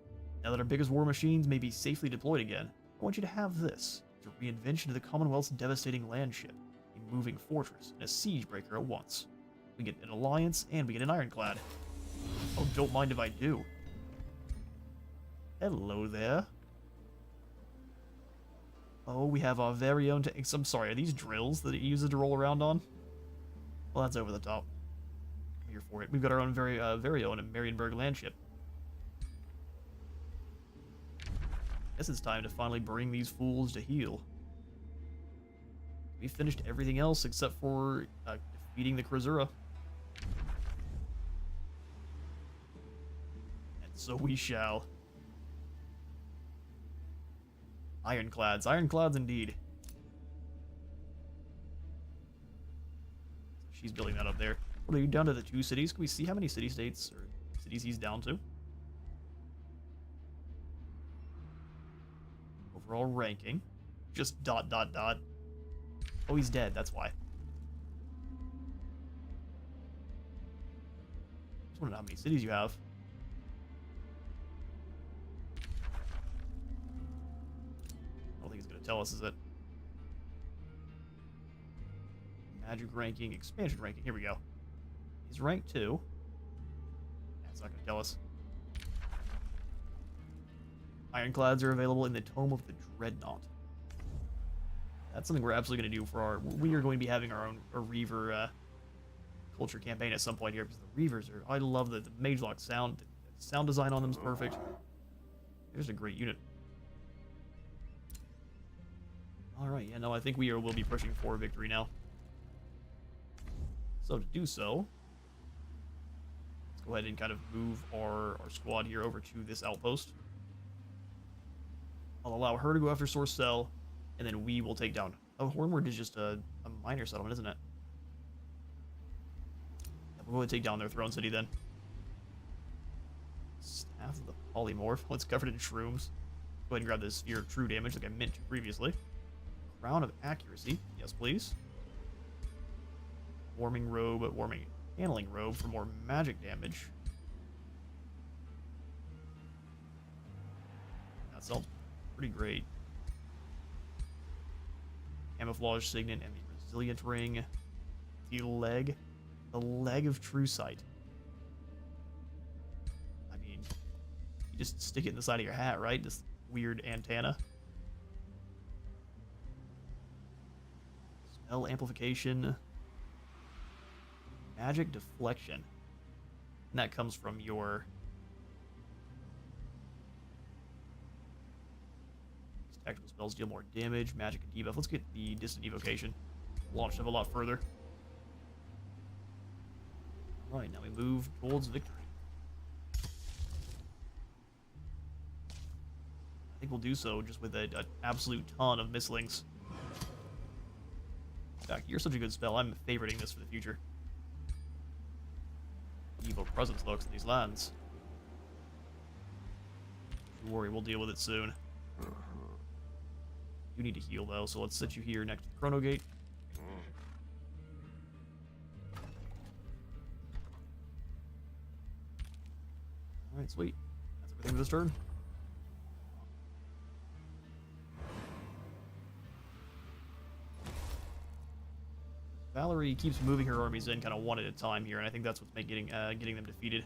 Now that our biggest war machines may be safely deployed again, I want you to have this. It's a reinvention of the Commonwealth's devastating landship, a moving fortress, and a siege breaker at once. We get an alliance, and we get an ironclad. Oh, don't mind if I do. Hello there. Oh, we have our very own tanks. I'm sorry, are these drills that it uses to roll around on? Well, that's over the top. I'm here for it. We've got our own very own Marienburg landship. Guess it's time to finally bring these fools to heel. We finished everything else except for defeating the Cruzura. And so we shall. Ironclads. Ironclads indeed. She's building that up there. What are you down to the 2 cities? Can we see how many city-states or cities he's down to? Overall ranking. Just ... Oh, he's dead. That's why. Just want to know how many cities you have. I don't think he's going to tell us, is it? Magic ranking, expansion ranking. Here we go. He's rank 2. That's not going to tell us. Ironclads are available in the Tome of the Dreadnought. That's something we're absolutely going to do for our... We are going to be having our own Reaver culture campaign at some point here, because the Reavers are... I love the Mage Lock sound. The sound design on them is perfect. There's a great unit. Alright, yeah, no, I think we will be pushing for victory now. So to do so, let's go ahead and kind of move our squad here over to this outpost. I'll allow her to go after Source Cell, and then we will take down... Oh, Hornwood is just a minor settlement, isn't it? Yeah, we'll go take down their throne city then. Staff of the Polymorph. It's covered in shrooms. Go ahead and grab this Sphere of True Damage like I meant to previously. Crown of Accuracy. Yes, please. Warming Robe, Warming Handling Robe for more magic damage. That sounds pretty great. Camouflage Signet and the Resilient Ring. The Leg of True Sight. I mean, you just stick it in the side of your hat, right? This weird antenna. Spell Amplification. Magic Deflection. And that comes from your... These tactical spells deal more damage, magic and debuff. Let's get the Distant Evocation launched up a lot further. Alright, now we move towards victory. I think we'll do so just with an absolute ton of Mistlings. In fact, you're such a good spell, I'm favoriting this for the future. Evil presence looks in these lands. Don't worry, we'll deal with it soon. You need to heal though, so let's set you here next to the Chrono Gate. Alright, sweet. That's everything for this turn. Valerie keeps moving her armies in kind of one at a time here, and I think that's what's getting them defeated.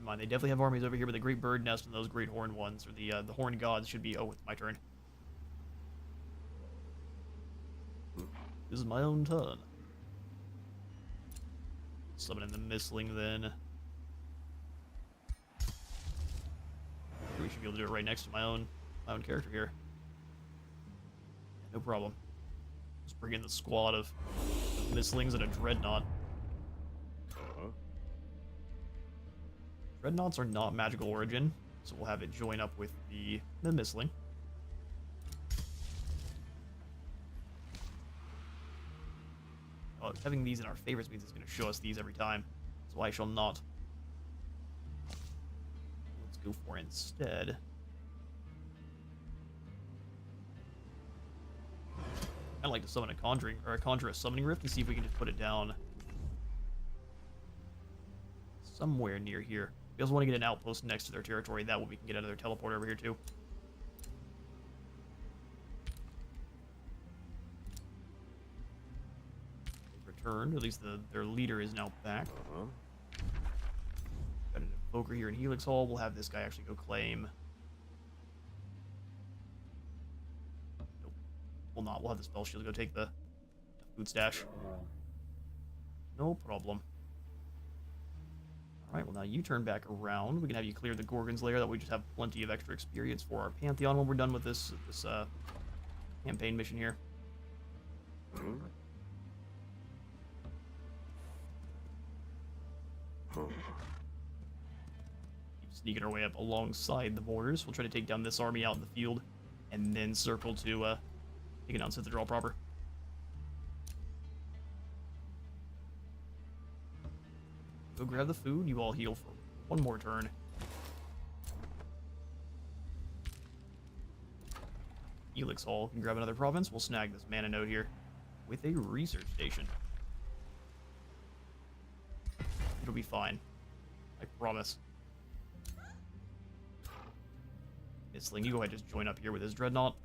mind. They definitely have armies over here, but the Great Bird Nest and those Great Horned ones, or the Horned Gods, should be... Oh, it's my turn. This is my own turn. Summoning the Mistling, then. We should be able to do it right next to my own character here. No problem. Just bring in the squad of Mistlings and a Dreadnought. Dreadnoughts are not magical origin, so we'll have it join up with the Mistling. Oh, having these in our favorites means it's going to show us these every time, so I shall not. Let's go for instead. I'd like to summon a conjure a summoning rift and see if we can just put it down somewhere near here. We also want to get an outpost next to their territory. That way we can get another teleport over here too. They've returned. At least their leader is now back. Got an invoker here in Helix Hall. We'll have this guy actually go claim. Nope. We'll not. We'll have the spell shield go take the food stash. No problem. Alright, well now you turn back around. We can have you clear the Gorgon's lair. That way we just have plenty of extra experience for our Pantheon when we're done with this campaign mission here. Keep sneaking our way up alongside the borders. We'll try to take down this army out in the field, and then circle to take it down Citadel proper. Go grab the food. You all heal for one more turn. Helix Hall can grab another province. We'll snag this mana node here with a research station. It'll be fine. I promise. Mistling, you go ahead and just join up here with his Dreadnought.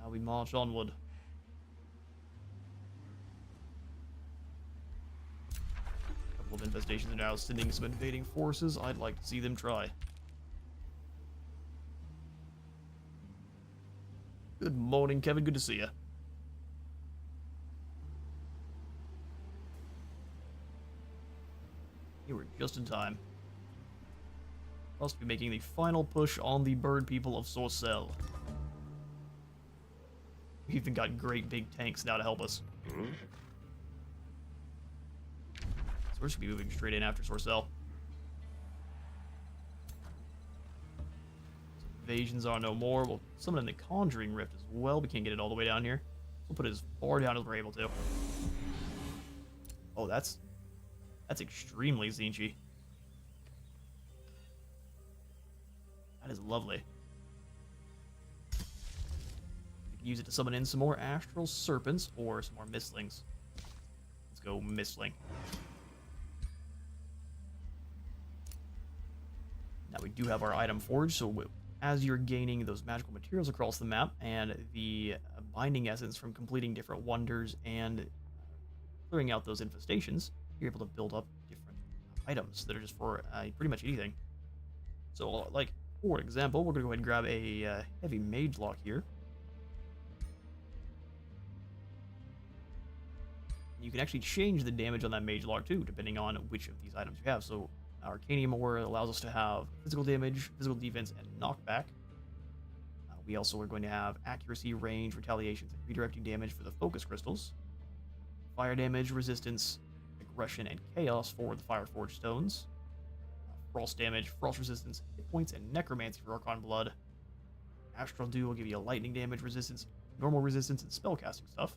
Now we march onward. Of infestations are now sending some invading forces. I'd like to see them try. Good morning, Kevin. Good to see you. You were just in time. Must be making the final push on the bird people of Sorcel. We've even got great big tanks now to help us. So we're just going to be moving straight in after Sorcel. So invasions are no more. We'll summon in the Conjuring Rift as well. We can't get it all the way down here. We'll put it as far down as we're able to. Oh, that's extremely Zinchi. That is lovely. We can use it to summon in some more Astral Serpents or some more Mistlings. Let's go Mistling. Now we do have our item forge, so as you're gaining those magical materials across the map and the binding essence from completing different wonders and clearing out those infestations, you're able to build up different items that are just for pretty much anything. So, like, for example, we're going to go ahead and grab a heavy mage lock here. You can actually change the damage on that mage lock too, depending on which of these items you have. So Arcanium Ore allows us to have physical damage, physical defense, and knockback. We also are going to have accuracy, range, retaliations, and redirecting damage for the focus crystals. Fire damage, resistance, aggression, and chaos for the Fireforged stones. Frost damage, frost resistance, hit points, and necromancy for Archon Blood. Astral Dew will give you a lightning damage resistance, normal resistance, and spellcasting stuff.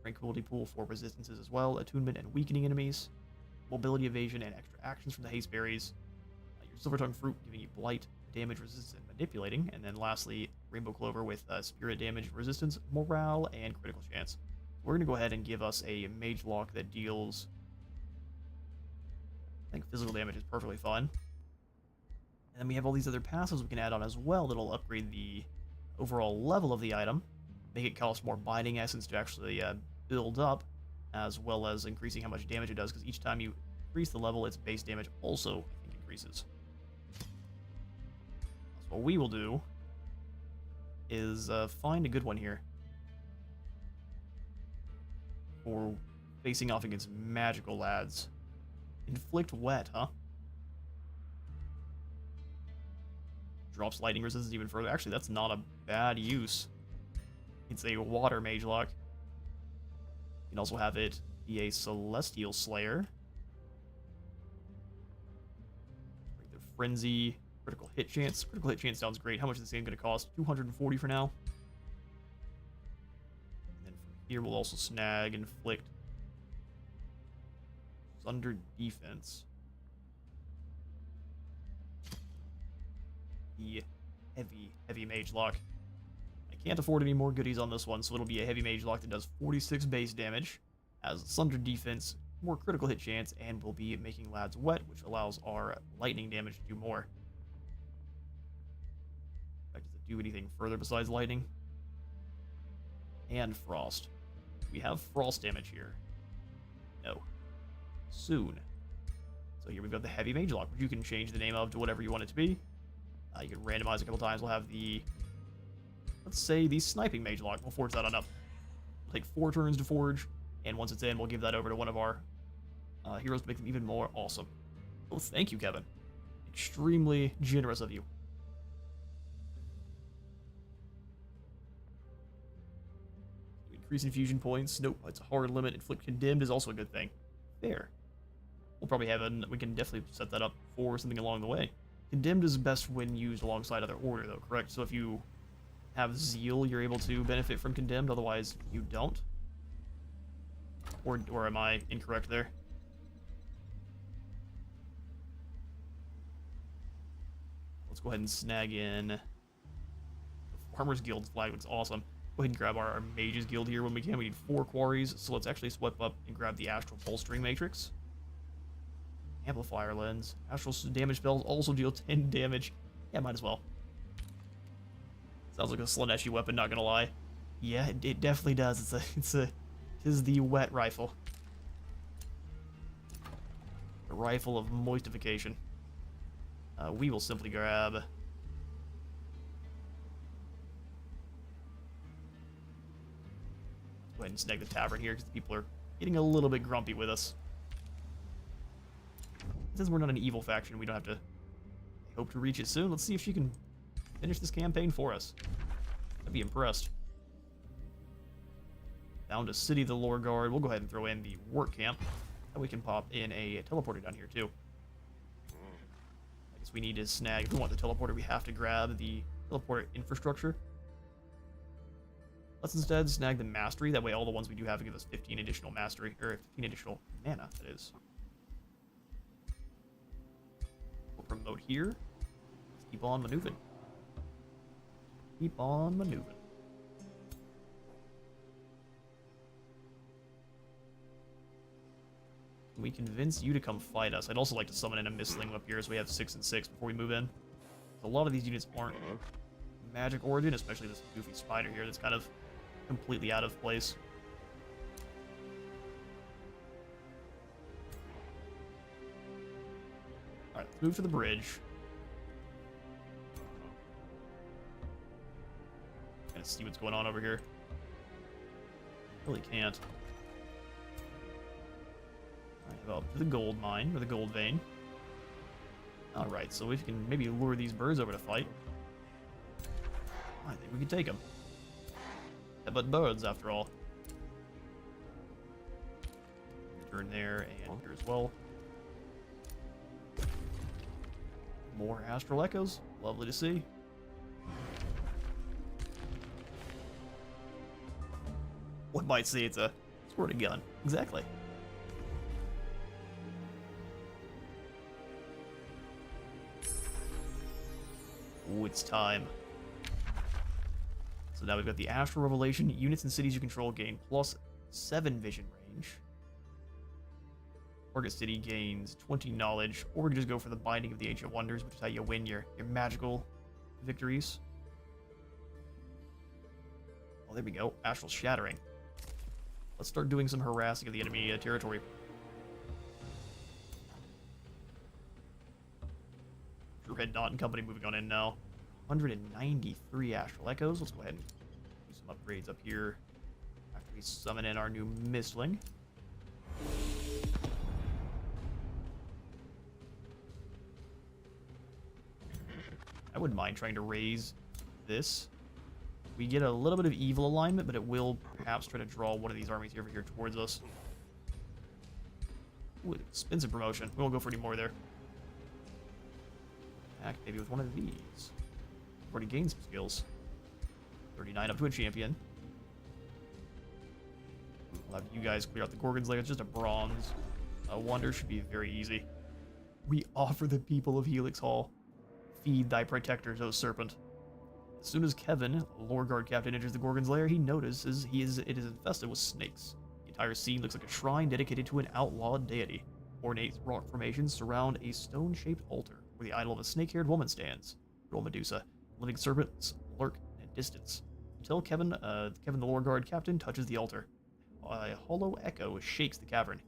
Tranquility Pool for resistances as well, attunement and weakening enemies. Mobility evasion and extra actions from the haste berries. Your Silver Tongue Fruit giving you blight, damage resistance, and manipulating. And then lastly, Rainbow Clover with spirit damage resistance, morale, and critical chance. We're going to go ahead and give us a mage lock that deals... I think physical damage is perfectly fine. And then we have all these other passives we can add on as well that'll upgrade the overall level of the item. Make it cost more binding essence to actually build up. as well as increasing how much damage it does, because each time you increase the level, its base damage also, I think, increases. So what we will do is find a good one here for facing off against magical lads. Inflict Wet, huh? Drops lightning resistance even further. Actually, that's not a bad use. It's a water mage lock. You can also have it be a Celestial Slayer. The Frenzy, critical hit chance. Critical hit chance sounds great. How much is this game going to cost? 240 for now. And then from here, we'll also snag Inflict Thunder Defense. The heavy mage lock. I can't afford any more goodies on this one, so it'll be a heavy mage lock that does 46 base damage, has thunder defense, more critical hit chance, and will be making lads wet, which allows our lightning damage to do more. In fact, does it do anything further besides lightning? And frost. We have frost damage here. No. Soon. So here we've got the heavy mage lock, which you can change the name of to whatever you want it to be. You can randomize a couple times. We'll have the, let's say, the sniping mage lock. We'll forge that on up. It'll take 4 turns to forge, and once it's in, we'll give that over to one of our heroes to make them even more awesome. Oh, thank you, Kevin. Extremely generous of you. Increase infusion points. Nope, it's a hard limit. Inflict condemned is also a good thing. There. We'll probably have we can definitely set that up for something along the way. Condemned is best when used alongside other order, though, correct? So if you have Zeal, you're able to benefit from Condemned, otherwise you don't? Or am I incorrect there? Let's go ahead and snag in the Farmer's Guild flag. Looks awesome. Go ahead and grab our Mages Guild here when we can. We need 4 quarries, so let's actually swipe up and grab the Astral Bolstering Matrix. Amplifier Lens. Astral damage spells also deal 10 damage. Yeah, might as well. Sounds like a Slaneshi weapon, not gonna lie. Yeah, it definitely does. It is the wet rifle. The rifle of moistification. We will simply grab... Go ahead and snag the tavern here, because people are getting a little bit grumpy with us. Since we're not an evil faction, we don't have to hope to reach it soon. Let's see if she can finish this campaign for us. I'd be impressed. Found a city of the Lore Guard. We'll go ahead and throw in the work camp. And we can pop in a teleporter down here, too. I guess we need to snag... If we want the teleporter, we have to grab the teleporter infrastructure. Let's instead snag the mastery. That way all the ones we do have give us 15 additional mastery. Or 15 additional mana, that is. Promote here. Let's keep on maneuvering. Keep on maneuvering. Can we convince you to come fight us? I'd also like to summon in a Mistling up here, so we have 6 and 6 before we move in. A lot of these units aren't magic origin, especially this goofy spider here that's kind of completely out of place. Alright, let's move to the bridge. Kind of see what's going on over here. Really can't. Alright, well, to the gold mine, or the gold vein. Alright, so we can maybe lure these birds over to fight. I think we can take them. They're but birds, after all. Turn there, and here as well. More astral echoes. Lovely to see. One might say it's a squirting gun. Exactly. Ooh, it's time. So now we've got the Astral Revelation. Units and cities you control gain +7 vision range. Target city gains 20 knowledge, or we can just go for the Binding of the Ancient Wonders, which is how you win your magical victories. Oh, there we go. Astral Shattering. Let's start doing some harassing of the enemy territory. Red Dot and Company moving on in now. 193 Astral Echoes. Let's go ahead and do some upgrades up here after we summon in our new Mistling. I wouldn't mind trying to raise this. We get a little bit of evil alignment, but it will perhaps try to draw one of these armies over here towards us. Ooh, expensive promotion. We won't go for any more there. Heck, maybe with one of these. I've already gained some skills. 39 up to a champion. We'll have you guys clear out the Gorgon's Lair. It's just a bronze. A wonder should be very easy. We offer the people of Helix Hall. Feed thy protectors, O serpent. As soon as Kevin, lore guard captain, enters the Gorgon's Lair, he notices it is infested with snakes. The entire scene looks like a shrine dedicated to an outlawed deity. Ornate rock formations surround a stone-shaped altar, where the idol of a snake-haired woman stands. Roll Medusa. Living serpents lurk in a distance. Until Kevin the lore guard captain, touches the altar. A hollow echo shakes the cavern.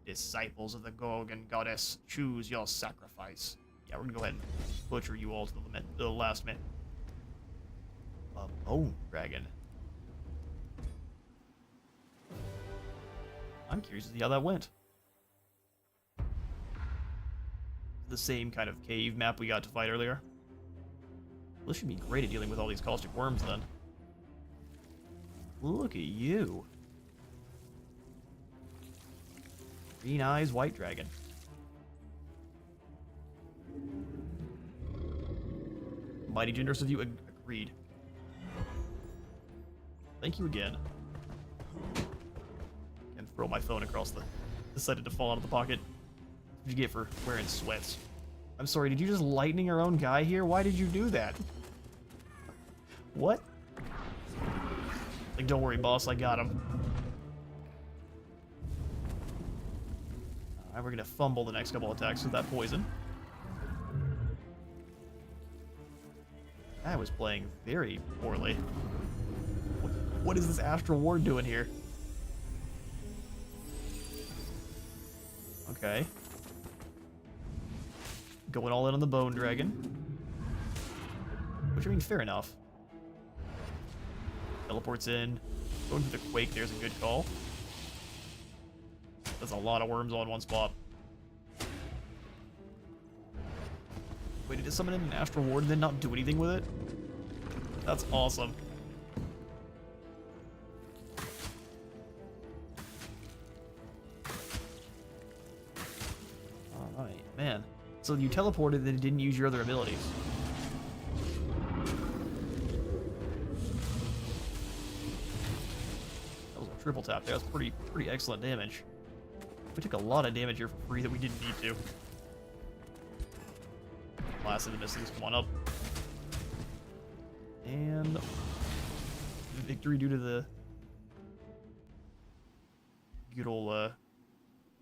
Disciples of the Gorgon goddess, choose your sacrifice. Yeah, we're gonna go ahead and butcher you all to the last minute. A bone dragon. I'm curious to see how that went. The same kind of cave map we got to fight earlier. This should be great at dealing with all these caustic worms then. Look at you. Green eyes, white dragon. Mighty generous of you, agreed. Thank you again. And throw my phone across decided to fall out of the pocket. What did you get for wearing sweats? I'm sorry, did you just lightning your own guy here? Why did you do that? What? Like, don't worry, boss, I got him. Alright, we're gonna fumble the next couple attacks with that poison. I was playing very poorly. What is this Astral Ward doing here? Okay. Going all in on the Bone Dragon. Which, I mean, fair enough. Teleports in. Going for the Quake, there's a good call. That's a lot of worms all in one spot. Wait, did it summon in an Astral Ward and then not do anything with it? That's awesome. Alright, man. So you teleported and then didn't use your other abilities. That was a triple tap there. That's pretty excellent damage. We took a lot of damage here for free that we didn't need to. Last of the missiles, come on up. And victory due to the good old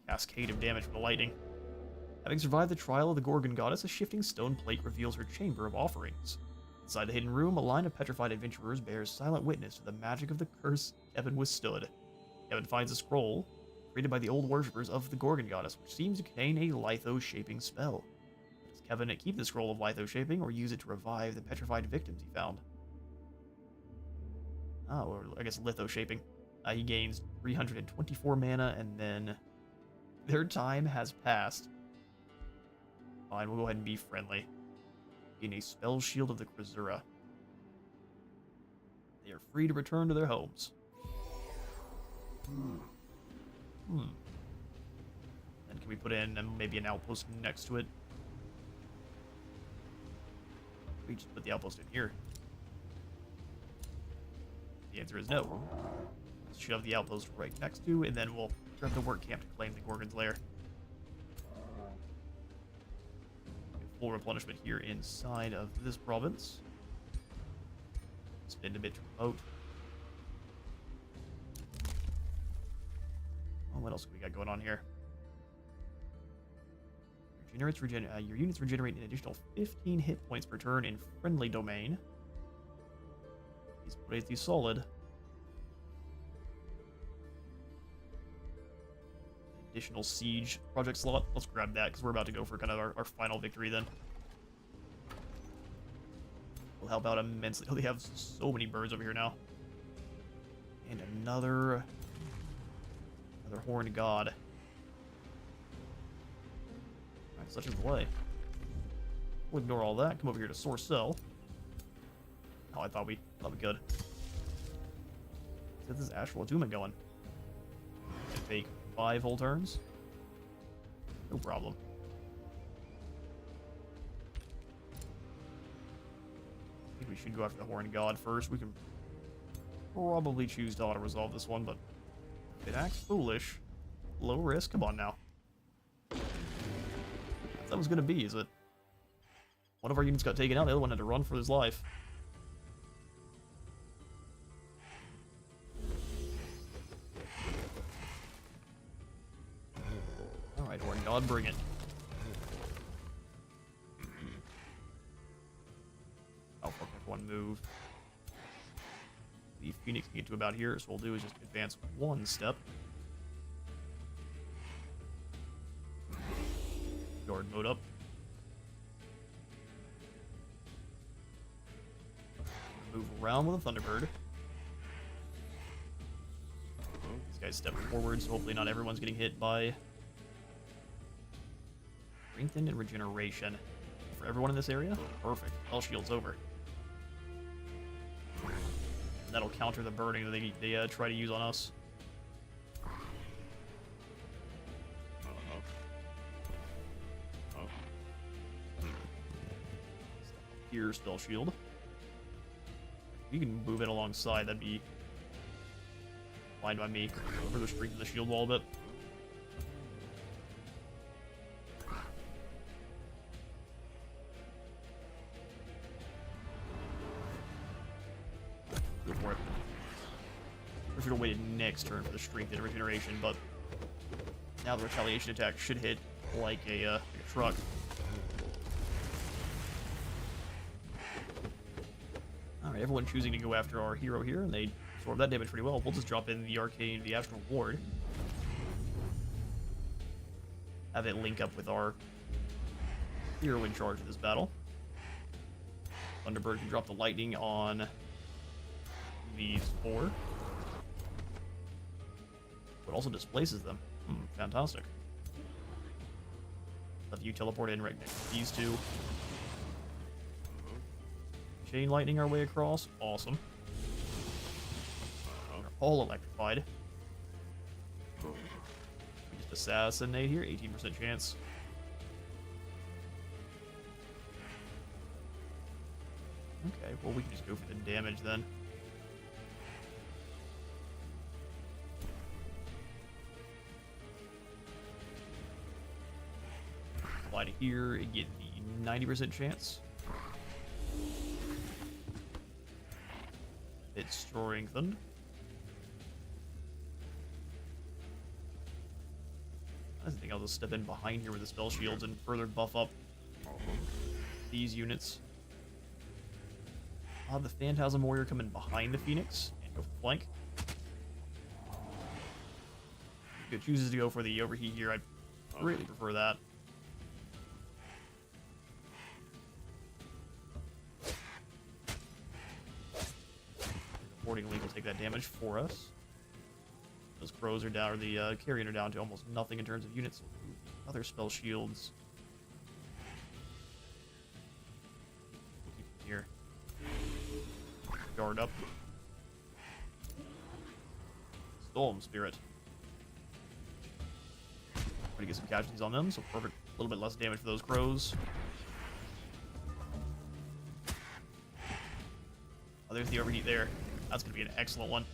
cascade of damage from the lightning. Having survived the trial of the Gorgon goddess, a shifting stone plate reveals her chamber of offerings. Inside the hidden room, a line of petrified adventurers bears silent witness to the magic of the curse Kevin withstood. Kevin finds a scroll created by the old worshippers of the Gorgon goddess, which seems to contain a litho-shaping spell. Does Kevin keep the scroll of litho-shaping, or use it to revive the petrified victims he found? Oh, or I guess litho-shaping. He gains 324 mana, and then their time has passed. Fine, we'll go ahead and be friendly. Gain a spell shield of the Krasura. They are free to return to their homes. And can we put in maybe an outpost next to it? We just put the outpost in here. The answer is no. Let's shove the outpost right next to, and then we'll grab the work camp to claim the Gorgon's Lair. Full replenishment here inside of this province. Spend a bit to promote. Oh, what else do we got going on here? Your units regenerate an additional 15 hit points per turn in friendly domain. These plays these solid. additional siege project slot. Let's grab that because we're about to go for kind of our final victory then. Will help out immensely. Oh, they have so many birds over here now. And another horned god. Alright, such a delay. We'll ignore all that. Come over here to Source Cell. Oh, I thought we could. Let's get this Astral Attunement going. Gonna take 5 whole turns. No problem. I think we should go after the Horned God first. We can probably choose to auto-resolve this one, but if it acts foolish, low risk. Come on now. That was gonna be, is it? One of our units got taken out, the other one had to run for his life. Alright, Horned God, bring it. Oh, fuck, one move. The Phoenix can get to about here, so what we'll do is just advance 1 step. Guard mode up. Move around with a Thunderbird. These guys step forward, so hopefully not everyone's getting hit by Strengthen and Regeneration. For everyone in this area? Perfect. Hell shield's over. And that'll counter the burning that they try to use on us. Here, Spell Shield. You can move it alongside, that'd be fine by me. Further strengthen the shield wall a bit. Go for it. We should have waited next turn for the strength and regeneration, but now the retaliation attack should hit like a truck. Alright, everyone choosing to go after our hero here, and they absorb that damage pretty well. We'll just drop in the Arcane, the Astral Ward. Have it link up with our hero in charge of this battle. Thunderbird can drop the lightning on these 4. But also displaces them. Fantastic. Let you teleport in right next to these 2. Chain lightning our way across. Awesome. They're all electrified. We just assassinate here. 18% chance. Okay, well we can just go for the damage then. Fly to here and get the 90% chance. It's strengthened. I think I'll just step in behind here with the spell shields and further buff up these units. I'll have the Phantasm Warrior come in behind the Phoenix and go for flank. If it chooses to go for the overheat here, I greatly prefer that. Accordingly, will take that damage for us. Those crows are down, or the carrion are down to almost nothing in terms of units. Other spell shields. We'll keep them here. Guard up. Storm Spirit. Try to get some casualties on them, so perfect. A little bit less damage for those crows. Oh, there's the overheat there. That's going to be an excellent one.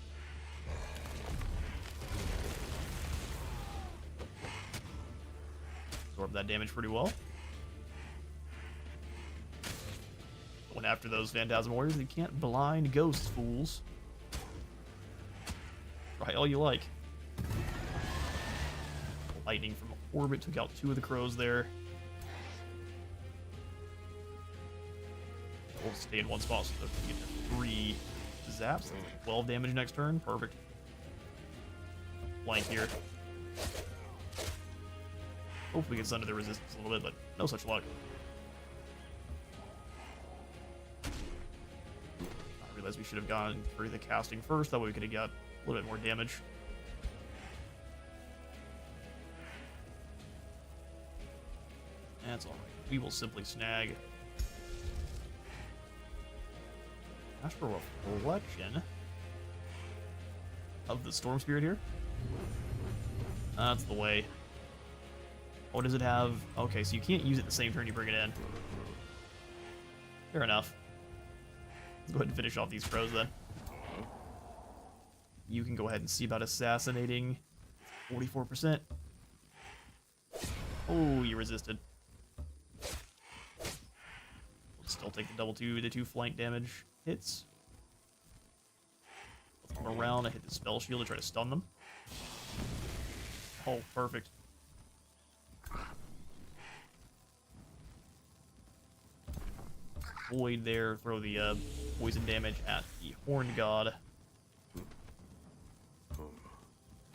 Absorb that damage pretty well. Going after those Phantasm Warriors, they can't blind ghosts, fools. Try all you like. Lightning from orbit took out 2 of the crows there. We'll stay in one spot so that we get to 3 zaps. 12 damage next turn. Perfect. Flank here. Hopefully gets under the resistance a little bit, but no such luck. I realized we should have gone for the casting first, that way we could have got a little bit more damage. That's alright. We will simply snag Astral Reflection of the Storm Spirit here. That's the way. What does it have? Okay, so you can't use it the same turn you bring it in. Fair enough. Let's go ahead and finish off these crows then. You can go ahead and see about assassinating. 44%. Oh, you resisted. We'll still take the two flank damage hits. Let's come around and hit the spell shield to try to stun them. Oh, perfect. Void there, throw the poison damage at the Horn God.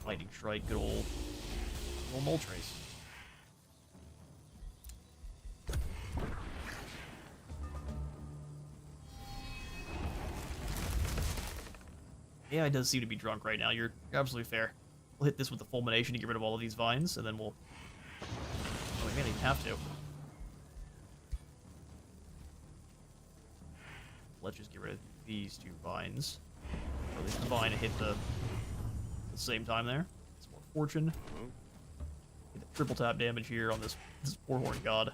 Lightning Strike, good old Moltres. AI does seem to be drunk right now. You're absolutely fair. We'll hit this with the Fulmination to get rid of all of these vines, and then we'll... Oh, we may not even have to. Let's just get rid of these two vines. Or at least the vine hit the same time there. Some more fortune. Get the triple tap damage here on this poor Horn God.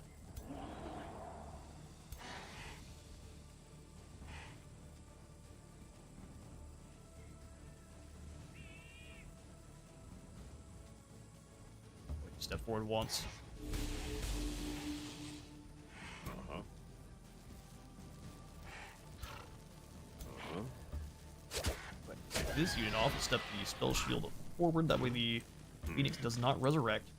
Step forward once. Take this unit off and step the spell shield forward. That way the Phoenix does not resurrect.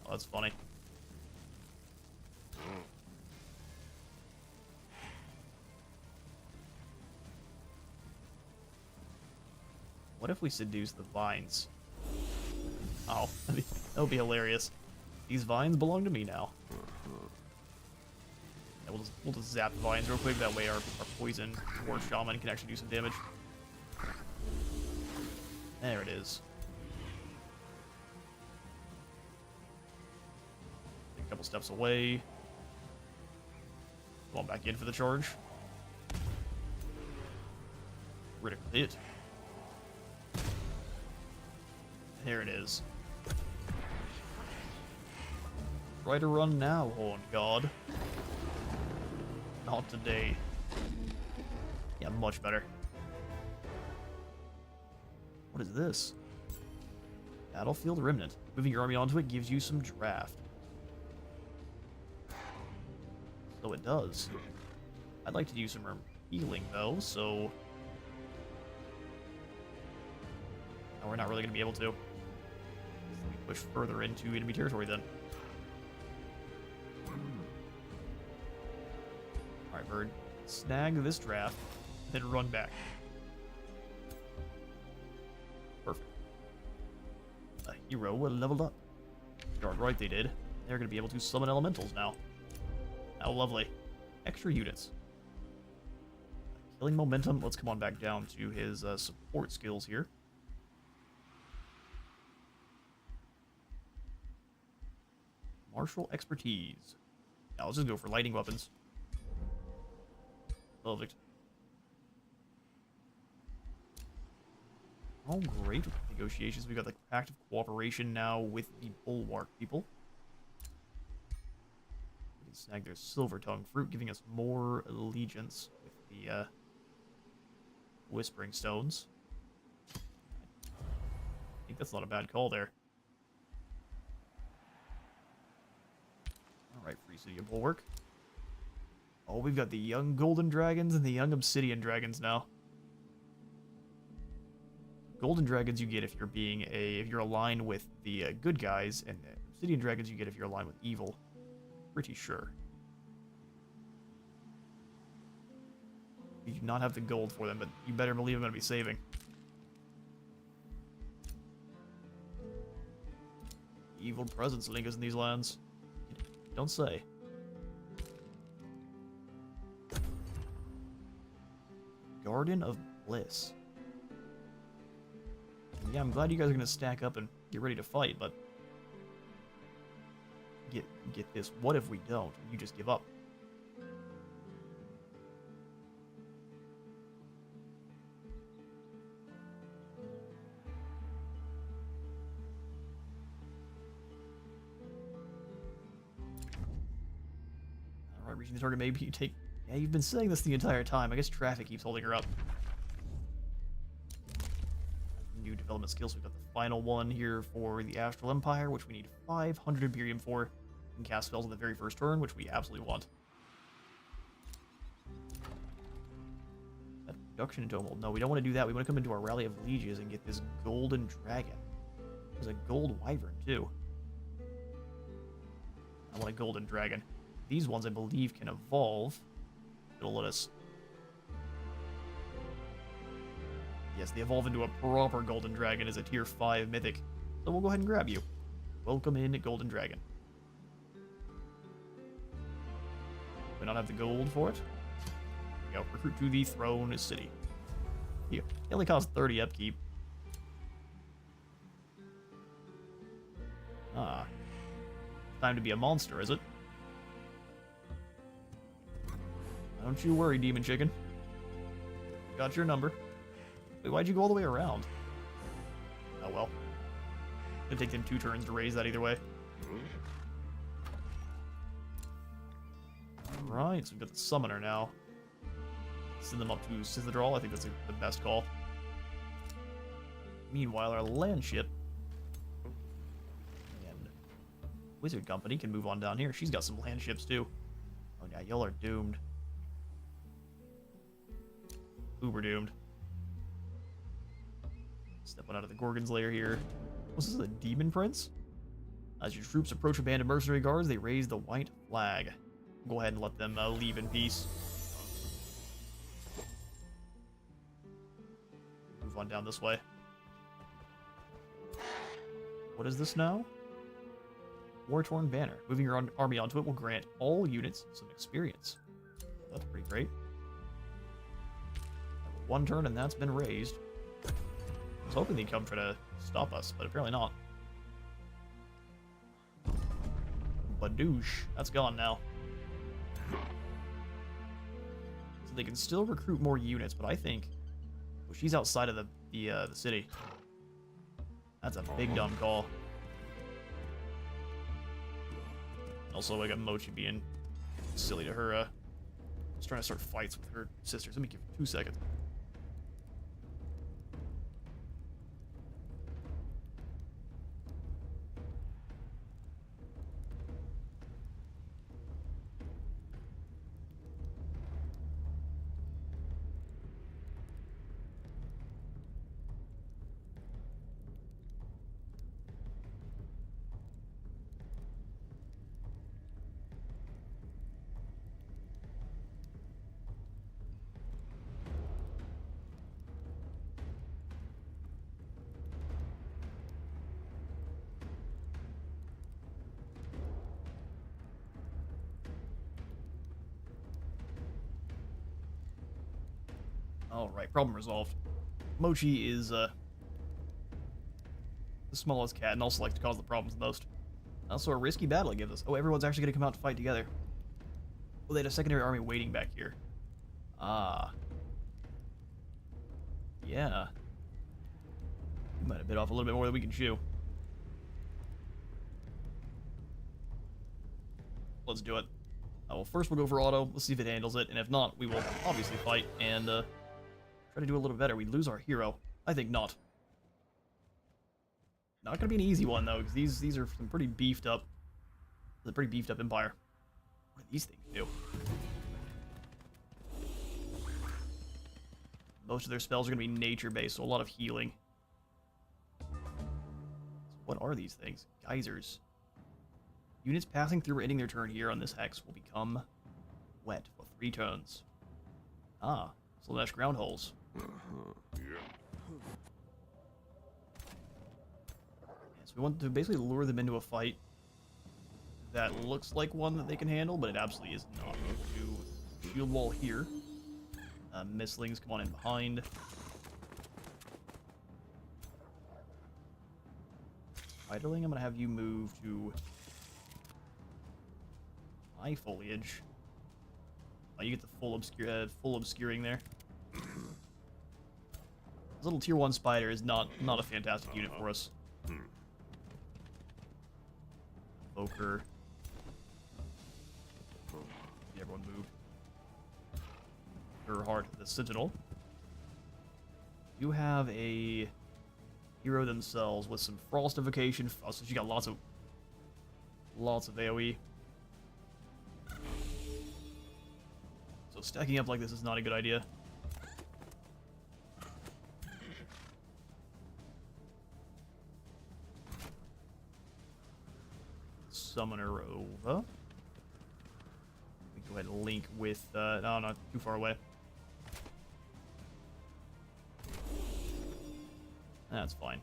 Oh, that's funny. What if we seduce the vines? Oh, that would be hilarious. These vines belong to me now. Yeah, we'll just zap the vines real quick. That way our poison or shaman can actually do some damage. There it is. Take a couple steps away. Go on back in for the charge. Critical hit. There it is. Try to run now, Horn God. Not today. Yeah, much better. What is this? Battlefield Remnant. Moving your army onto it gives you some draft. So it does. I'd like to do some healing, though, so... No, we're not really going to be able to. Let me push further into enemy territory, then. Alright, Bird. Snag this draft, then run back. Perfect. A hero leveled up. Darn right they did. They're going to be able to summon elementals now. How lovely. Extra units. Killing momentum. Let's come on back down to his support skills here. Martial expertise. Now let's just go for lighting weapons. Perfect. Oh, great. Negotiations. We got the Pact of Cooperation now with the Bulwark people. We can snag their Silver Tongue fruit, giving us more allegiance with the Whispering Stones. I think that's not a bad call there. Alright, Free City of Bulwark. Oh, we've got the young Golden Dragons and the young Obsidian Dragons now. Golden Dragons you get if you're if you're aligned with the good guys, and Obsidian Dragons you get if you're aligned with evil. Pretty sure. You do not have the gold for them, but you better believe I'm going to be saving. evil presence lingers in these lands. Don't say. Garden of Bliss. Yeah, I'm glad you guys are gonna stack up and get ready to fight, but get this. What if we don't? You just give up. Alright, reaching the target. Maybe you take... Yeah, you've been saying this the entire time. I guess traffic keeps holding her up. New development skills. We've got the final one here for the Astral Empire, which we need 500 Imperium for. We can cast spells on the very first turn, which we absolutely want. That production into Tumult. No, we don't want to do that. We want to come into our Rally of Lieges and get this Golden Dragon. There's a Gold Wyvern, too. I want a Golden Dragon. These ones, I believe, can evolve. It'll let us... Yes, they evolve into a proper Golden Dragon as a tier 5 mythic. So we'll go ahead and grab you. Welcome in, Golden Dragon. We not have the gold for it. Here we go. Recruit to the Throne City. Here. It only costs 30 upkeep. Ah. Time to be a monster, is it? Don't you worry, Demon Chicken. Got your number. Wait, why'd you go all the way around? Oh well. It'll take them 2 turns to raise that either way. Alright, so we've got the Summoner now. Send them up to Cithadral. I think that's the best call. Meanwhile, our land ship and Wizard Company can move on down here. She's got some land ships too. Oh yeah, y'all are doomed. Uber doomed. Stepping out of the Gorgon's lair here. What's this, a Demon Prince? As your troops approach a band of mercenary guards, they raise the white flag. Go ahead and let them leave in peace. Move on down this way. What is this now? War-torn banner. Moving your army onto it will grant all units some experience. That's pretty great. 1 turn and that's been raised. I was hoping they'd come try to stop us, but apparently not. Badoosh. That's gone now. So they can still recruit more units, but I think... Well, she's outside of the city. That's a big dumb call. Also, I got Mochi being silly to her. Just trying to start fights with her sisters. Let me give her 2 seconds. Alright, problem resolved. Mochi is, the smallest cat and also likes to cause the problems the most. Also a risky battle it gives us. Oh, everyone's actually going to come out to fight together. Well, they had a secondary army waiting back here. Ah. Yeah. We might have bit off a little bit more than we can chew. Let's do it. Well, first we'll go for auto. Let's see if it handles it. And if not, we will obviously fight and, try to do a little better. We lose our hero. I think not. Not gonna be an easy one though, because these are some pretty beefed up. The pretty beefed up empire. What do these things do? Most of their spells are gonna be nature based, so a lot of healing. So what are these things? Geysers. Units passing through or ending their turn here on this hex will become wet for 3 turns. Ah, Slanesh ground holes. Yeah, so So we want to basically lure them into a fight that looks like one that they can handle, but it absolutely is not. We'll do shield wall here. Misslings, come on in behind. Spiderling, I'm gonna have you move to my foliage. Oh, you get the full obscuring there. This little tier 1 spider is not a fantastic unit for us. Evoker. Everyone moved. Heart, the Sentinel. You have a hero themselves with some frost evocation. Oh, so she got lots of AoE. So stacking up like this is not a good idea. Summoner over. We go ahead and link with no, not too far away. That's fine.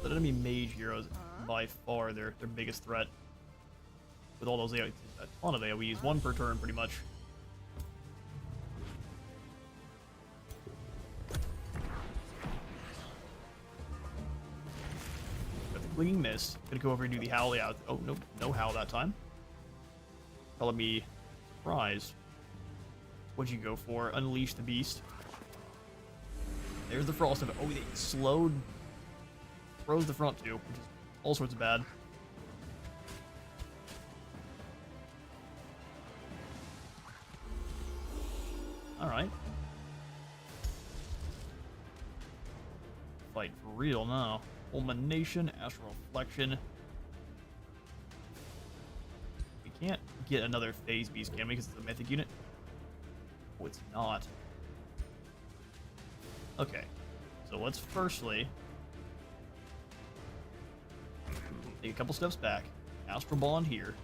The enemy mage heroes by far their biggest threat. With all those AoE, a ton of AoEs, one per turn pretty much. Got the Clinging Mist. Gonna go over and do the Howl. Yeah. Oh, nope, no Howl that time. Calling me surprised. What'd you go for? Unleash the Beast. There's the frost of it. Oh, they slowed. Froze the front too, which is all sorts of bad. Alright. Fight for real now. Fulmination, Astral Reflection. We can't get another Phase Beast, can we? Because it's a mythic unit. Oh, it's not. Okay, so let's firstly take a couple steps back. Astral Bond here.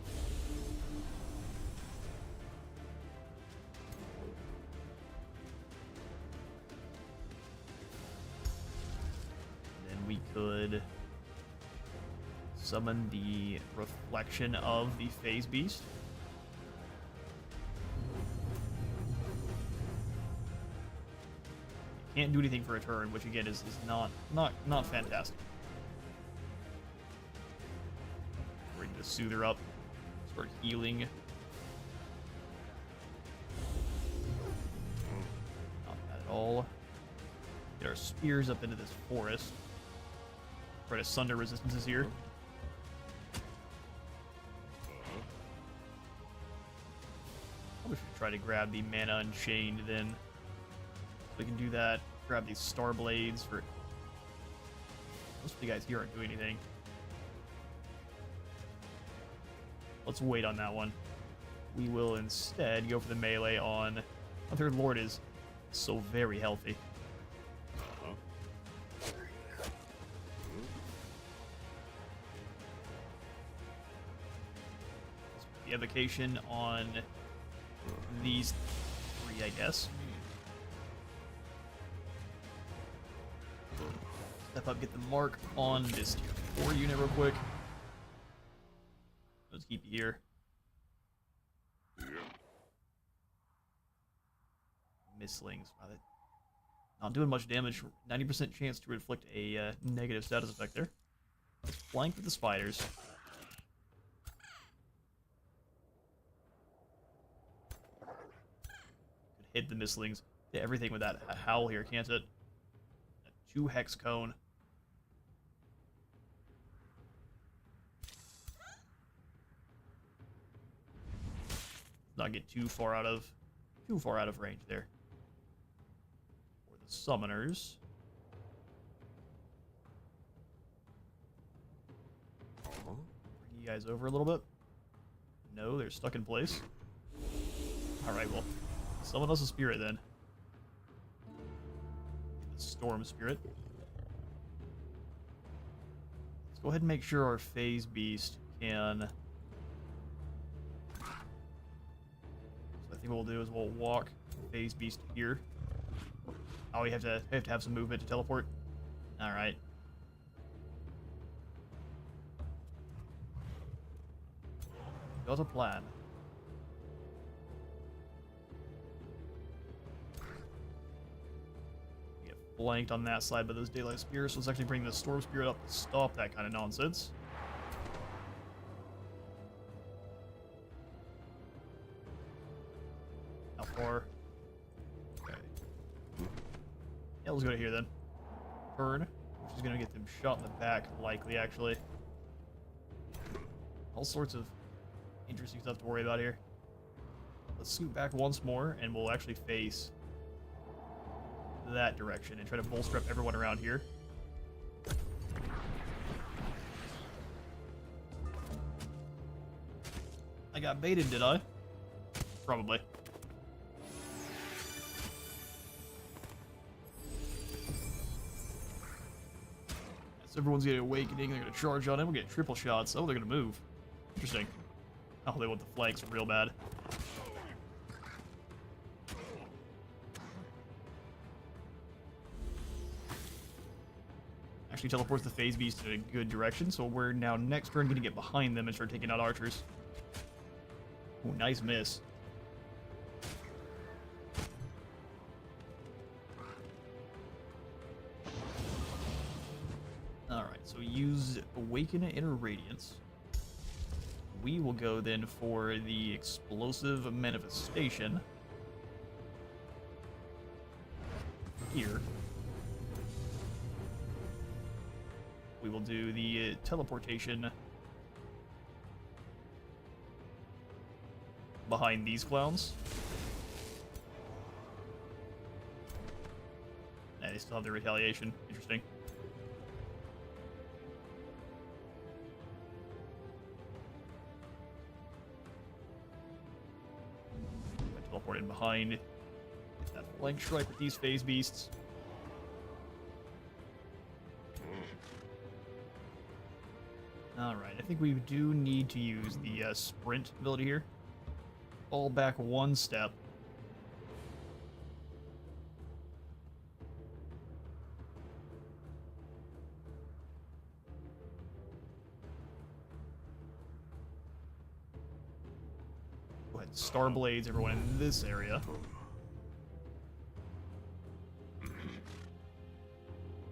Then we could summon the reflection of the Phase Beast. Can't do anything for a turn, which again is not fantastic. We're going to soothe her up, start healing. Not bad at all. Get our spears up into this forest. Try to sunder resistances here. Probably should try to grab the Mana Unchained then. We can do that. Grab these Star Blades for... Most of the guys here aren't doing anything. Let's wait on that one. We will instead go for the melee on... Our third Lord is so very healthy. The evocation on these three, I guess. Step up, get the mark on this tier 4 unit real quick. Let's keep you here. Misslings. Wow, not doing much damage. 90% chance to inflict a negative status effect there. Let's flank with the spiders. Could hit the misslings. Hit everything with that howl here, can't it? A 2 hex cone. Not get too far out of range there. For the summoners. Bring you guys over a little bit. No, they're stuck in place. Alright, well, summon us a spirit then. The storm spirit. Let's go ahead and make sure our phase beast can... I think what we'll do is we'll walk Phase Beast here. Oh, we have to have some movement to teleport. All right. Got a plan. We get flanked on that side by those Daylight Spears, so let's actually bring the Storm Spirit up to stop that kind of nonsense. How far? Okay. Yeah, let's go to here then. Turn, which is going to get them shot in the back, likely, actually. All sorts of interesting stuff to worry about here. Let's scoot back once more, and we'll actually face that direction and try to bolster up everyone around here. I got baited, did I? Probably. So everyone's getting awakening, they're going to charge on him, we'll get triple shots. Oh, they're going to move. Interesting. Oh, they want the flanks real bad. Actually teleports the Phase Beast in a good direction, so we're now next turn going to get behind them and start taking out archers. Ooh, nice miss. Alright, so use Awaken Inner Radiance. We will go then for the Explosive Manifestation. Here. We will do the Teleportation behind these clowns. And they still have their retaliation. Interesting. Teleport in behind. Get that flank strike with these Phase Beasts. Alright, I think we do need to use the sprint ability here. Fall back one step. Go ahead and Star Blades everyone in this area.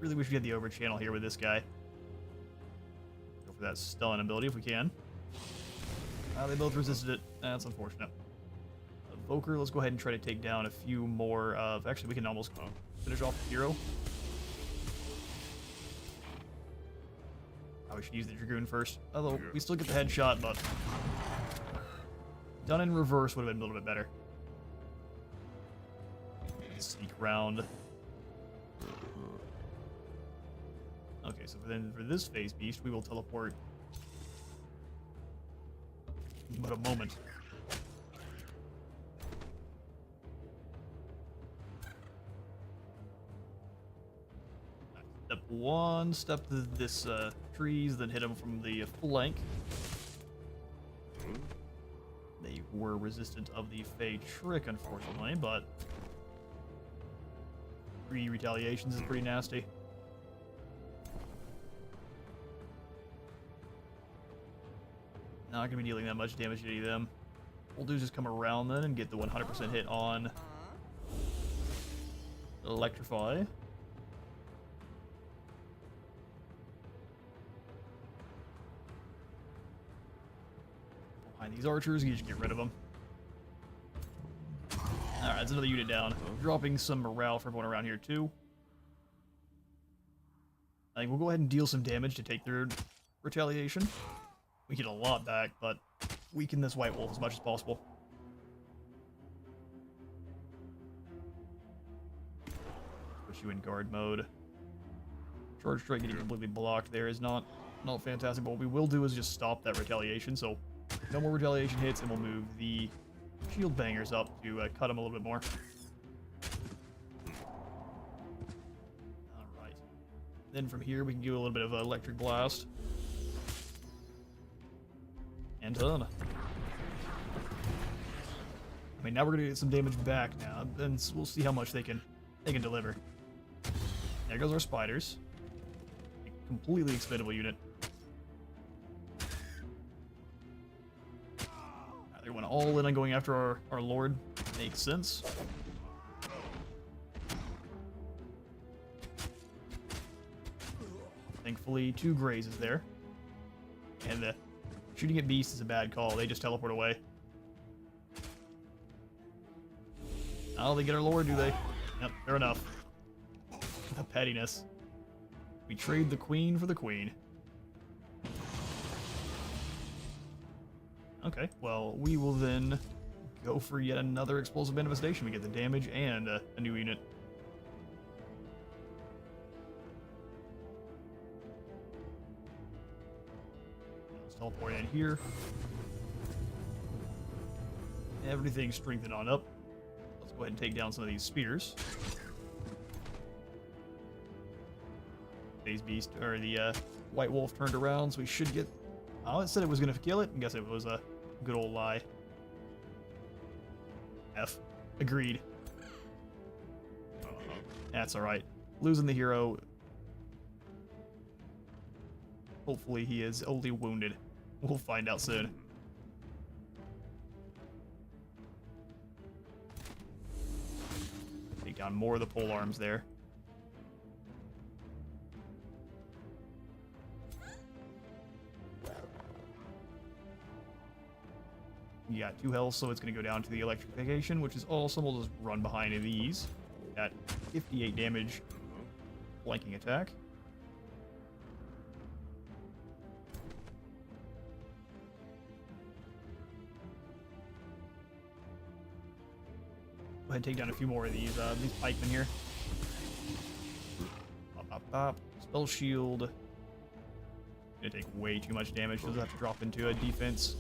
Really wish we had the over channel here with this guy. Go for that stun ability if we can. They both resisted it. That's unfortunate. Evoker, let's go ahead and try to take down a few more of... Actually, we can almost finish off the hero. We should use the Dragoon first. Although, we still get the headshot, but... done in reverse would have been a little bit better. Sneak around. Okay, so then for this Phase Beast, we will teleport. But a moment. Step one, step to this trees, then hit them from the flank. They were resistant of the Fey Trick, unfortunately, but 3 retaliations is pretty nasty. Not gonna be dealing that much damage to any of them. We'll do is just come around then and get the 100% hit on Electrify. Behind these archers, you just get rid of them. Alright, that's another unit down. Dropping some morale for everyone around here too. I think we'll go ahead and deal some damage to take their retaliation. We get a lot back, but weaken this White Wolf as much as possible. Put you in guard mode. Charge strike getting completely blocked there is not fantastic, but what we will do is just stop that retaliation, so no more retaliation hits, and we'll move the shield bangers up to cut them a little bit more. Alright. Then from here we can do a little bit of electric blast. And done. I mean, now we're gonna get some damage back now, and we'll see how much they can deliver. There goes our spiders. A completely expendable unit. all in on going after our lord. Makes sense. Thankfully, 2 grazes there. And the shooting at beasts is a bad call. They just teleport away. Oh, they get our lord, do they? Yep, fair enough. The pettiness. We trade the queen for the queen. Okay, well, we will then go for yet another explosive manifestation. We get the damage and a new unit. Let's teleport in here. Everything's strengthened on up. Let's go ahead and take down some of these spears. Phase Beast, or the White Wolf turned around, so we should get... Oh, it said it was going to kill it. I guess it was a good old lie. F. Agreed. That's alright. Losing the hero. Hopefully he is only wounded. We'll find out soon. Take down more of the pole arms there. You got 2 health, so it's going to go down to the electrification, which is awesome. We'll just run behind these. Got 58 damage. Flanking attack. Go ahead and take down a few more of these pikemen here. Pop, pop, pop. Spell shield. Gonna take way too much damage. Doesn't have to drop into a defense.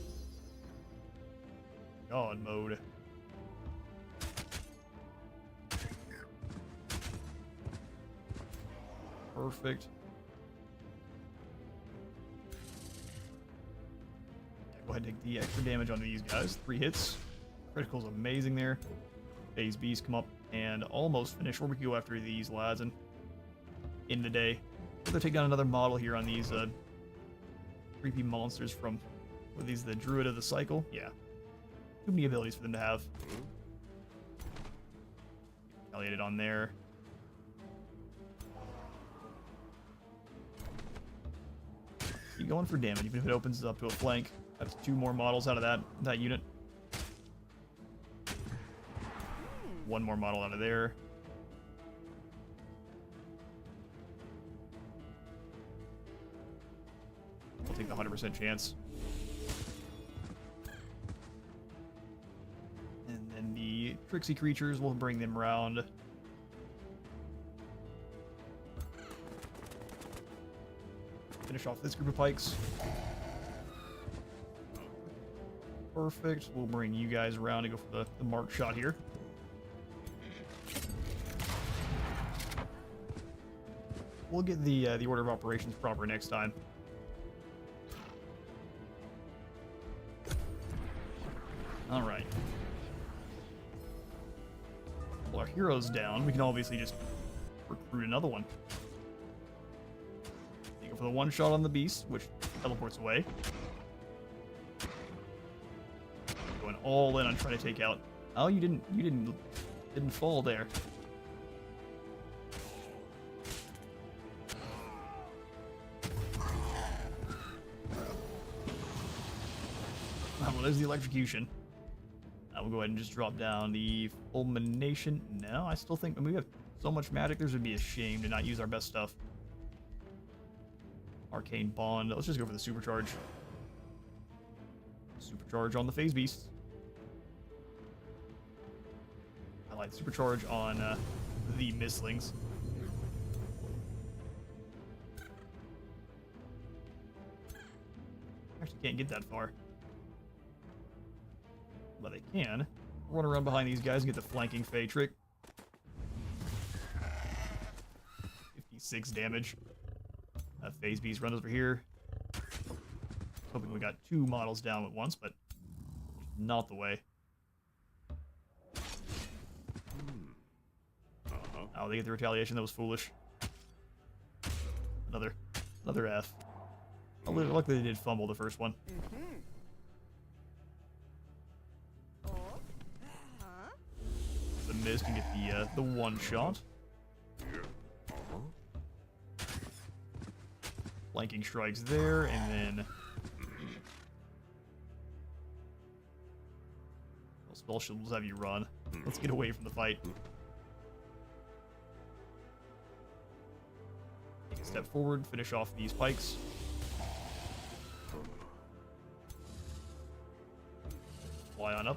God mode. Perfect. Go ahead and take the extra damage on these guys. 3 hits. Critical's amazing there. Phase Beast come up and almost finish. Where we go after these lads and in the day. We're gonna take down another model here on these creepy monsters from what are these, the Druid of the Cycle? Yeah. Too many abilities for them to have. Retaliated on there. Keep going for damage, even if it opens up to a flank. That's 2 more models out of that unit. 1 more model out of there. I'll take the 100% chance. And then the tricksy creatures, we'll bring them around. Finish off this group of pikes. Perfect. We'll bring you guys around to go for the mark shot here. We'll get the order of operations proper next time. All right. Well, our hero's down. We can obviously just recruit another one. You go for the 1 shot on the beast, which teleports away. Going all in on trying to take out. Oh, you didn't fall there. Well, there's the electrocution. We'll go ahead and just drop down the fulmination. No, I still think, I mean, we have so much magic, this would be a shame to not use our best stuff. Arcane Bond. Let's just go for the supercharge. Supercharge on the Phase Beast. I like supercharge on the Mistlings. Actually can't get that far. But they can. Run around behind these guys and get the flanking Fey trick. 56 damage. Phase Beast runs over here. Hoping we got 2 models down at once, but not the way. Oh, they get the retaliation. That was foolish. Another F. Oh, luckily they did fumble the first one. mist and get the one shot. Flanking strikes there, and then spell shields have you run. Let's get away from the fight. Take a step forward, finish off these pikes. Fly on up.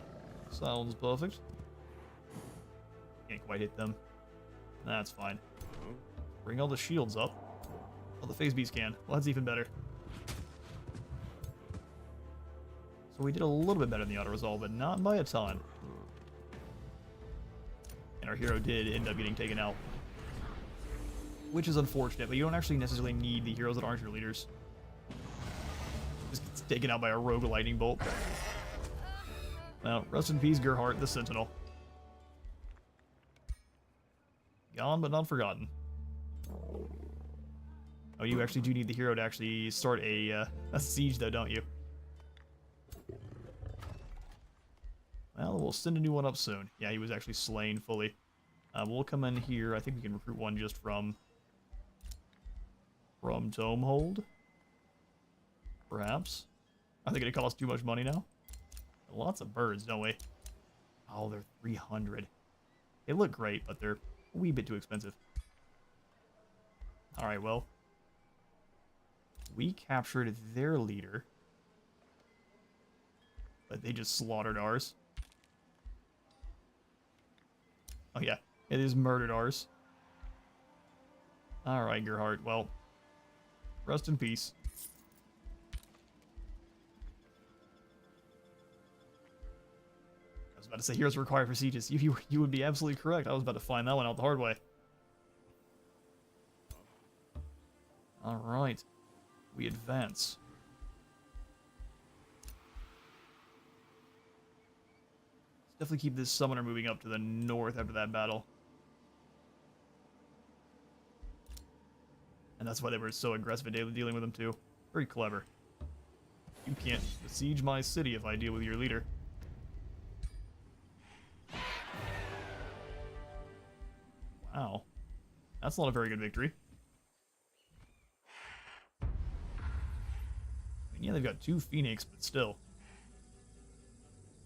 Sounds perfect. Can't quite hit them. That's fine. Bring all the shields up. Oh, the phase beast can. Well, that's even better. So we did a little bit better in the auto-resolve, but not by a ton. And our hero did end up getting taken out. Which is unfortunate, but you don't actually necessarily need the heroes that aren't your leaders. Just gets taken out by a rogue lightning bolt. Well, rest in peace, Gerhardt, the Sentinel. Gone, but not forgotten. Oh, you actually do need the hero to actually start a siege, though, don't you? Well, we'll send a new one up soon. Yeah, he was actually slain fully. We'll come in here. I think we can recruit one just from Tomehold. Perhaps. I think it costs too much money now. Lots of birds, don't we? Oh, they're 300. They look great, but they're a wee bit too expensive. Alright, well. We captured their leader. But they just slaughtered ours. Oh yeah, it is murdered ours. Alright, Gerhardt, well. Rest in peace. I was about to say heroes required for sieges. You would be absolutely correct. I was about to find that one out the hard way. Alright. We advance. Let's definitely keep this summoner moving up to the north after that battle. And that's why they were so aggressive at dealing with them too. Very clever. You can't besiege my city if I deal with your leader. Wow. That's not a very good victory. I mean, yeah, they've got 2 Phoenix, but still.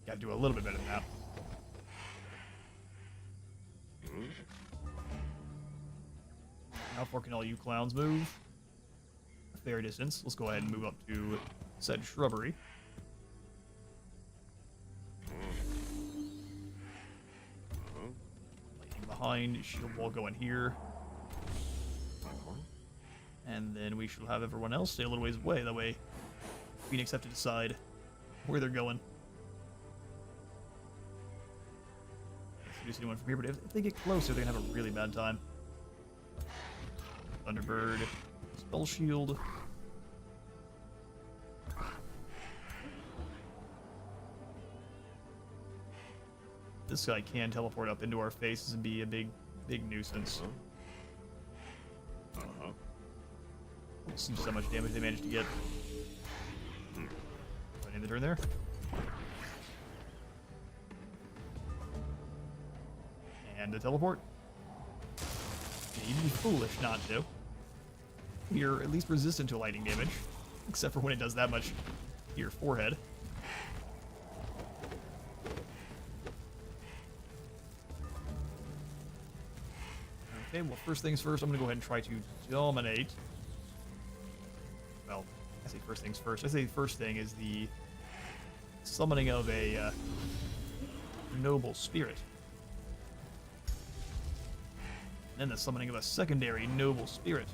Gotta do a little bit better than that. How far can all you clowns move? A fair distance. Let's go ahead and move up to said shrubbery. Lightning behind, shield wall going here. And then we shall have everyone else stay a little ways away. That way, Phoenix have to decide where they're going. Seduce anyone from here, but if they get closer, they're gonna have a really bad time. Thunderbird, Spell Shield. This guy can teleport up into our faces and be a big nuisance. We'll see just how much damage they managed to get. Right in the turn there. And the teleport. Yeah, you'd be foolish not to. You're at least resistant to lightning damage, except for when it does that much to your forehead. Okay, well, first things first, I'm going to go ahead and try to dominate. Well, I say first things first. I say the first thing is the summoning of a noble spirit. And then the summoning of a secondary noble spirit.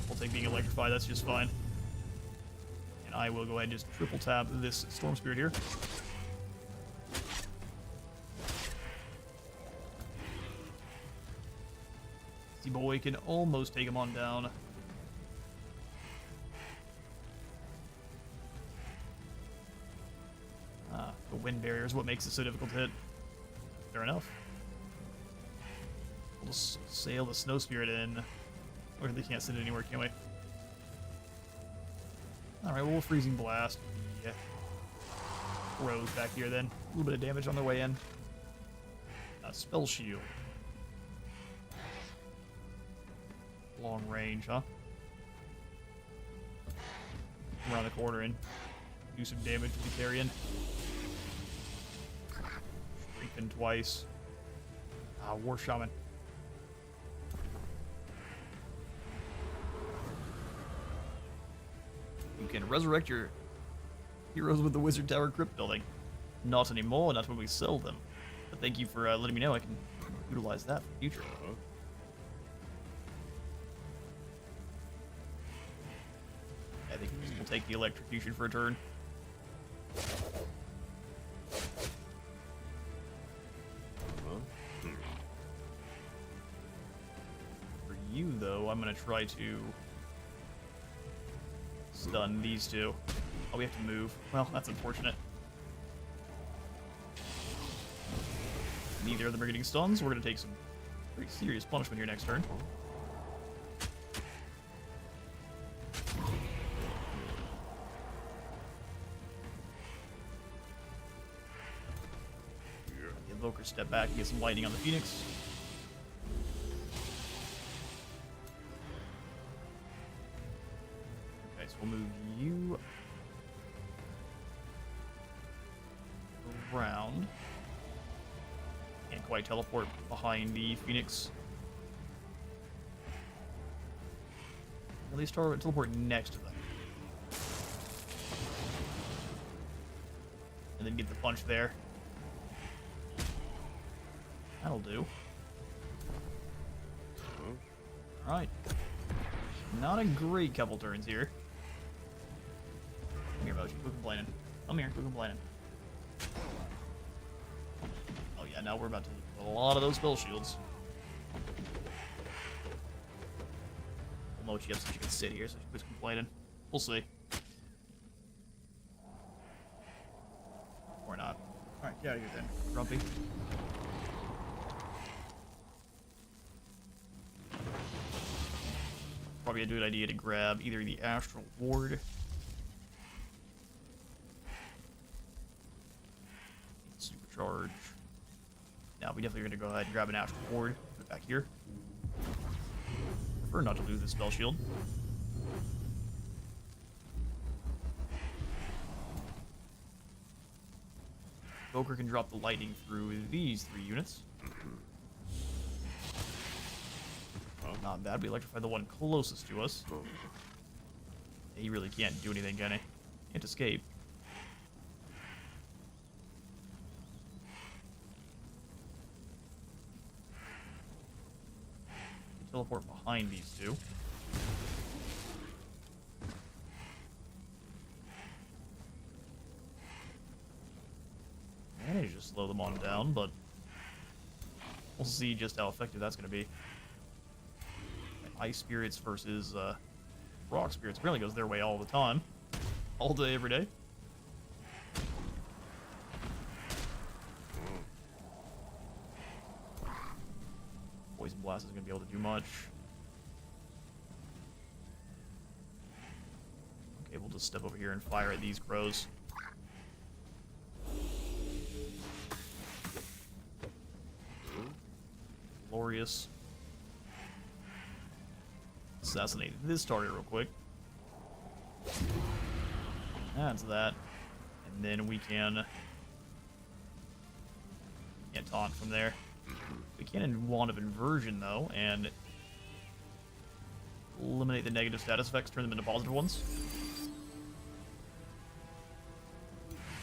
We'll take being electrified, that's just fine. And I will go ahead and just triple tap this storm spirit here. Easy boy can almost take him on down. The wind barrier is what makes it so difficult to hit. Fair enough. We'll just sail the snow spirit in. Or they can't send it anywhere, can we? Alright, well, we'll freezing blast. Yeah. Rose back here then. A little bit of damage on their way in. Spell shield. Long range, huh? Around the corner and do some damage to the carrion. Strengthen twice. War Shaman. You can resurrect your heroes with the Wizard Tower Crypt building. Not anymore, not when we sell them. But thank you for letting me know I can utilize that for the future. I think we'll take the electrocution for a turn. For you, though, I'm going to try to stun these two. Oh, we have to move. Well, that's unfortunate. Neither of them are getting stuns. We're going to take some pretty serious punishment here next turn. The Invoker step back and get some lightning on the Phoenix. Okay, so we'll move you around. Can't quite teleport behind the Phoenix. At least teleport next to them. And then get the punch there. That'll do. Alright. Not a great couple turns here. Come here, Mochi. Quit complaining. Come here. Quit complaining. Oh yeah, now we're about to lose a lot of those spell shields. Well, Mochi up so she can sit here, so she quits complaining. We'll see. Or not. Alright, get out of here then, Grumpy. Probably a good idea to grab either the Astral Ward. Supercharge. Now we definitely are going to go ahead and grab an Astral Ward. Put it back here. Prefer not to lose the spell shield. Evoker can drop the lightning through these 3 units. Not bad. We electrify the one closest to us. He really can't do anything, can he? Can't escape. Teleport behind these two. Managed to slow them on down, but we'll see just how effective that's going to be. Ice Spirits versus Rock Spirits apparently goes their way all the time. All day, every day. Poison Blast isn't going to be able to do much. Okay, we'll just step over here and fire at these crows. Glorious. Assassinate this target real quick. That's that. And then we can taunt from there. We can in Wand of Inversion, though, and eliminate the negative status effects, turn them into positive ones.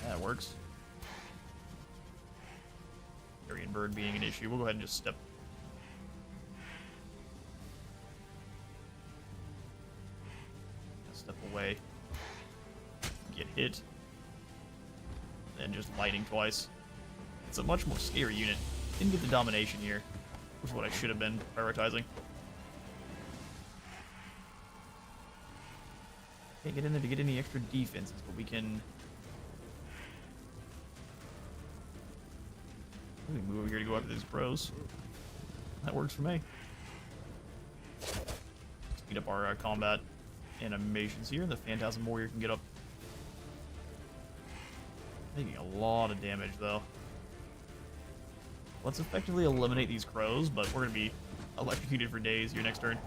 That works. Carrion Bird being an issue. We'll go ahead and just step away, get hit, then just lightning twice. It's a much more scary unit. Didn't get the domination here, which is what I should have been prioritizing. Can't get in there to get any extra defenses, but we can move over here to go after these pros. That works for me. Speed up our combat. animations here. The Phantasm Warrior can get up. Taking a lot of damage, though. Let's effectively eliminate these crows, but we're going to be electrocuted for days here next turn.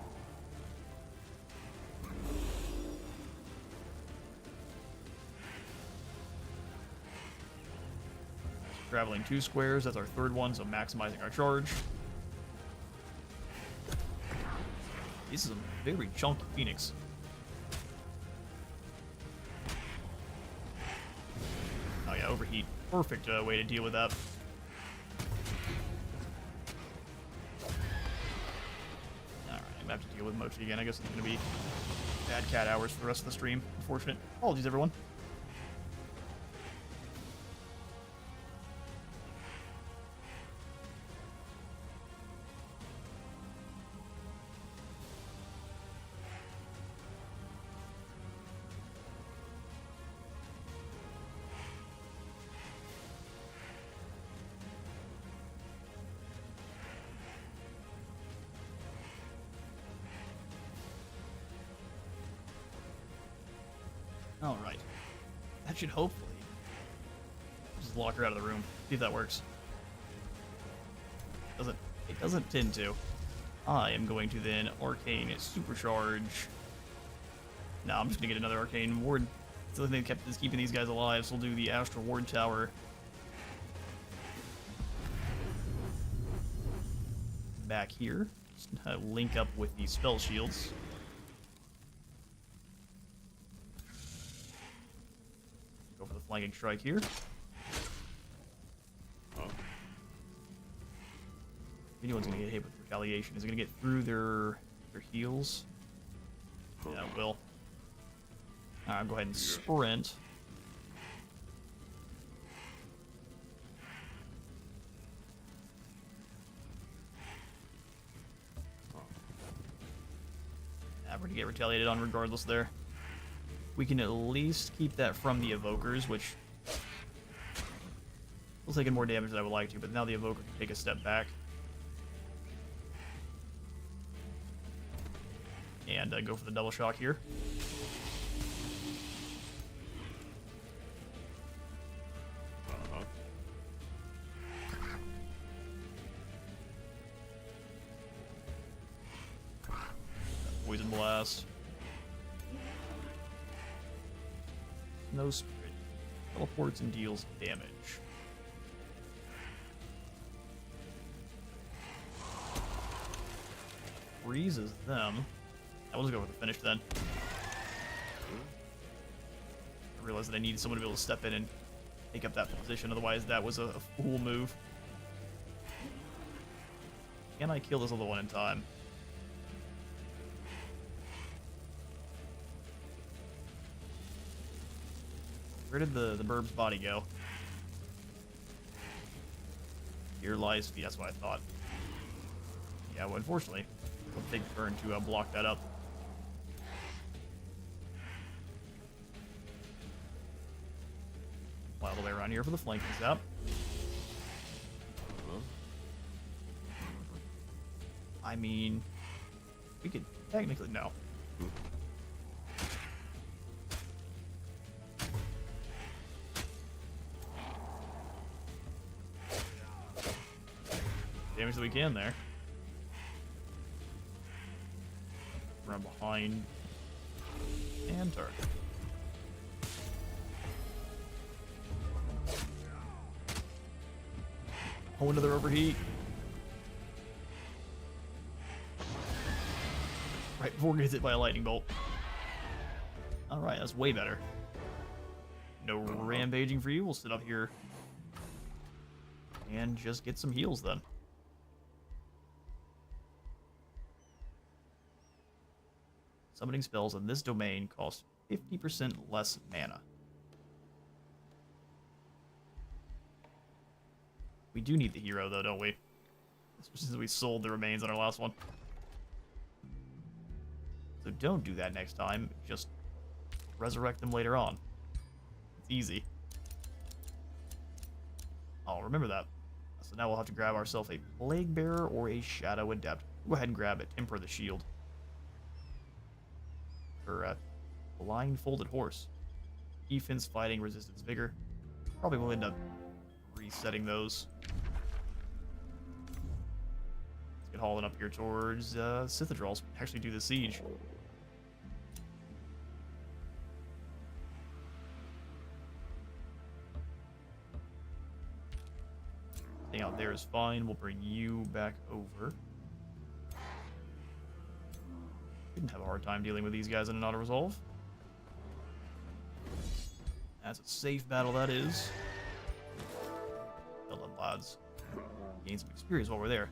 Traveling 2 squares, that's our third one, so maximizing our charge. This is a very chunky Phoenix. Oh yeah, overheat. Perfect way to deal with that. Alright, I'm gonna have to deal with Mochi again. I guess it's gonna be bad cat hours for the rest of the stream. Unfortunate. Apologies, everyone. Alright. That should hopefully just lock her out of the room. See if that works. It doesn't tend to. I am going to then Arcane Supercharge. No, I'm just gonna get another Arcane Ward. It's the only thing that's keeping these guys alive, so we'll do the Astral Ward Tower. Back here. Just link up with the spell shields. Go for the flanking strike here. If anyone's gonna get hit with retaliation, is it gonna get through their heals? Yeah, it will. Alright, I'll go ahead and sprint. We're gonna get retaliated on regardless there. We can at least keep that from the evokers, which will take in more damage than I would like to, but now the evoker can take a step back. And go for the double shock here. Poison blast. No spirit. Teleports and deals damage. Freezes them. I'll just go with the finish then. I realized that I needed someone to be able to step in and take up that position, otherwise that was a fool move. Can I kill this other one in time? Where did the burb's body go? Here lies... Yeah, that's what I thought. Yeah, well, unfortunately, it'll take a turn to block that up. Fly all the way around here for the flanking zap. I mean, we could technically... No. Damage that we can there. Run behind. And target. Oh, another overheat. Right before he gets hit by a lightning bolt. Alright, that's way better. No rampaging for you. We'll sit up here and just get some heals then. Summoning spells in this domain cost 50% less mana. We do need the hero, though, don't we? Especially since we sold the remains on our last one. So don't do that next time. Just resurrect them later on. It's easy. I'll remember that. So now we'll have to grab ourselves a Plague Bearer or a Shadow Adept. Go ahead and grab it. Temper the shield. or blindfolded horse. Defense, fighting, resistance, vigor. Probably will end up resetting those. Let's get hauling up here towards Cithadrals. Actually do the siege. Staying out there is fine. We'll bring you back over. Didn't have a hard time dealing with these guys in an auto-resolve. That's a safe battle, that is. Well done, lads. Gain some experience while we're there.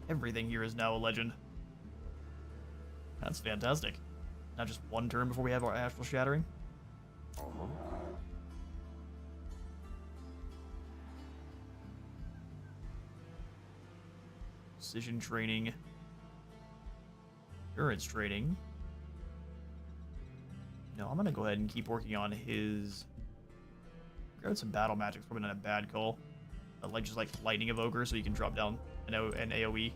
Everything here is now a legend. That's fantastic. Not just one turn before we have our Astral Shattering. Precision training. Endurance training. No, I'm gonna go ahead and keep working on his... Grab some battle magic's probably not a bad call. Like just like Lightning Evoker, so you can drop down an AoE.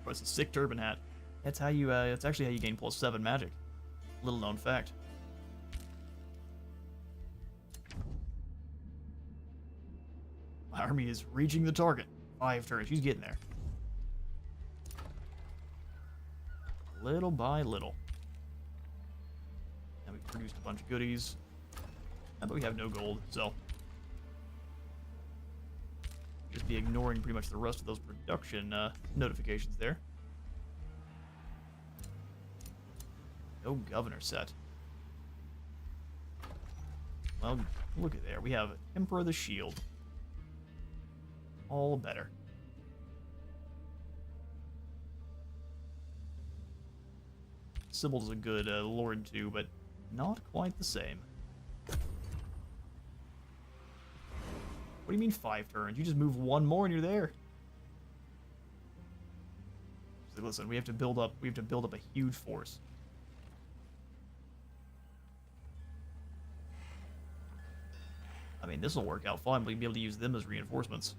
Oh, it's a sick turban hat. That's how you. That's actually how you gain +7 magic. Little known fact. My army is reaching the target. 5 turns. She's getting there. Little by little. And we produced a bunch of goodies. But we have no gold, so just be ignoring pretty much the rest of those production notifications there. No governor set. Well, look at there. We have Emperor of the Shield. All better. Sybil is a good lord too, but not quite the same. What do you mean 5 turns? You just move one more and you're there. So listen, we have to build up a huge force. I mean, this will work out fine. We'll be able to use them as reinforcements.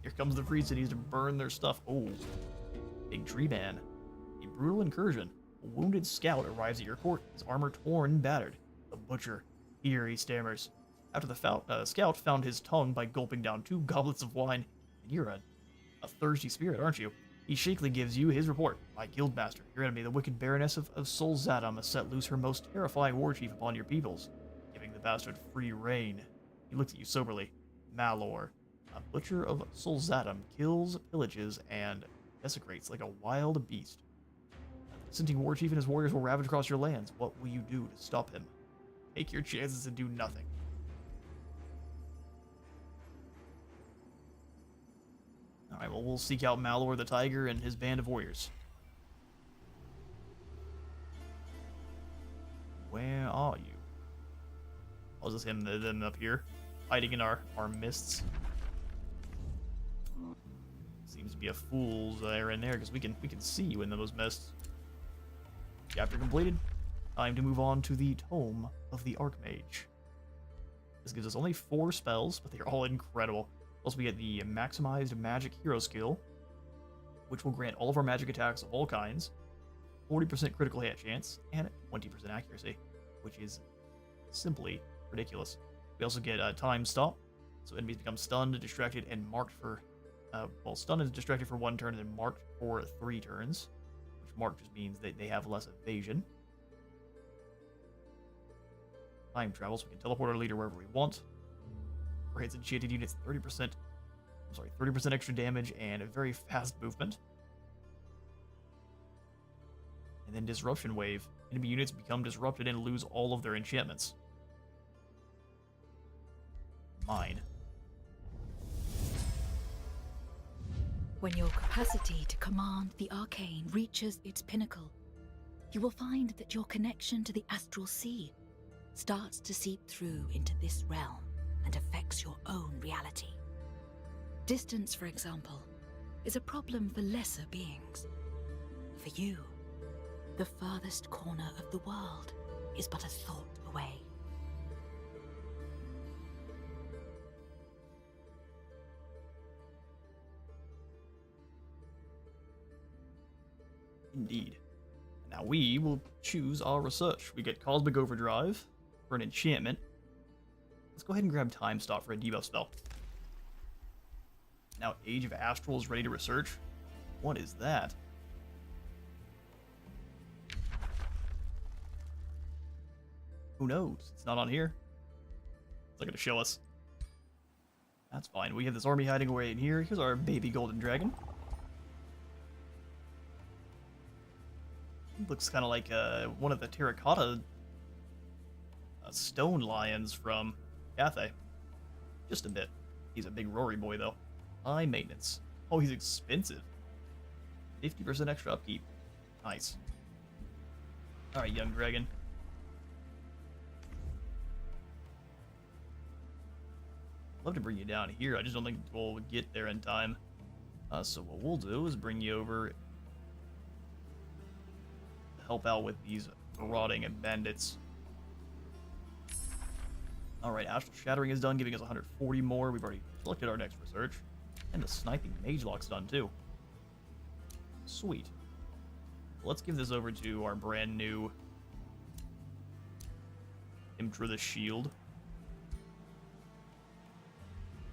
Here comes the priest that needs to burn their stuff. Oh, big tree ban. A brutal incursion. A wounded scout arrives at your court, his armor torn and battered. The butcher. Here he stammers. After the scout found his tongue by gulping down 2 goblets of wine. And you're a thirsty spirit, aren't you? He shakily gives you his report. My guildmaster, your enemy, the wicked Baroness of Solzatum, has set loose her most terrifying warchief upon your peoples, giving the bastard free reign. He looks at you soberly. Malor, a butcher of Solzatum, kills, pillages, and desecrates like a wild beast. Dissenting warchief and his warriors will ravage across your lands. What will you do to stop him? Take your chances and do nothing. Alright, well, we'll seek out Malor the Tiger and his band of warriors. Where are you? Oh, is this him, them up here? Hiding in our mists? Seems to be a fool's error in there, because we can see you in those mists. Chapter completed. Time to move on to the Tome of the Arch-Mage. This gives us only 4 spells, but they're all incredible. Plus, we get the maximized magic hero skill, which will grant all of our magic attacks of all kinds 40% critical hit chance and 20% accuracy, which is simply ridiculous. We also get a time stop, so enemies become stunned, distracted, and marked for. Well, stunned and distracted for 1 turn, and then marked for 3 turns, which marked just means that they have less evasion. Time travel, so we can teleport our leader wherever we want. For hits enchanted units, 30% extra damage and a very fast movement. And then Disruption Wave. Enemy units become disrupted and lose all of their enchantments. Mine. When your capacity to command the arcane reaches its pinnacle, you will find that your connection to the astral sea starts to seep through into this realm and affects your own reality. Distance, for example, is a problem for lesser beings. For you, the farthest corner of the world is but a thought away. Indeed. Now we will choose our research. We get Cosmic Overdrive for an enchantment. Let's go ahead and grab Time Stop for a debuff spell. Now Age of Astral is ready to research. What is that? Who knows? It's not on here. It's not going to show us. That's fine. We have this army hiding away in here. Here's our baby golden dragon. He looks kind of like one of the terracotta stone lions from Cathay. Just a bit. He's a big Rory boy, though. High maintenance. Oh, he's expensive. 50% extra upkeep. Nice. Alright, young dragon. Love to bring you down here. I just don't think we'll get there in time. So what we'll do is bring you over to help out with these marauding and bandits. Alright, Astral Shattering is done, giving us 140 more. We've already selected our next research. And the Sniping Mage Lock's done too. Sweet. Let's give this over to our brand new Timtra the Shield.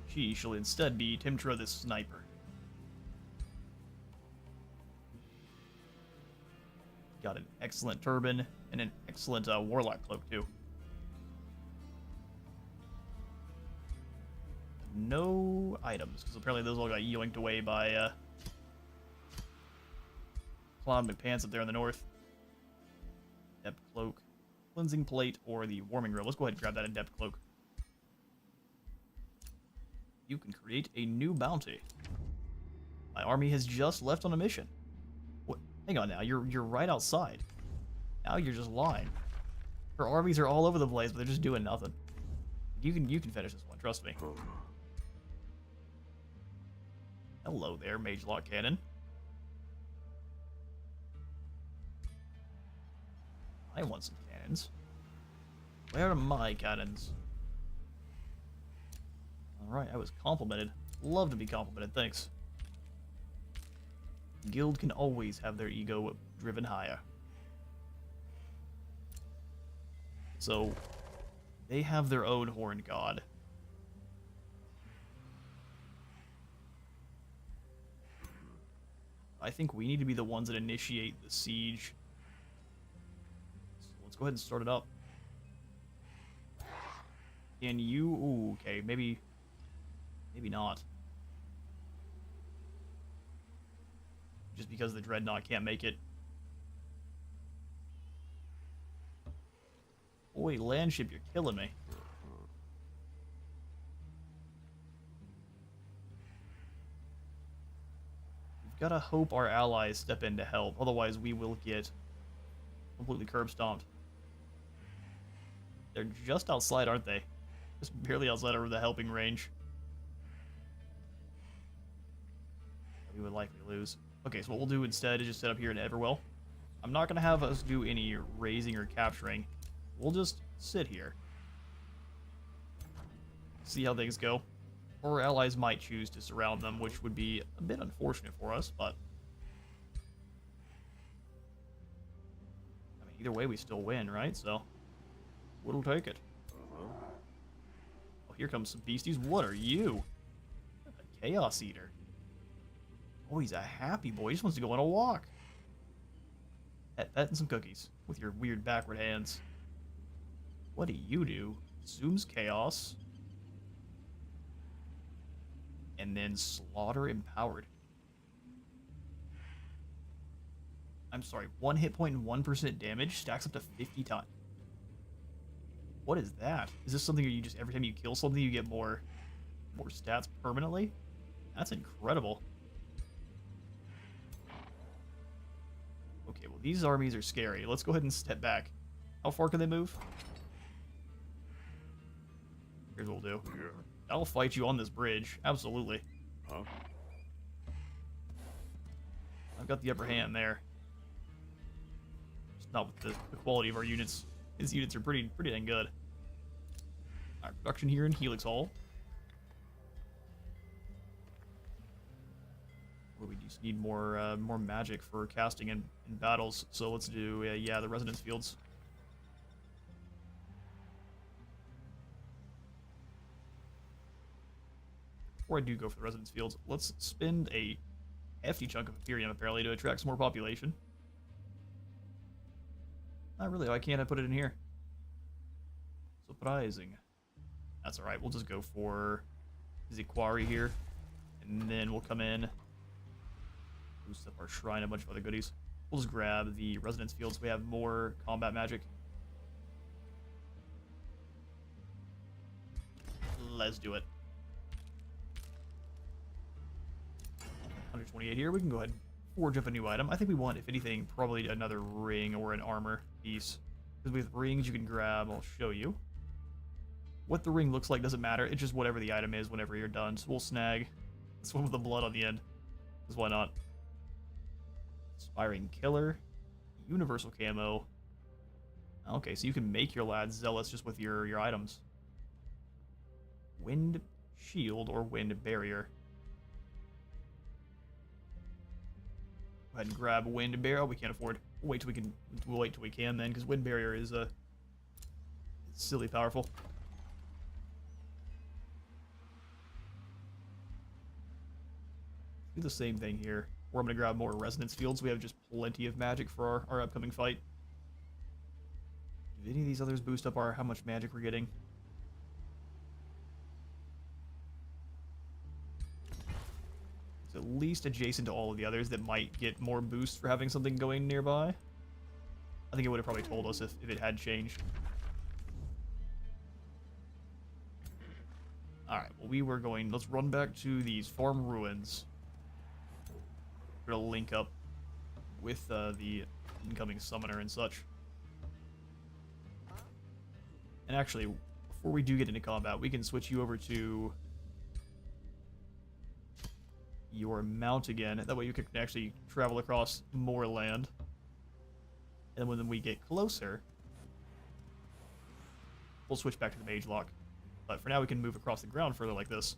She shall instead be Timtra the Sniper. Got an excellent turban and an excellent Warlock cloak too. No items, because apparently those all got yoinked away by Cloud McPants up there in the north. Adept Cloak, Cleansing Plate, or the Warming Robe. Let's go ahead and grab that Adept Cloak. You can create a new bounty. My army has just left on a mission. What? Hang on now, you're right outside. Now you're just lying. Her armies are all over the place, but they're just doing nothing. You can finish this one, trust me. Hello there, Mage Lock Cannon. I want some cannons. Where are my cannons? Alright, I was complimented. Love to be complimented, thanks. Guild can always have their ego driven higher. So, they have their own Horned God. I think we need to be the ones that initiate the siege. So let's go ahead and start it up. Can you... Ooh, okay, maybe not. Just because the Dreadnought can't make it. Boy, Landship, you're killing me. We've got to hope our allies step in to help, otherwise we will get completely curb stomped. They're just outside, aren't they? Just barely outside of the helping range. We would likely lose. Okay, so what we'll do instead is just set up here in Everwell. I'm not going to have us do any raising or capturing. We'll just sit here. See how things go. Or allies might choose to surround them, which would be a bit unfortunate for us, but... I mean, either way we still win, right? So, we'll take it. Oh, here comes some beasties. What are you? A Chaos Eater. Oh, he's a happy boy. He just wants to go on a walk. That and some cookies with your weird backward hands. What do you do? Zooms Chaos. And then Slaughter Empowered. I'm sorry, 1 hit point and 1% damage stacks up to 50 times. What is that? Is this something where you just, every time you kill something, you get more stats permanently? That's incredible. Okay, well, these armies are scary. Let's go ahead and step back. How far can they move? Here's what we'll do. I'll fight you on this bridge. Absolutely. Huh? I've got the upper hand there. Just not with the quality of our units. His units are pretty dang good. Alright, production here in Helix Hall. What do we do just need more magic for casting in battles. So let's do yeah, the resonance fields. Before I do go for the resonance fields, let's spend a hefty chunk of Imperium apparently to attract some more population. Not really. Why can't I put it in here? Surprising. That's alright. We'll just go for Ziquari here. And then we'll come in, boost up our shrine, a bunch of other goodies. We'll just grab the resonance fields so we have more combat magic. Let's do it. 128 here. We can go ahead and forge up a new item. I think we want, if anything, probably another ring or an armor piece. Because with rings you can grab, I'll show you. What the ring looks like doesn't matter. It's just whatever the item is whenever you're done. So we'll snag this one with the blood on the end. Because why not? Inspiring Killer. Universal Camo. Okay, so you can make your lads zealous just with your items. Wind Shield or Wind Barrier. Go ahead and grab Wind Barrier. Oh, we can't afford. We'll wait till we can then, because Wind Barrier is silly powerful. Do the same thing here. Where I'm going to grab more resonance fields. We have just plenty of magic for our upcoming fight. Do any of these others boost up how much magic we're getting? It's at least adjacent to all of the others that might get more boost for having something going nearby. I think it would have probably told us if it had changed. Alright, well let's run back to these farm ruins. We're gonna link up with the incoming summoner and such. And actually, before we do get into combat, we can switch you over to your mount again. That way you can actually travel across more land. And when we get closer, we'll switch back to the mage lock. But for now, we can move across the ground further like this.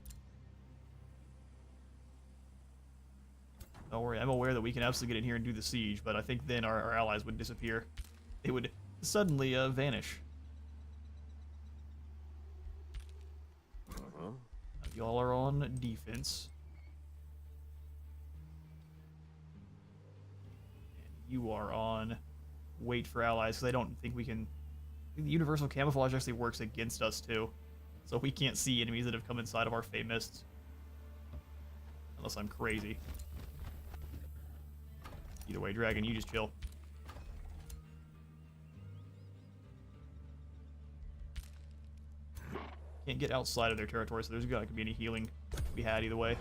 Don't worry, I'm aware that we can absolutely get in here and do the siege, but I think then our allies would disappear. They would suddenly vanish. Y'all are on defense. And you are on wait for allies, because I don't think we can... The universal camouflage actually works against us, too. So we can't see enemies that have come inside of our Fey Mists. Unless I'm crazy. Either way, Dragon, you just chill. Can't get outside of their territory, so there's not going to be any healing to be had either way.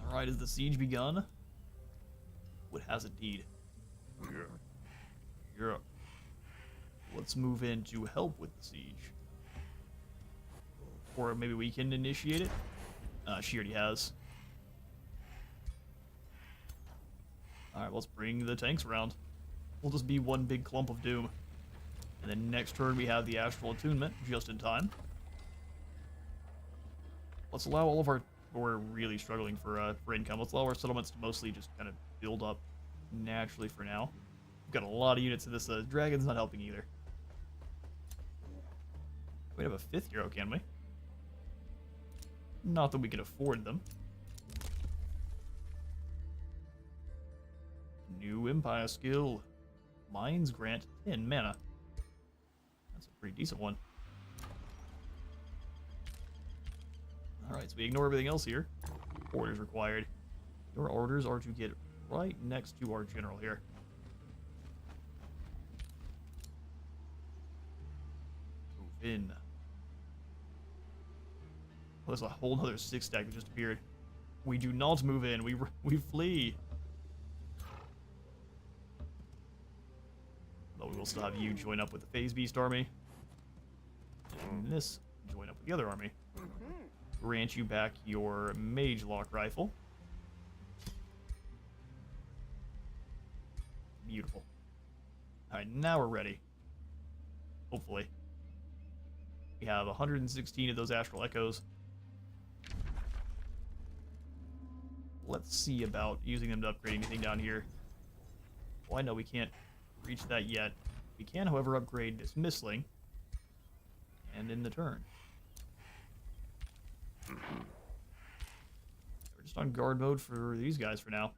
Alright, has the siege begun? What has indeed? Yeah. Let's move in to help with the siege. Or maybe we can initiate it. She already has. Alright, let's bring the tanks around. We'll just be one big clump of doom. And then next turn we have the Astral Attunement, just in time. Let's allow all of our... We're really struggling for income. Let's allow our settlements to mostly just kind of build up naturally for now. We've got a lot of units in this. Dragon's not helping either. We have a 5th hero, can we? Not that we can afford them. New Empire skill. Mines grant 10 mana. That's a pretty decent one. Alright, so we ignore everything else here. Orders required. Your orders are to get right next to our general here. Move in. Oh, there's a whole other 6 stack that just appeared. We do not move in. We flee. But we will still have you join up with the Phase Beast army. And this join up with the other army. Grant you back your Mage Lock rifle. Beautiful. Alright, now we're ready. Hopefully. We have 116 of those astral echoes. Let's see about using them to upgrade anything down here. Well, I know we can't reach that yet. We can, however, upgrade this Mistling. And in the turn. We're just on guard mode for these guys for now.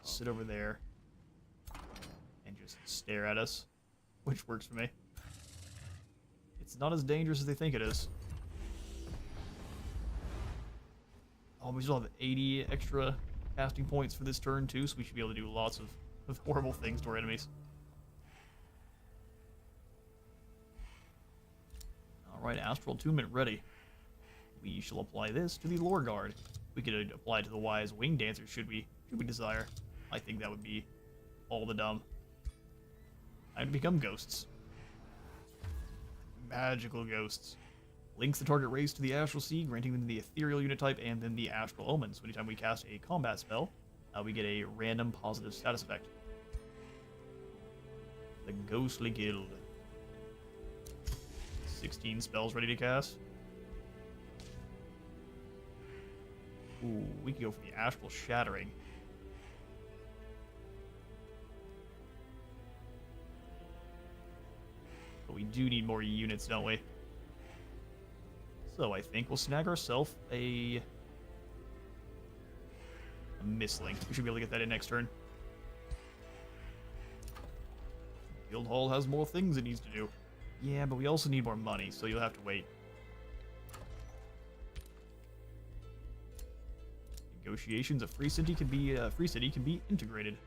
Sit over there. And just stare at us. Which works for me. It's not as dangerous as they think it is. Oh, we still have 80 extra casting points for this turn too, so we should be able to do lots of horrible things to our enemies. Alright, Astral Attunement ready. We shall apply this to the Lore Guard. We could apply it to the Wise Wing Dancer should we desire. I think that would be all the dumb. I'd become ghosts. Magical ghosts. Links the target race to the Astral Sea, granting them the Ethereal unit type and then the Astral Omen. So anytime we cast a combat spell, we get a random positive status effect. The Ghostly Guild. 16 spells ready to cast. Ooh, we could go for the Astral Shattering. But we do need more units, don't we? So I think we'll snag ourselves a Mistling. We should be able to get that in next turn. Guildhall has more things it needs to do. Yeah, but we also need more money, so you'll have to wait. Negotiations of Free City can be integrated.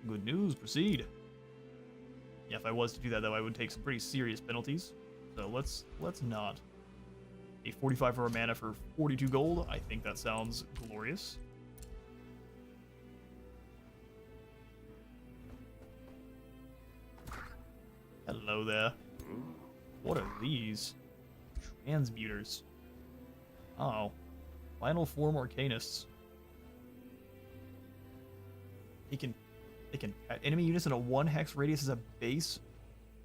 Good news, proceed. Yeah, if I was to do that though, I would take some pretty serious penalties. So let's not. A 45 for our mana for 42 gold. I think that sounds glorious. Hello there. What are these? Transmuters. Oh. Final form Arcanists. They can enemy units in a 1 hex radius as a base.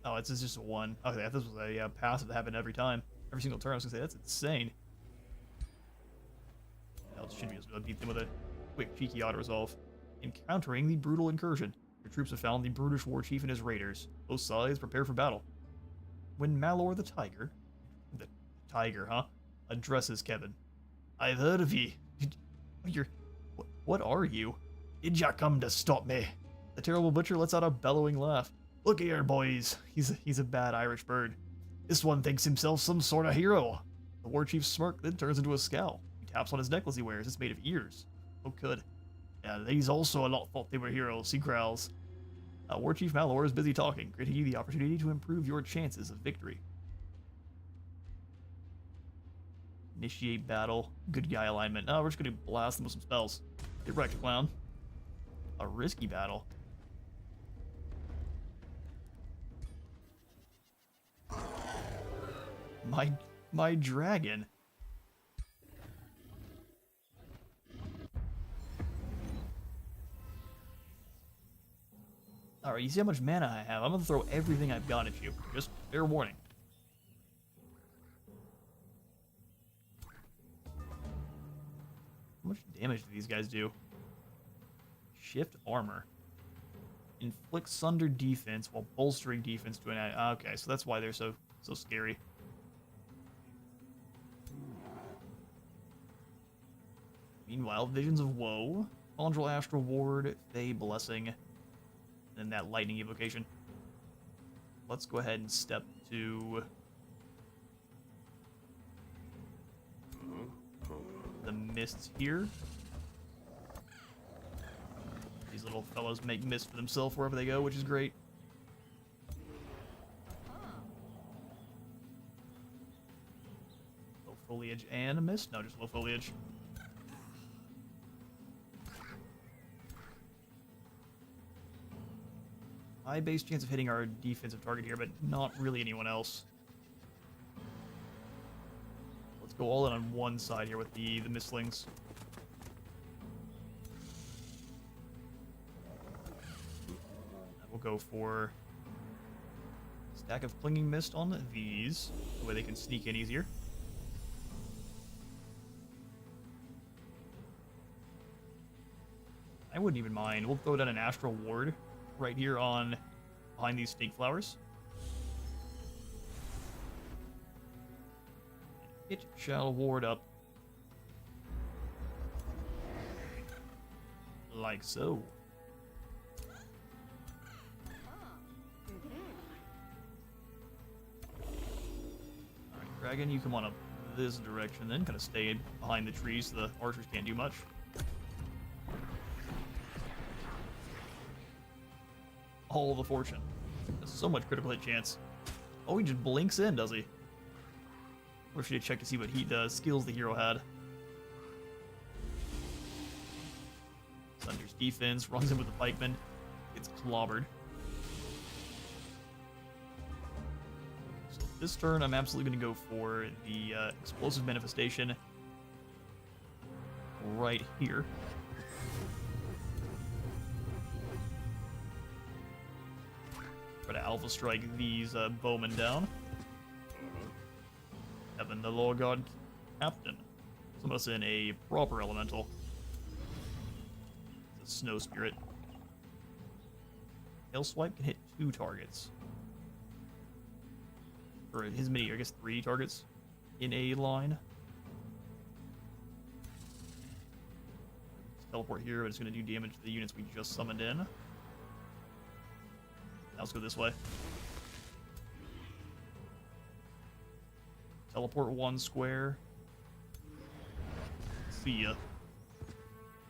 Oh, it's just a 1. Okay, this was a passive that happened every time. Every single turn. I was gonna say that's insane. Else should be able to beat them with a quick cheeky auto resolve. Encountering the brutal incursion. Your troops have found the brutish war chief and his raiders. Both sides prepare for battle. When Malor the tiger, huh? Addresses Kevin. I've heard of ye. What are you? Did ya come to stop me? The terrible butcher lets out a bellowing laugh. Look here, boys. He's a bad Irish bird. This one thinks himself some sort of hero. The war chief's smirk then turns into a scowl. He taps on his necklace he wears. It's made of ears. Oh, good. Yeah, these also a lot thought they were heroes, he growls. War Chief Malor is busy talking, granting you the opportunity to improve your chances of victory. Initiate battle. Good guy alignment. No, we're just gonna blast them with some spells. Get wrecked, clown. A risky battle. My dragon. Alright, you see how much mana I have. I'm gonna throw everything I've got at you. Just fair warning. How much damage do these guys do? Shift armor. Inflict sunder defense while bolstering defense to an... Okay, so that's why they're so scary. Meanwhile, Visions of Woe, Fondral Astral Ward, Fey Blessing, and that Lightning Evocation. Let's go ahead and step to the mists here. These little fellows make mist for themselves wherever they go, which is great. Low foliage and a mist? No, just low foliage. High base chance of hitting our defensive target here, but not really anyone else. Let's go all in on one side here with the mistlings. We'll go for Stack of Clinging Mist on these. That way they can sneak in easier. I wouldn't even mind. We'll throw down an Astral Ward right here on behind these Snake Flowers. It shall ward up. Like so. Alright, Dragon, you come on up this direction then. Kind of stay behind the trees so the archers can't do much. All the fortune. That's so much critical hit chance. Oh, he just blinks in, does he? Or should I check to see what he does? Skills the hero had. Thunder's defense, runs in with the pikeman. Gets clobbered. So this turn, I'm absolutely going to go for the explosive manifestation right here. Try to alpha strike these bowmen down. Evan, the Law God Captain. Summon us in a proper elemental. It's a Snow Spirit. Hail Swipe can hit 2 targets. Or his mini, I guess 3 targets in a line. Teleport here, but it's going to do damage to the units we just summoned in. Now let's go this way. Teleport 1 square. See ya.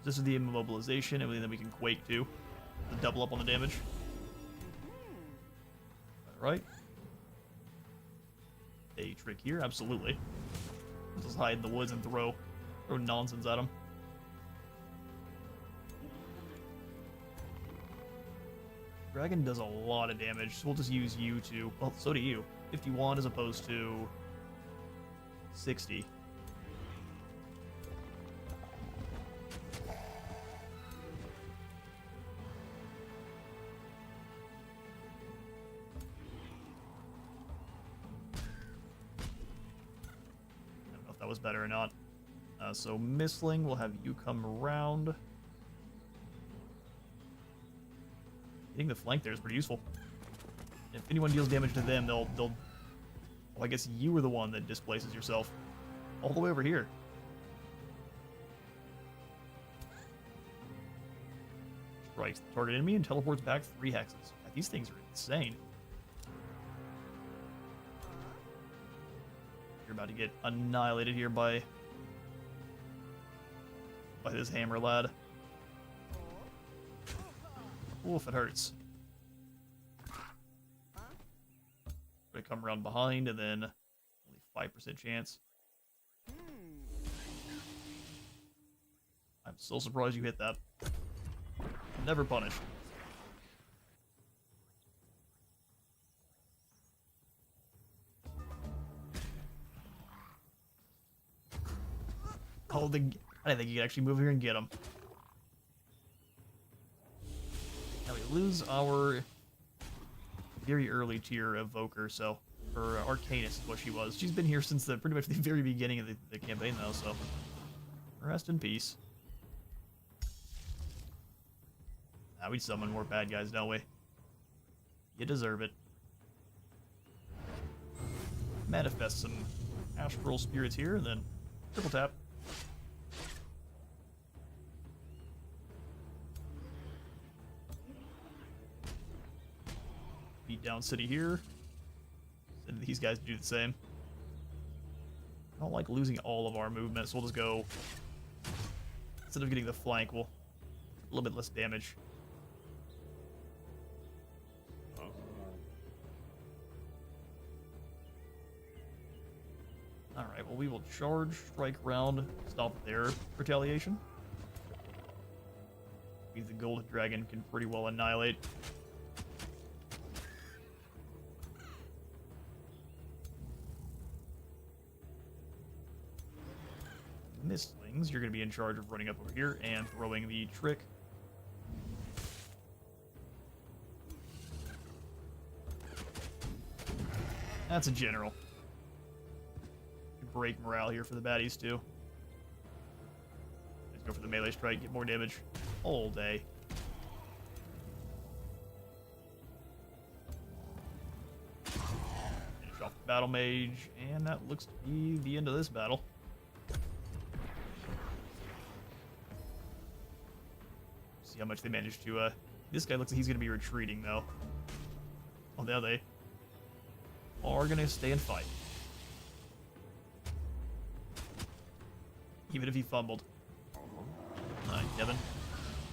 This is the immobilization, and then we can Quake too. To double up on the damage. Alright. A trick here, absolutely. Just hide in the woods and throw nonsense at him. Dragon does a lot of damage, so we'll just use you to... Well, so do you. 51 as opposed to 60. I don't know if that was better or not. So Mistling, we'll have you come around. Hitting the flank there is pretty useful. If anyone deals damage to them, they'll... Well, I guess you were the one that displaces yourself. All the way over here. Strikes the target enemy and teleports back 3 hexes. These things are insane. You're about to get annihilated here by this hammer lad. Oof, it hurts. Gonna come around behind and then only 5% chance. I'm so surprised you hit that. Never punished. Oh, I didn't think you could actually move here and get him. Now we lose our very early tier evoker, so her Arcanist is what she was. She's been here since pretty much the very beginning of the campaign, though. So rest in peace. Now we summon more bad guys, don't we? You deserve it. Manifest some astral spirits here, and then triple tap. Beat down city here. Send these guys to do the same. I don't like losing all of our movement, so we'll just go... Instead of getting the flank, we'll... A little bit less damage. Alright, well we will charge, strike round, stop their retaliation. Means the Golden Dragon can pretty well annihilate. Mistlings, you're going to be in charge of running up over here and throwing the trick. That's a general. Break morale here for the baddies, too. Let's go for the melee strike, get more damage all day. Finish off the battle mage, and that looks to be the end of this battle. See how much they managed to, this guy looks like he's going to be retreating, though. Oh, now they are going to stay and fight. Even if he fumbled. Alright, Kevin.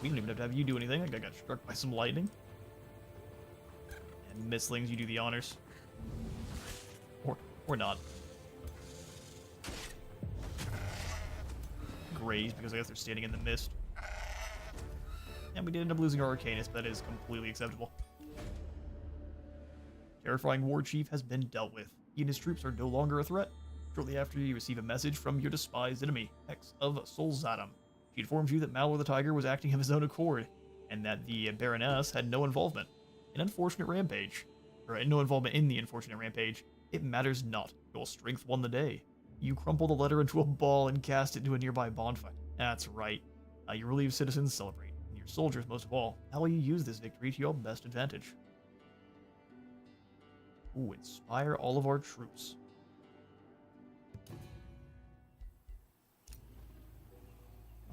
We don't even have to have you do anything. I got struck by some lightning. And Mistlings, you do the honors. Or not. Graze, because I guess they're standing in the mist. And we did end up losing our Arcanist, but that is completely acceptable. Terrifying War Chief has been dealt with. He and his troops are no longer a threat. Shortly after, you receive a message from your despised enemy, Hex of Solzatum. She informs you that Malor the Tiger was acting of his own accord, and that the Baroness had no involvement. An unfortunate rampage. Or no involvement in the unfortunate rampage. It matters not. Your strength won the day. You crumple the letter into a ball and cast it into a nearby bonfire. That's right. Your relieved citizens celebrate. And your soldiers most of all. How will you use this victory to your best advantage? Ooh, inspire all of our troops.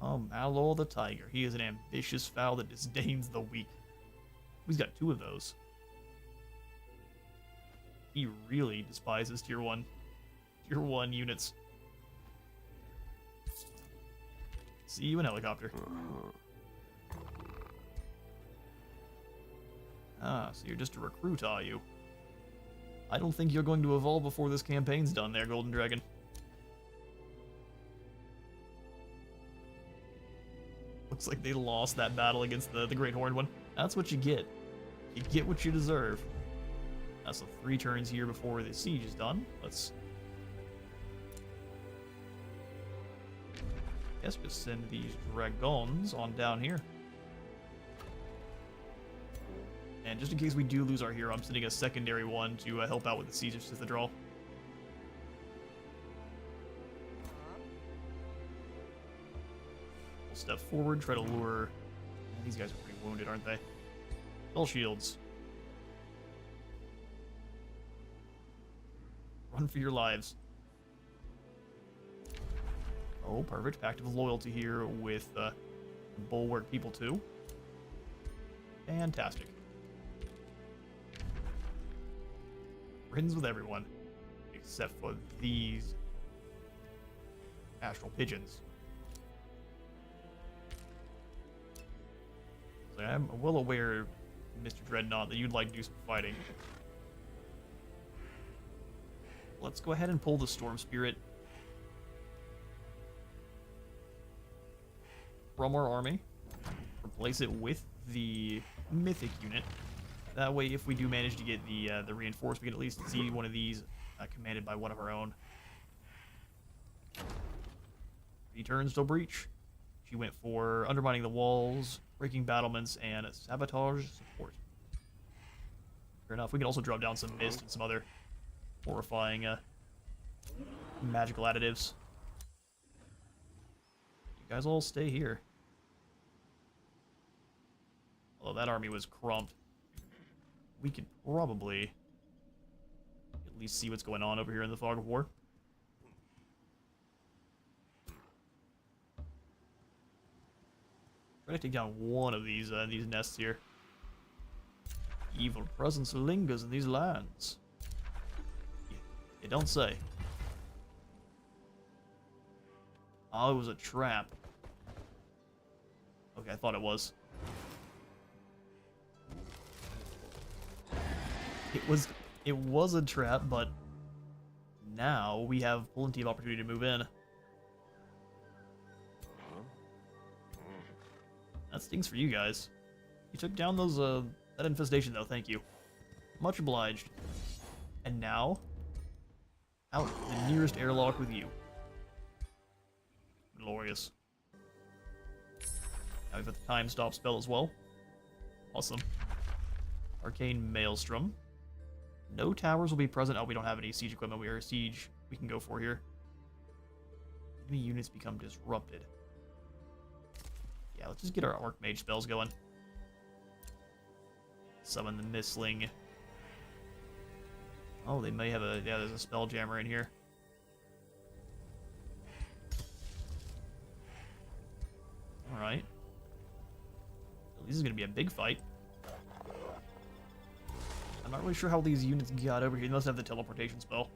Oh, Malor the Tiger. He is an ambitious fowl that disdains the weak. He's got 2 of those. He really despises tier 1 units. See you in helicopter. Ah, so you're just a recruit, are you? I don't think you're going to evolve before this campaign's done there, Golden Dragon. Looks like they lost that battle against the Great Horned one. That's what you get. You get what you deserve. So 3 turns here before the siege is done. Let's... guess just send these dragons on down here. And just in case we do lose our hero, I'm sending a secondary one to help out with the siege Cathedral. We'll step forward, try to lure... these guys are pretty wounded, aren't they? Spell shields. Run for your lives. Oh, perfect. Pact of Loyalty here with Bulwark people too. Fantastic. Friends with everyone. Except for these astral pigeons. So I'm well aware, Mr. Dreadnought, that you'd like to do some fighting. Let's go ahead and pull the Storm Spirit from our army. Replace it with the Mythic unit. That way, if we do manage to get the reinforced, we can at least see one of these commanded by one of our own. Returns to breach. She went for undermining the walls, breaking battlements, and sabotage support. Fair enough. We can also drop down some mist and some other horrifying magical additives. You guys all stay here. Although that army was crumped. We could probably at least see what's going on over here in the Fog of War. Try to take down one of these nests here. Evil presence lingers in these lands. You don't say. Oh, it was a trap. Okay, I thought it was. It was a trap, but now we have plenty of opportunity to move in. That stings for you guys. You took down those that infestation though, thank you. Much obliged. And now, out the nearest airlock with you. Glorious. Now we've got the time stop spell as well. Awesome. Arcane Maelstrom. No towers will be present. Oh, we don't have any siege equipment. We are a siege we can go for here. Enemy units become disrupted. Yeah, let's just get our Arch-Mage spells going. Summon the Mistling. Oh, they may have a... Yeah, there's a spell jammer in here. Alright. This is going to be a big fight. I'm not really sure how these units got over here. They must have the teleportation spell.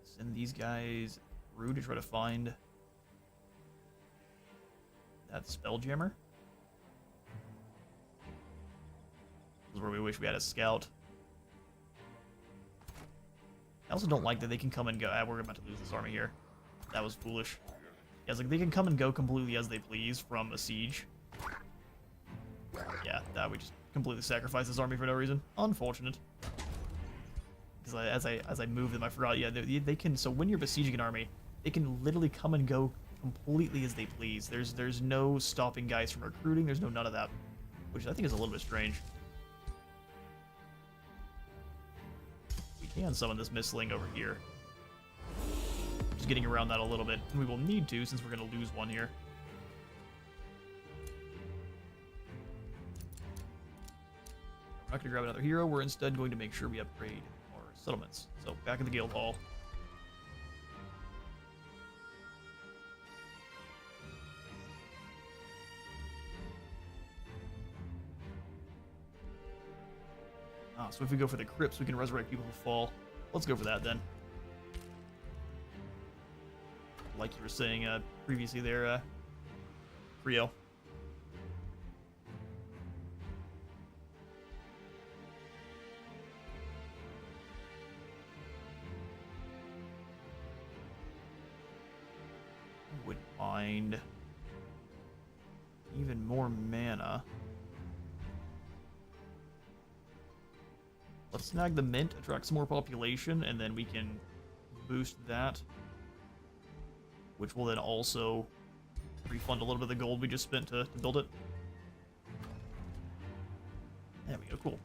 Send these guys through to try to find that spelljammer. This is where we wish we had a scout. I also don't like that they can come and go. Ah, we're about to lose this army here. That was foolish. Yeah, it's like they can come and go completely as they please from a siege. Yeah, that we just completely sacrificed this army for no reason. Unfortunate. Because as I move them, I forgot. Yeah, they can. So when you're besieging an army, they can literally come and go completely as they please. There's no stopping guys from recruiting. There's no none of that, which I think is a little bit strange. We can summon this Mistling over here. Just getting around that a little bit, and we will need to since we're going to lose one here. We're not going to grab another hero. We're instead going to make sure we upgrade our settlements. So back in the guild hall. So if we go for the crypts, we can resurrect people who fall. Let's go for that then. Like you were saying previously there, Rio. Would find even more mana. Let's snag the mint, attract some more population, and then we can boost that. Which will then also refund a little bit of the gold we just spent to build it. There we go, cool.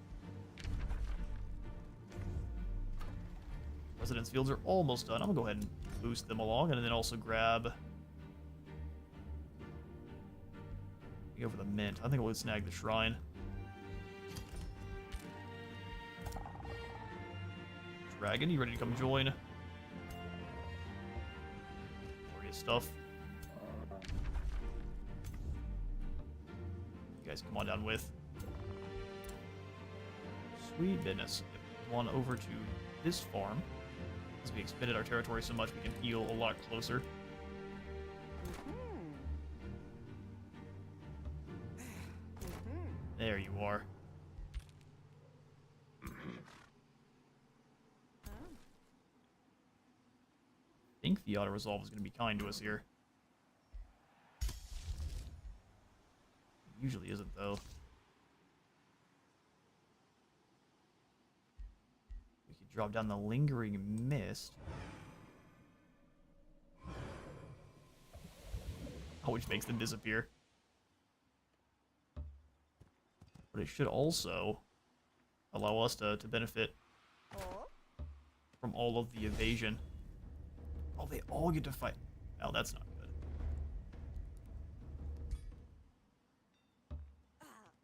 Residence fields are almost done. I'm gonna go ahead and boost them along, and then also grab... Go for the mint. I think we'll snag the shrine. Dragon, you ready to come join? Glorious stuff. You guys come on down with. Sweet business. One over to this farm. As we expanded our territory so much, we can heal a lot closer. There you are. I think the auto-resolve is going to be kind to us here. It usually isn't, though. We could drop down the Lingering Mist. Which makes them disappear. But it should also allow us to benefit from all of the evasion. Oh, they all get to fight. Oh, that's not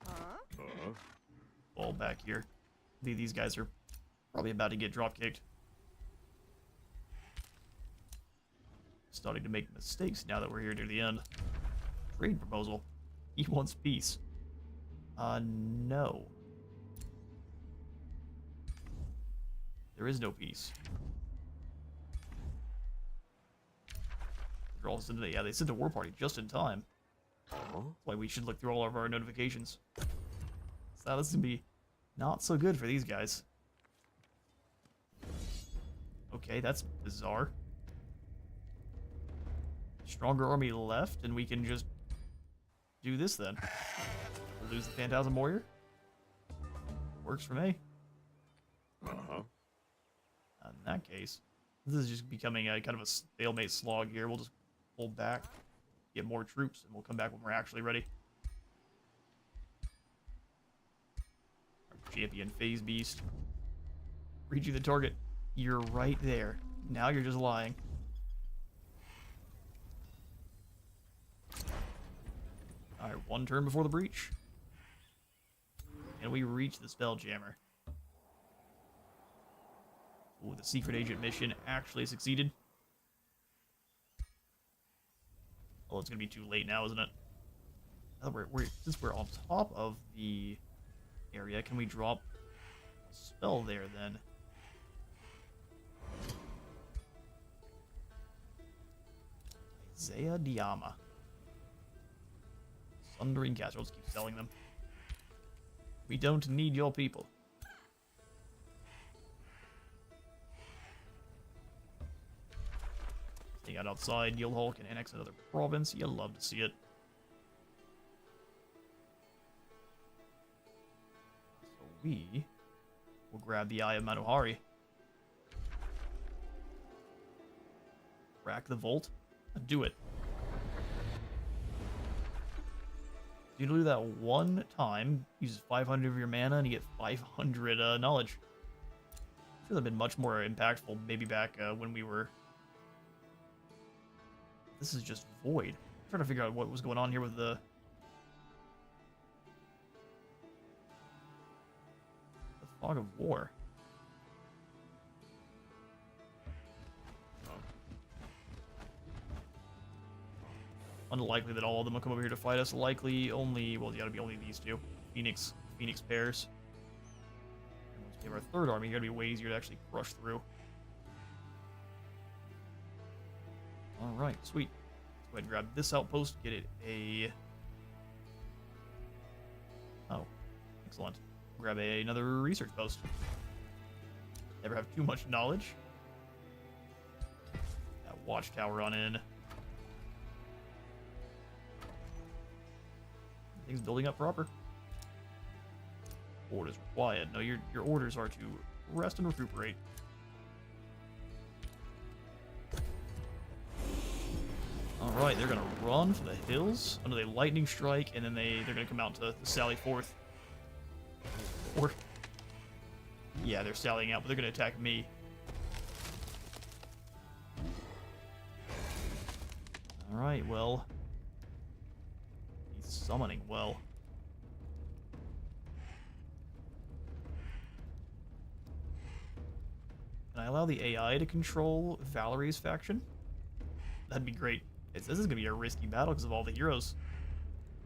good. Fall back here. These guys are probably about to get drop-kicked. Starting to make mistakes now that we're here near the end. Trade proposal. He wants peace. No. There is no peace. They're all sent yeah, they sent a war party just in time. That's why we should look through all of our notifications. So this is gonna be not so good for these guys. Okay, that's bizarre. Stronger army left, and we can just do this then. We'll lose the Phantasm Warrior. Works for me. In that case, this is just becoming a kind of a stalemate slog here. We'll just pull back, get more troops, and we'll come back when we're actually ready. Our champion phase beast. Reaching the target. You're right there. Now you're just lying. Alright, one turn before the breach. And we reach the Spelljammer. Ooh, the secret agent mission actually succeeded. Oh, it's gonna be too late now, isn't it? Oh, since we're on top of the area, can we drop a spell there then? Isaiah Diama. Sundering Cast. We'll just keep selling them. We don't need your people. They got outside. Yulhall can annex another province. You'll love to see it. So we will grab the Eye of Manohari. Rack the Vault. Do it. You do that one time, use 500 of your mana, and you get 500 knowledge. Should have been much more impactful, maybe back when we were... This is just void. I'm trying to figure out what was going on here with the Fog of War. Unlikely that all of them will come over here to fight us. Likely only, well, you gotta be only these two. Phoenix pairs. And once we have our third army, you gotta be way easier to actually crush through. Alright, sweet. Let's go ahead and grab this outpost, get it a... Oh, excellent. Grab another research post. Never have too much knowledge. That watchtower on in. Things building up proper. Orders required. No, your orders are to rest and recuperate. Alright, they're gonna run for the hills under the lightning strike, and then they're gonna come out to sally forth. Or yeah, they're sallying out, but they're gonna attack me. Alright, well. He's summoning well. Can I allow the AI to control Valerie's faction? That'd be great. This is going to be a risky battle because of all the heroes.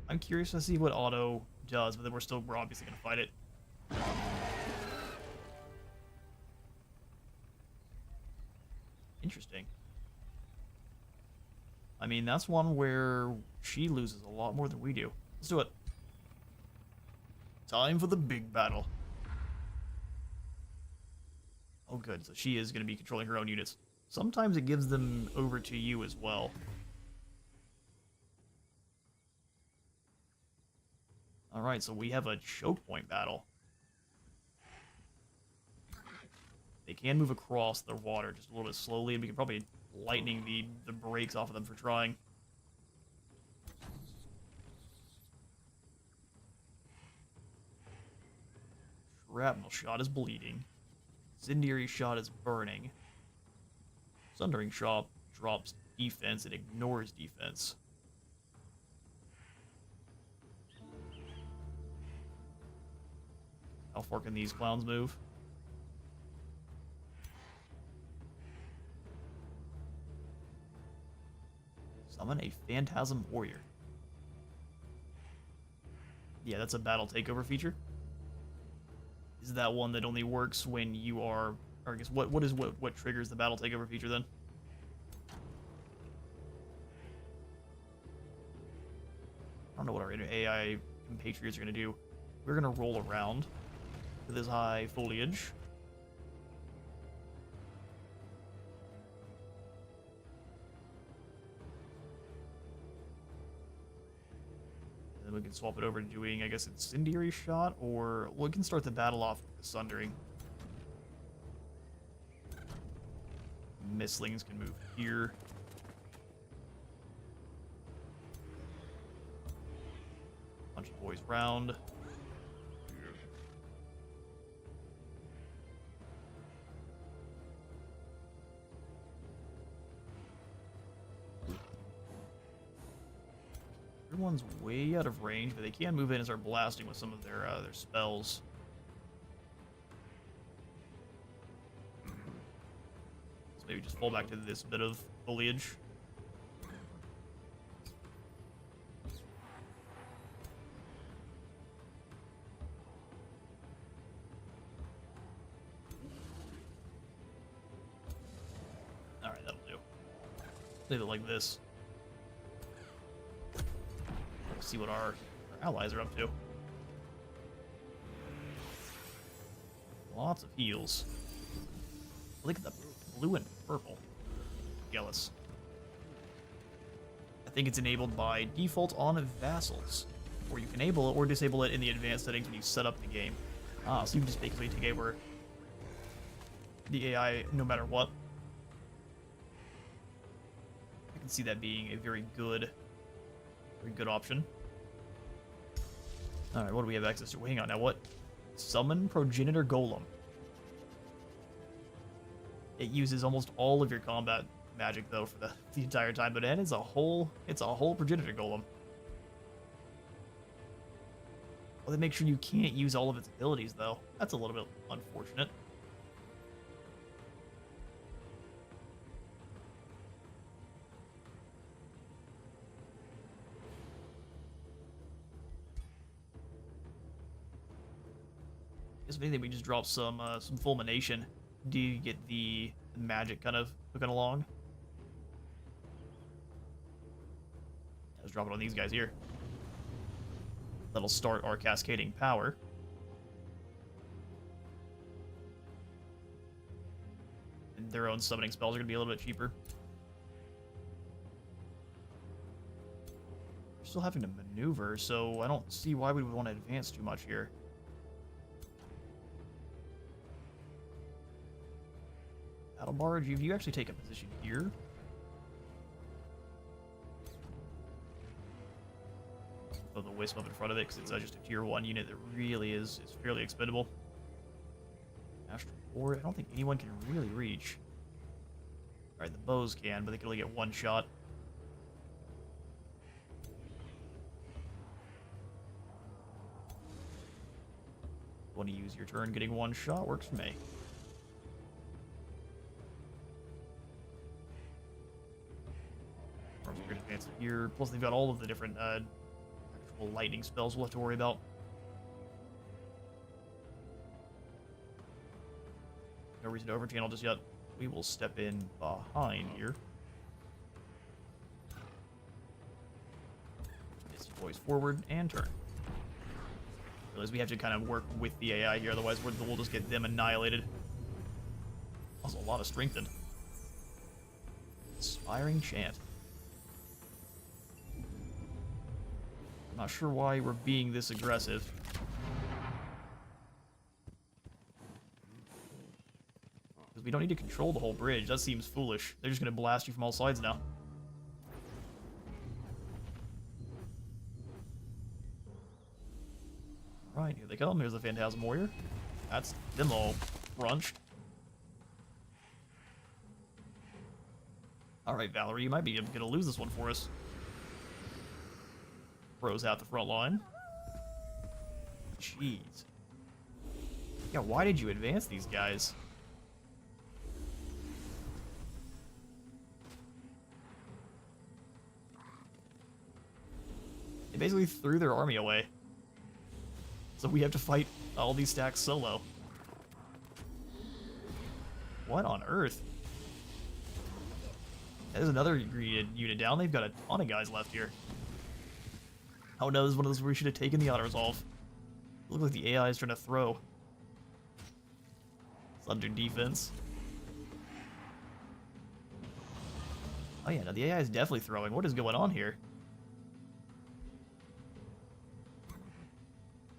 I'm curious to see what Otto does, but then we're obviously going to fight it. Interesting. I mean, that's one where she loses a lot more than we do. Let's do it. Time for the big battle. Oh, good. So she is going to be controlling her own units. Sometimes it gives them over to you as well. Alright, so we have a choke point battle. They can move across the water just a little bit slowly, and we can probably lightning the brakes off of them for trying. Shrapnel shot is bleeding. Incendiary shot is burning. Sundering shot drops defense and ignores defense. How far can these clowns move? Summon a Phantasm Warrior. Yeah, that's a battle takeover feature. Is that one that only works when you are... Or I guess what triggers the battle takeover feature then? I don't know what our AI compatriots are going to do. We're going to roll around with this high foliage. And then we can swap it over to doing, I guess, Incendiary Shot, or we can start the battle off with the Sundering. Mistlings can move here. Bunch of boys round. Everyone's way out of range, but they can move in and start blasting with some of their spells. So maybe just fall back to this bit of foliage. Alright, that'll do. Leave it like this. See what our allies are up to. Lots of heals. Look at the blue and purple. Jealous. I think it's enabled by default on vassals. Or you can enable it or disable it in the advanced settings when you set up the game. Ah, so you can just basically take over the AI no matter what. I can see that being a very good option. Alright, what do we have access to? Hang on, now what? Summon Progenitor Golem. It uses almost all of your combat magic, though, for the entire time, but it's a whole Progenitor Golem. Well, they make sure you can't use all of its abilities, though. That's a little bit unfortunate. If anything, we just drop some fulmination. Do you get the magic kind of hooking along? Let's drop it on these guys here. That'll start our cascading power. And their own summoning spells are going to be a little bit cheaper. We're still having to maneuver, so I don't see why we would want to advance too much here. Battle barge, if you actually take a position here. Throw the wisp up in front of it because it's just a tier 1 unit that really is fairly expendable. Astral Board, I don't think anyone can really reach. Alright, the bows can, but they can only get one shot. Want to use your turn getting one shot? Works for me. Advance here. Plus, they've got all of the different actual lightning spells we'll have to worry about. No reason to overchannel just yet. We will step in behind here. Get some boys forward and turn. Realize we have to kind of work with the AI here, otherwise we'll just get them annihilated. Also, a lot of strengthened. Inspiring Chant. I'm not sure why we're being this aggressive. Because we don't need to control the whole bridge. That seems foolish. They're just going to blast you from all sides now. Right, here they come. Here's the Phantasm Warrior. That's them all crunched. Alright, Valerie, you might be going to lose this one for us. Throws out the front line. Jeez. Yeah, why did you advance these guys? They basically threw their army away. So we have to fight all these stacks solo. What on earth? There's another unit down. They've got a ton of guys left here. Oh no, this is one of those where we should have taken the auto-resolve. Look like the AI is trying to throw. It's under defense. Oh yeah, no, the AI is definitely throwing. What is going on here?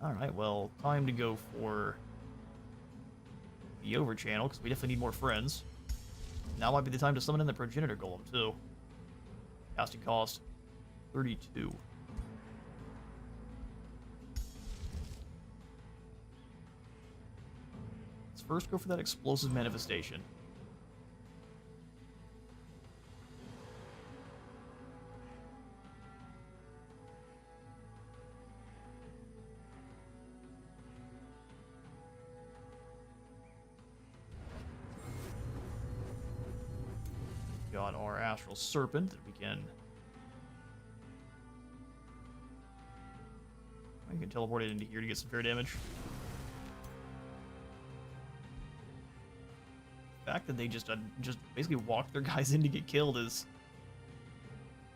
Alright, well, time to go for the over channel, because we definitely need more friends. Now might be the time to summon in the Progenitor Golem, too. Casting cost, 32. first go for that explosive manifestation. Got our Astral Serpent that we can... I can teleport it into here to get some fair damage. The fact that they just basically walk their guys in to get killed is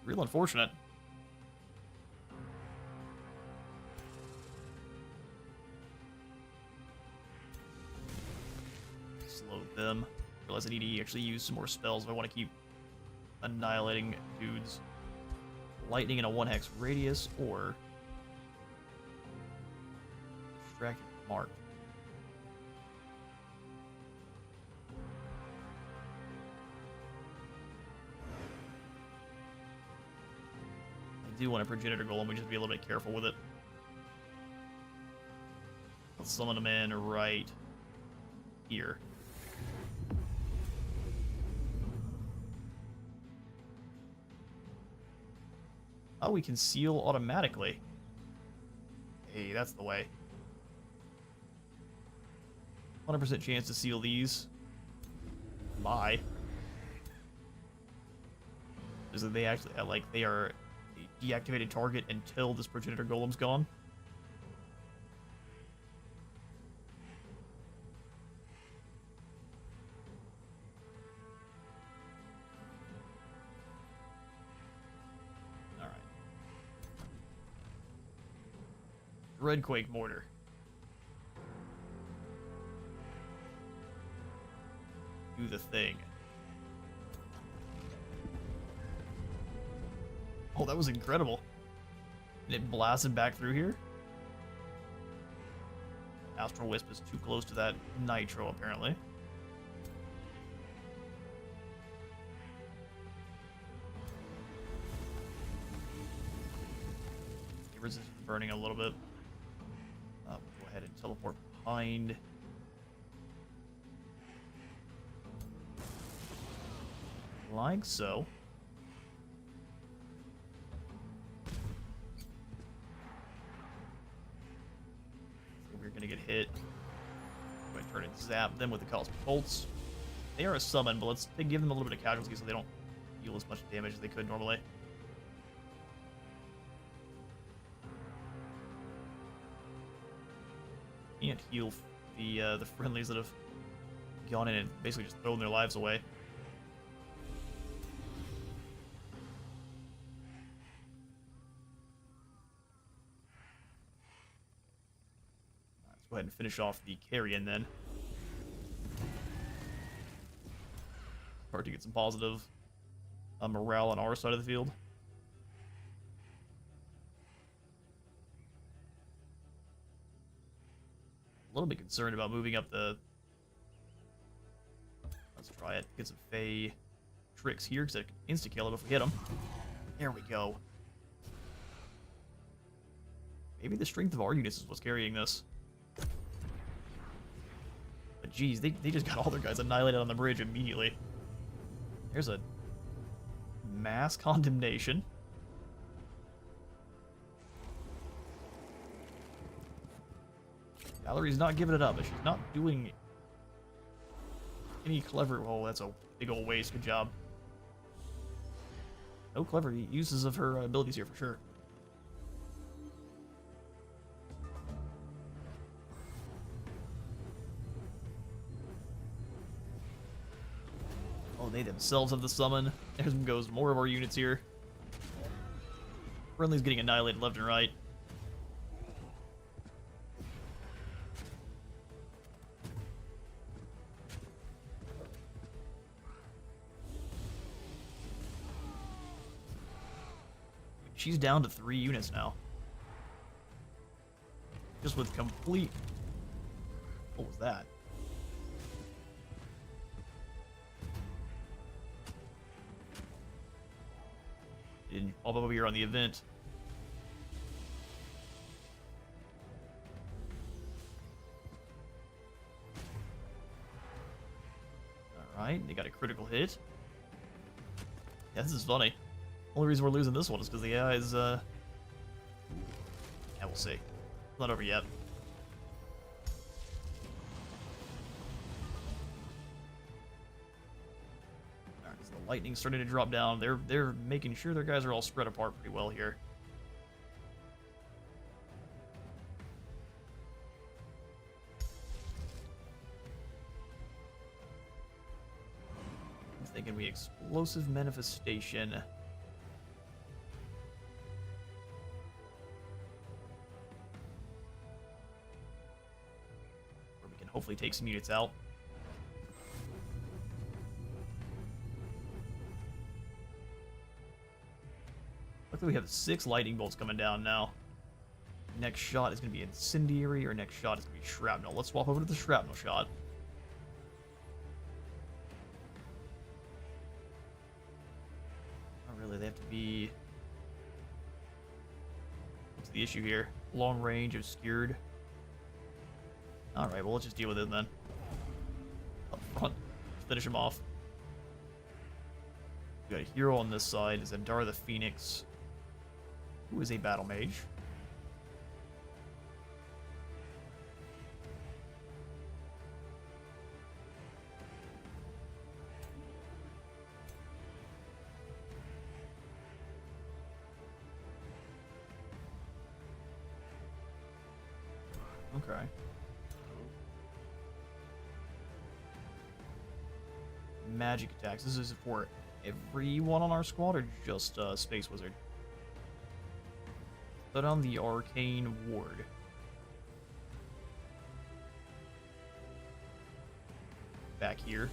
real unfortunate. Slow them. Realize I need to actually use some more spells if I want to keep annihilating dudes. Lightning in a 1-hex radius, or distracted mark. I do want a progenitor golem, we just be a little bit careful with it. Let's summon them in right here. Oh, we can seal automatically. Hey, that's the way. 100% chance to seal these. Bye. Is that they actually, like, they are a deactivated target until this progenitor golem's gone? Redquake Mortar. Do the thing. Oh, that was incredible. And it blasted back through here. Astral Wisp is too close to that Nitro, apparently. The resistance is burning a little bit. We'll go ahead and teleport behind. Like so. We're gonna get hit. I'm going to turn and zap them with the Cosmic Bolts. They are a summon, but let's give them a little bit of casualty so they don't deal as much damage as they could normally. Can't heal the friendlies that have gone in and basically just thrown their lives away. Let's go ahead and finish off the carrion then. Hard to get some positive morale on our side of the field. A little bit concerned about moving up the... Let's try it. Get some Fey tricks here, because I can insta-kill him if we hit him. There we go. Maybe the strength of our units is what's carrying this. But geez, they just got all their guys annihilated on the bridge immediately. There's a mass condemnation. Valerie's not giving it up, but she's not doing any clever... Oh, that's a big old waste. Good job. No clever uses of her abilities here, for sure. Oh, they themselves have the summon. There goes more of our units here. Friendly's getting annihilated left and right. She's down to 3 units now. Just with complete... What was that? Didn't pop up over here on the event. Alright, they got a critical hit. Yeah, this is funny. Only reason we're losing this one is because the AI is, yeah, we'll see. It's not over yet. Alright, so the lightning's starting to drop down. They're making sure their guys are all spread apart pretty well here. Thinking we explosive manifestation. Or we can hopefully take some units out. Luckily we have 6 lightning bolts coming down now. Next shot is going to be incendiary, or next shot is going to be shrapnel. Let's swap over to the shrapnel shot. Really, they have to be... What's the issue here? Long range, obscured. Alright, well, let's just deal with it then. Up front. Finish him off. We got a hero on this side. Is Adar the Phoenix, who is a battle mage. Okay. Magic attacks. This is for everyone on our squad or just Space Wizard? Put on the Arcane Ward. Back here.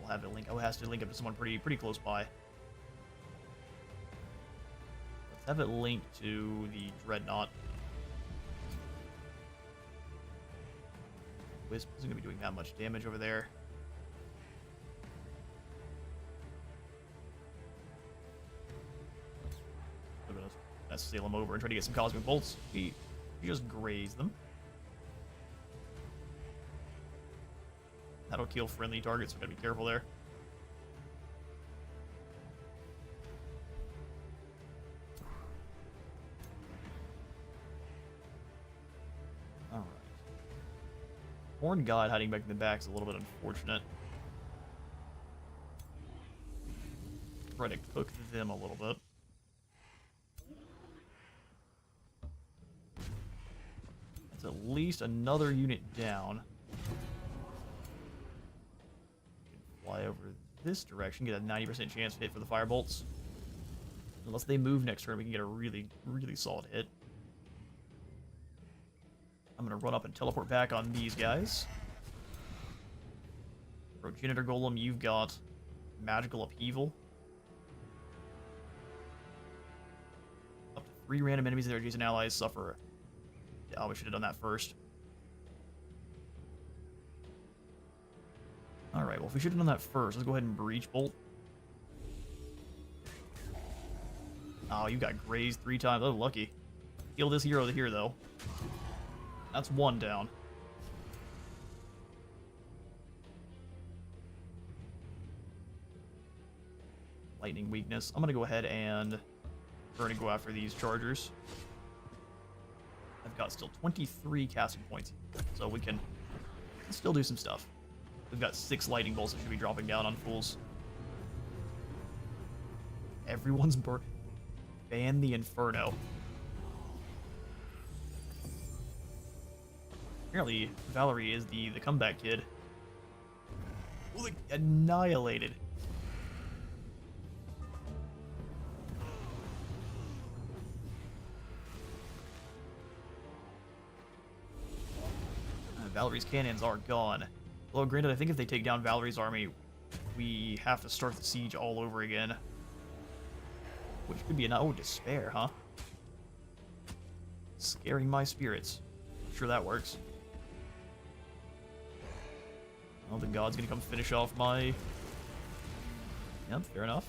We'll have it link. Oh, it has to link up to someone pretty close by. Let's have it linked to the Dreadnought. Wisp isn't going to be doing that much damage over there. We're going to sail him over and try to get some Cosmic Bolts. He just grazed them. That'll kill friendly targets, so we gotta be careful there. Horn God hiding back in the back is a little bit unfortunate. Try to cook them a little bit. That's at least another unit down. Fly over this direction, get a 90% chance to hit for the firebolts. Unless they move next turn, we can get a really solid hit. I'm going to run up and teleport back on these guys. Progenitor Golem, you've got Magical Upheaval. Up to 3 random enemies and their adjacent allies suffer. Oh, we should have done that first. Alright, well, if we should have done that first, let's go ahead and Breach Bolt. Oh, you got grazed 3 times. Oh, lucky. Kill this hero here, though. That's 1 down. Lightning weakness. I'm going to go ahead and we're going to go after these chargers. I've got still 23 casting points, so we can still do some stuff. We've got 6 lightning bolts that should be dropping down on fools. Everyone's burnt. Ban the Inferno. Apparently, Valerie is the comeback kid. Look, annihilated. Valerie's cannons are gone. Well, granted, I think if they take down Valerie's army, we have to start the siege all over again. Which could be an... Oh, despair, huh? Scaring my spirits. I'm sure that works. Well, the god's gonna come finish off my... Yep, fair enough.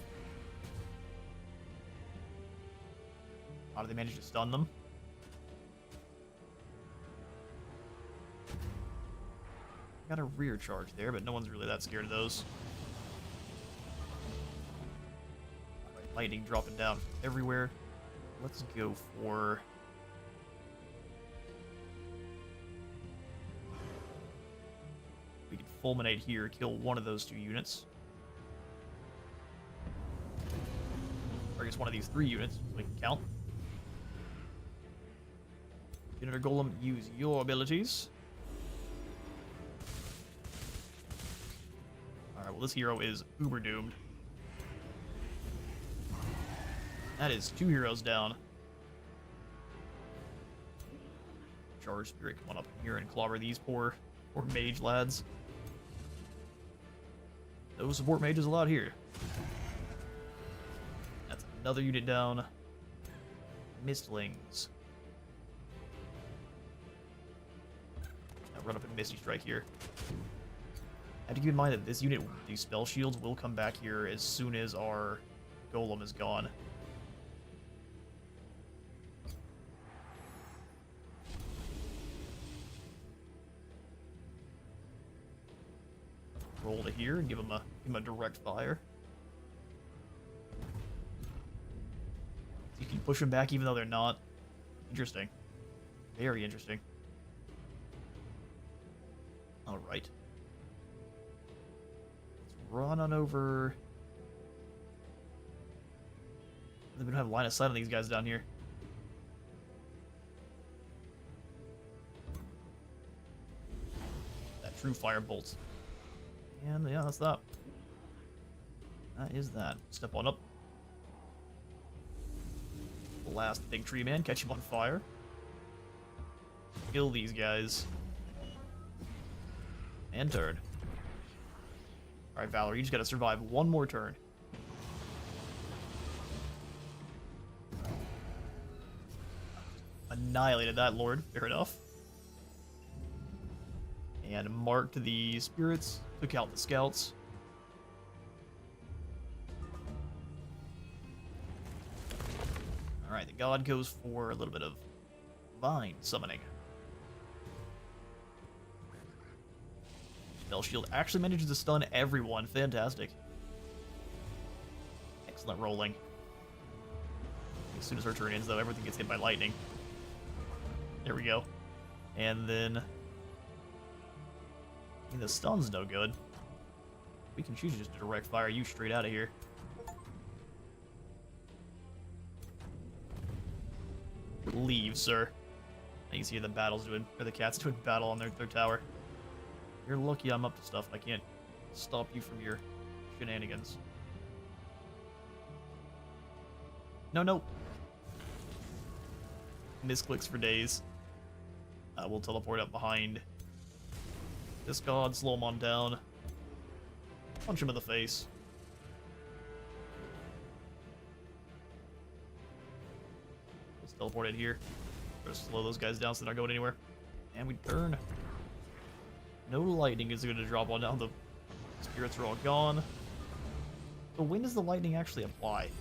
How did they manage to stun them? Got a rear charge there, but no one's really that scared of those. Alright, lightning dropping down from everywhere. Let's go for... We can fulminate here, kill one of those 2 units. Or I guess one of these 3 units, so we can count. Uniter Golem, use your abilities. Alright, well this hero is uber doomed. That is 2 heroes down. Charge Spirit, come on up here and clobber these poor mage lads. No support mages allowed here. That's another unit down. Mistlings. Now run up and Misty Strike here. Have to keep in mind that this unit, these spell shields, will come back here as soon as our golem is gone. Roll to here and give him a direct fire. You can push them back even though they're not. Interesting. Very interesting. Alright. Let's run on over. We don't have line of sight on these guys down here. That true fire bolt. And yeah, that's that. That is that. Step on up. Blast the big tree man, catch him on fire. Kill these guys. And turn. Alright, Valerie, you just gotta survive one more turn. Annihilated that lord, fair enough. And marked the spirits, took out the scouts. Alright, the god goes for a little bit of vine summoning. Spell shield actually manages to stun everyone. Fantastic. Excellent rolling. As soon as our turn ends, though, everything gets hit by lightning. There we go. And then... I mean, the stun's no good. We can choose just to direct fire you straight out of here. Leave, sir. You can see the battle's doing, or the cat's doing battle on their tower. You're lucky I'm up to stuff. I can't stop you from your shenanigans. No, no. Misclicks for days. We'll teleport up behind this god, slow him on down. Punch him in the face. Let's teleport in here. Just slow those guys down so they're not going anywhere. And we turn. No lightning is going to drop on down. The spirits are all gone. So when does the lightning actually apply? At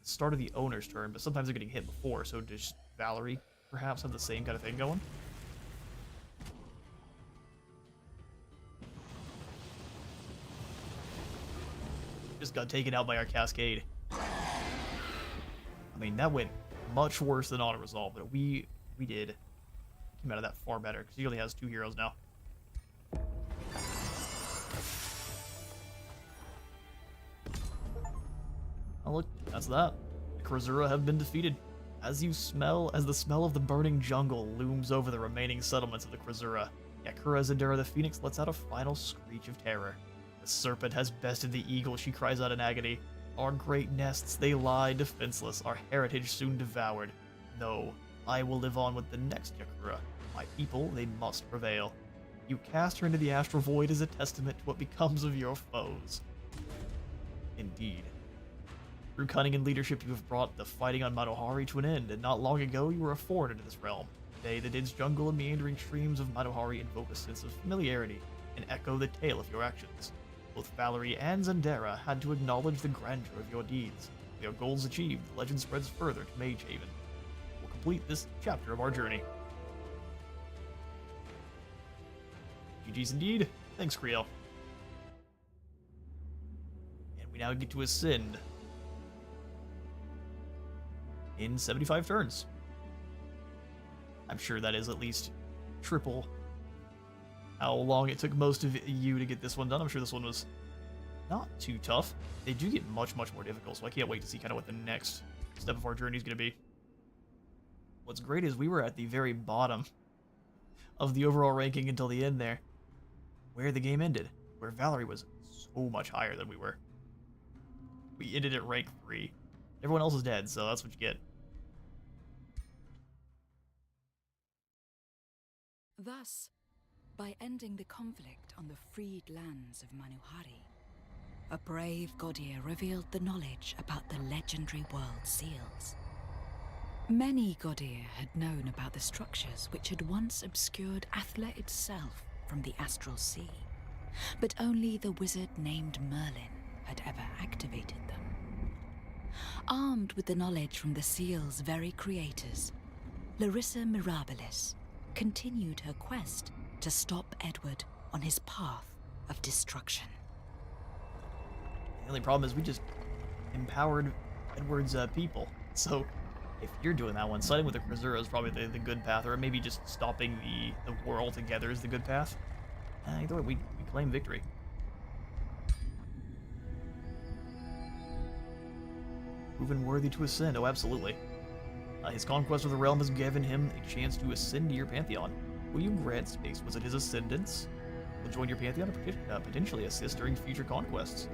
the start of the owner's turn, but sometimes they're getting hit before, so does Valerie perhaps have the same kind of thing going? Just got taken out by our cascade. I mean, that went much worse than auto-resolve, but we did came out of that far better, because he only has 2 heroes now. Oh look, that's that. The Krasura have been defeated. As the smell of the burning jungle looms over the remaining settlements of the Krasura, Yakura Zadera the Phoenix lets out a final screech of terror. The serpent has bested the eagle, she cries out in agony. Our great nests, they lie defenseless, our heritage soon devoured. No, I will live on with the next Yakura. My people, they must prevail. You cast her into the astral void as a testament to what becomes of your foes. Indeed. Through cunning and leadership, you have brought the fighting on Madohari to an end, and not long ago you were a foreigner to this realm. Today, the dense jungle and meandering streams of Madohari invoke a sense of familiarity and echo the tale of your actions. Both Valerie and Zandera had to acknowledge the grandeur of your deeds. With your goals achieved, the legend spreads further to Mage Haven. We'll complete this chapter of our journey. GG's indeed. Thanks, Creel. And we now get to ascend in 75 turns. I'm sure that is at least triple how long it took most of you to get this one done. I'm sure this one was not too tough. They do get much, much more difficult, so I can't wait to see kind of what the next step of our journey is going to be. What's great is we were at the very bottom of the overall ranking until the end there, where the game ended, where Valerie was so much higher than we were. We ended at rank 3. Everyone else is dead, so that's what you get. Thus, by ending the conflict on the freed lands of Manuhari, a brave Godir revealed the knowledge about the legendary world seals. Many Godir had known about the structures which had once obscured Athla itself from the astral sea, but only the wizard named Merlin had ever activated them. Armed with the knowledge from the seal's very creators, Larissa Mirabilis continued her quest to stop Edward on his path of destruction. The only problem is we just empowered Edward's people. So if you're doing that one, siding with the Krasura is probably the good path, or maybe just stopping the war altogether is the good path. Either way, we claim victory. Proven worthy to ascend. Oh, absolutely. His conquest of the realm has given him a chance to ascend to your pantheon. Will you grant Space Wizard his ascendance? Will join your pantheon and potentially assist during future conquests.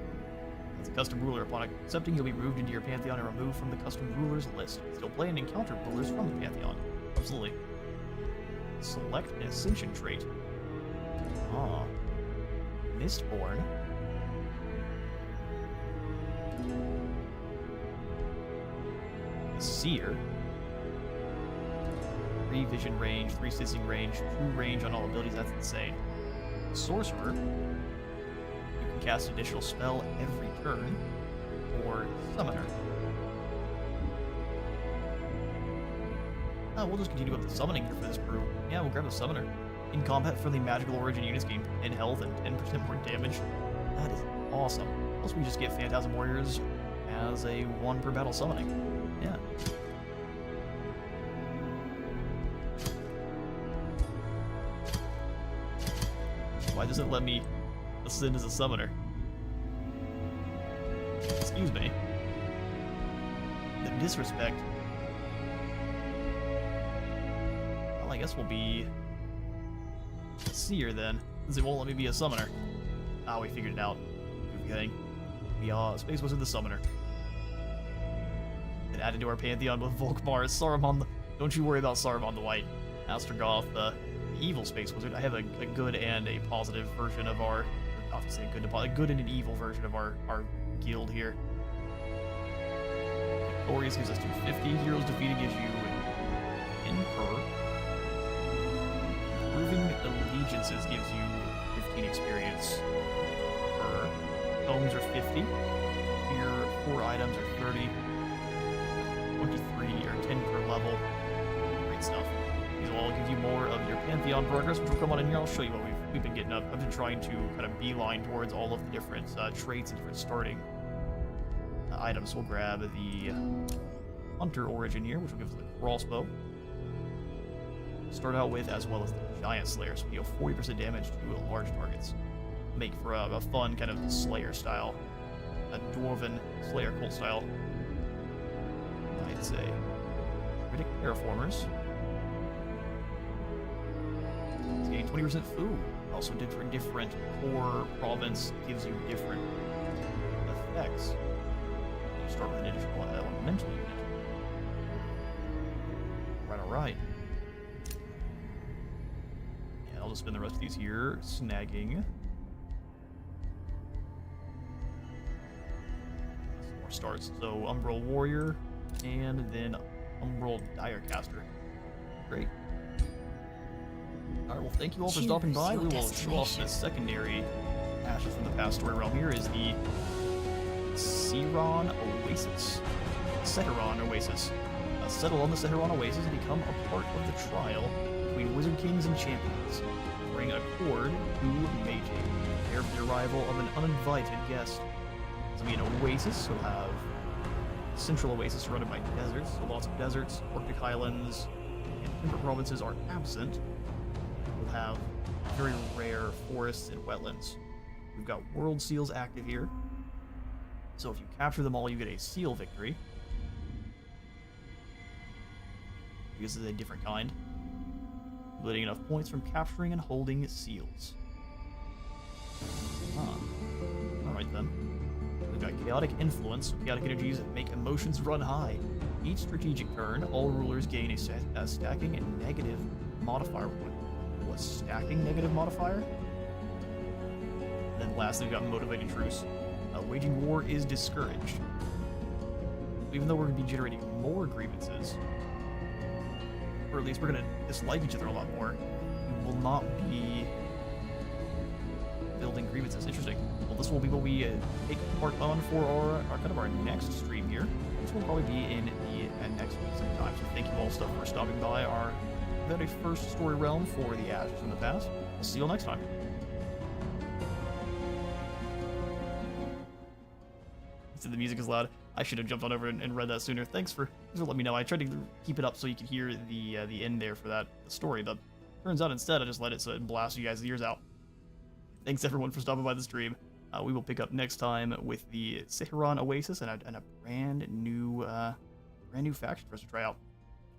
As a custom ruler, upon accepting, you'll be moved into your pantheon and removed from the custom rulers list. Still play and encounter rulers from the pantheon. Absolutely. Select an ascension trait. Ah. Mistborn. Seer. 3 vision range, 3 sensing range, 2 range on all abilities. That's insane. Sorcerer. You can cast an additional spell every turn. Or Summoner. We'll just continue with the summoning here for this brew. Yeah, we'll grab the Summoner. In combat, friendly magical origin units gain 10 health and 10% more damage. That is awesome. Plus, we just get Phantasm Warriors as a 1 per battle summoning. Yeah. Why doesn't it let me ascend as a summoner? Excuse me. The disrespect. Well, I guess we'll be Seer then, since it won't let me be a summoner. Ah, we figured it out. Goofy thing. We Space Wizard the Summoner. And added to our pantheon with Volkmar, Saruman. Don't you worry about Saruman the White. Astrogoth, the evil Space Wizard. I have a good and a positive version of our, obviously a good and an evil version of our guild here. Victorious gives us 250. Heroes defeated gives you Emperor. Proving allegiances gives you 15 experience per. Homes are 50. Here, 4 items are 30. 23 or 10 per level. Great stuff. These will all give you more of your Pantheon progress, which will come on in here. I'll show you what we've been getting up. I've been trying to kind of beeline towards all of the different traits and different starting items. We'll grab the Hunter Origin here, which will give us the crossbow. Start out with, as well as the Giant Slayer, so you deal 40% damage to large targets. Make for a fun kind of Slayer style, a Dwarven Slayer cult style. I'd say. Critic Terraformers. Let's gain 20% food. Also, different core province gives you different effects. You start with an additional elemental unit. Alright. Yeah, I'll just spend the rest of these here snagging some more starts. So, Umbral Warrior, and then Umbral Direcaster. Great. Alright, well, thank you all for stopping by. We will show off the secondary ashes from the past story realm. Here is the Seheron Oasis. Seheron Oasis. Settle on the Seheron Oasis and become a part of the trial between Wizard Kings and Champions. bring a cord to Mage. Prepare for the arrival of an uninvited guest. This will be an oasis, so we'll have a central oasis surrounded by deserts, so lots of deserts, Arctic highlands, and timber provinces are absent. We'll have very rare forests and wetlands. We've got world seals active here, so if you capture them all, you get a seal victory. This is a different kind. Accumulating enough points from capturing and holding seals. Alright then. We've got chaotic influence. Chaotic energies make emotions run high. Each strategic turn, all rulers gain a stacking and negative modifier. What stacking negative modifier? And then lastly, we've got motivating truce. Waging war is discouraged. Even though we're going to be generating more grievances, or at least we're going to dislike each other a lot more, we will not be building grievances. Interesting. Well, this will be what we take part on for our kind of our next stream here, which will probably be in the next week sometime. So thank you all stuff for stopping by our very first story realm for the Ashes from the Past. We'll see you all next time. So the music is loud. I should have jumped on over and read that sooner. Thanks for letting me know. I tried to keep it up so you could hear the end there for that story, but turns out instead I just let it so it blasts you guys' ears out. Thanks everyone for stopping by the stream. We will pick up next time with the Sehiran Oasis and a brand new faction for us to try out.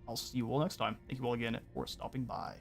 I'll see you all next time. Thank you all again for stopping by.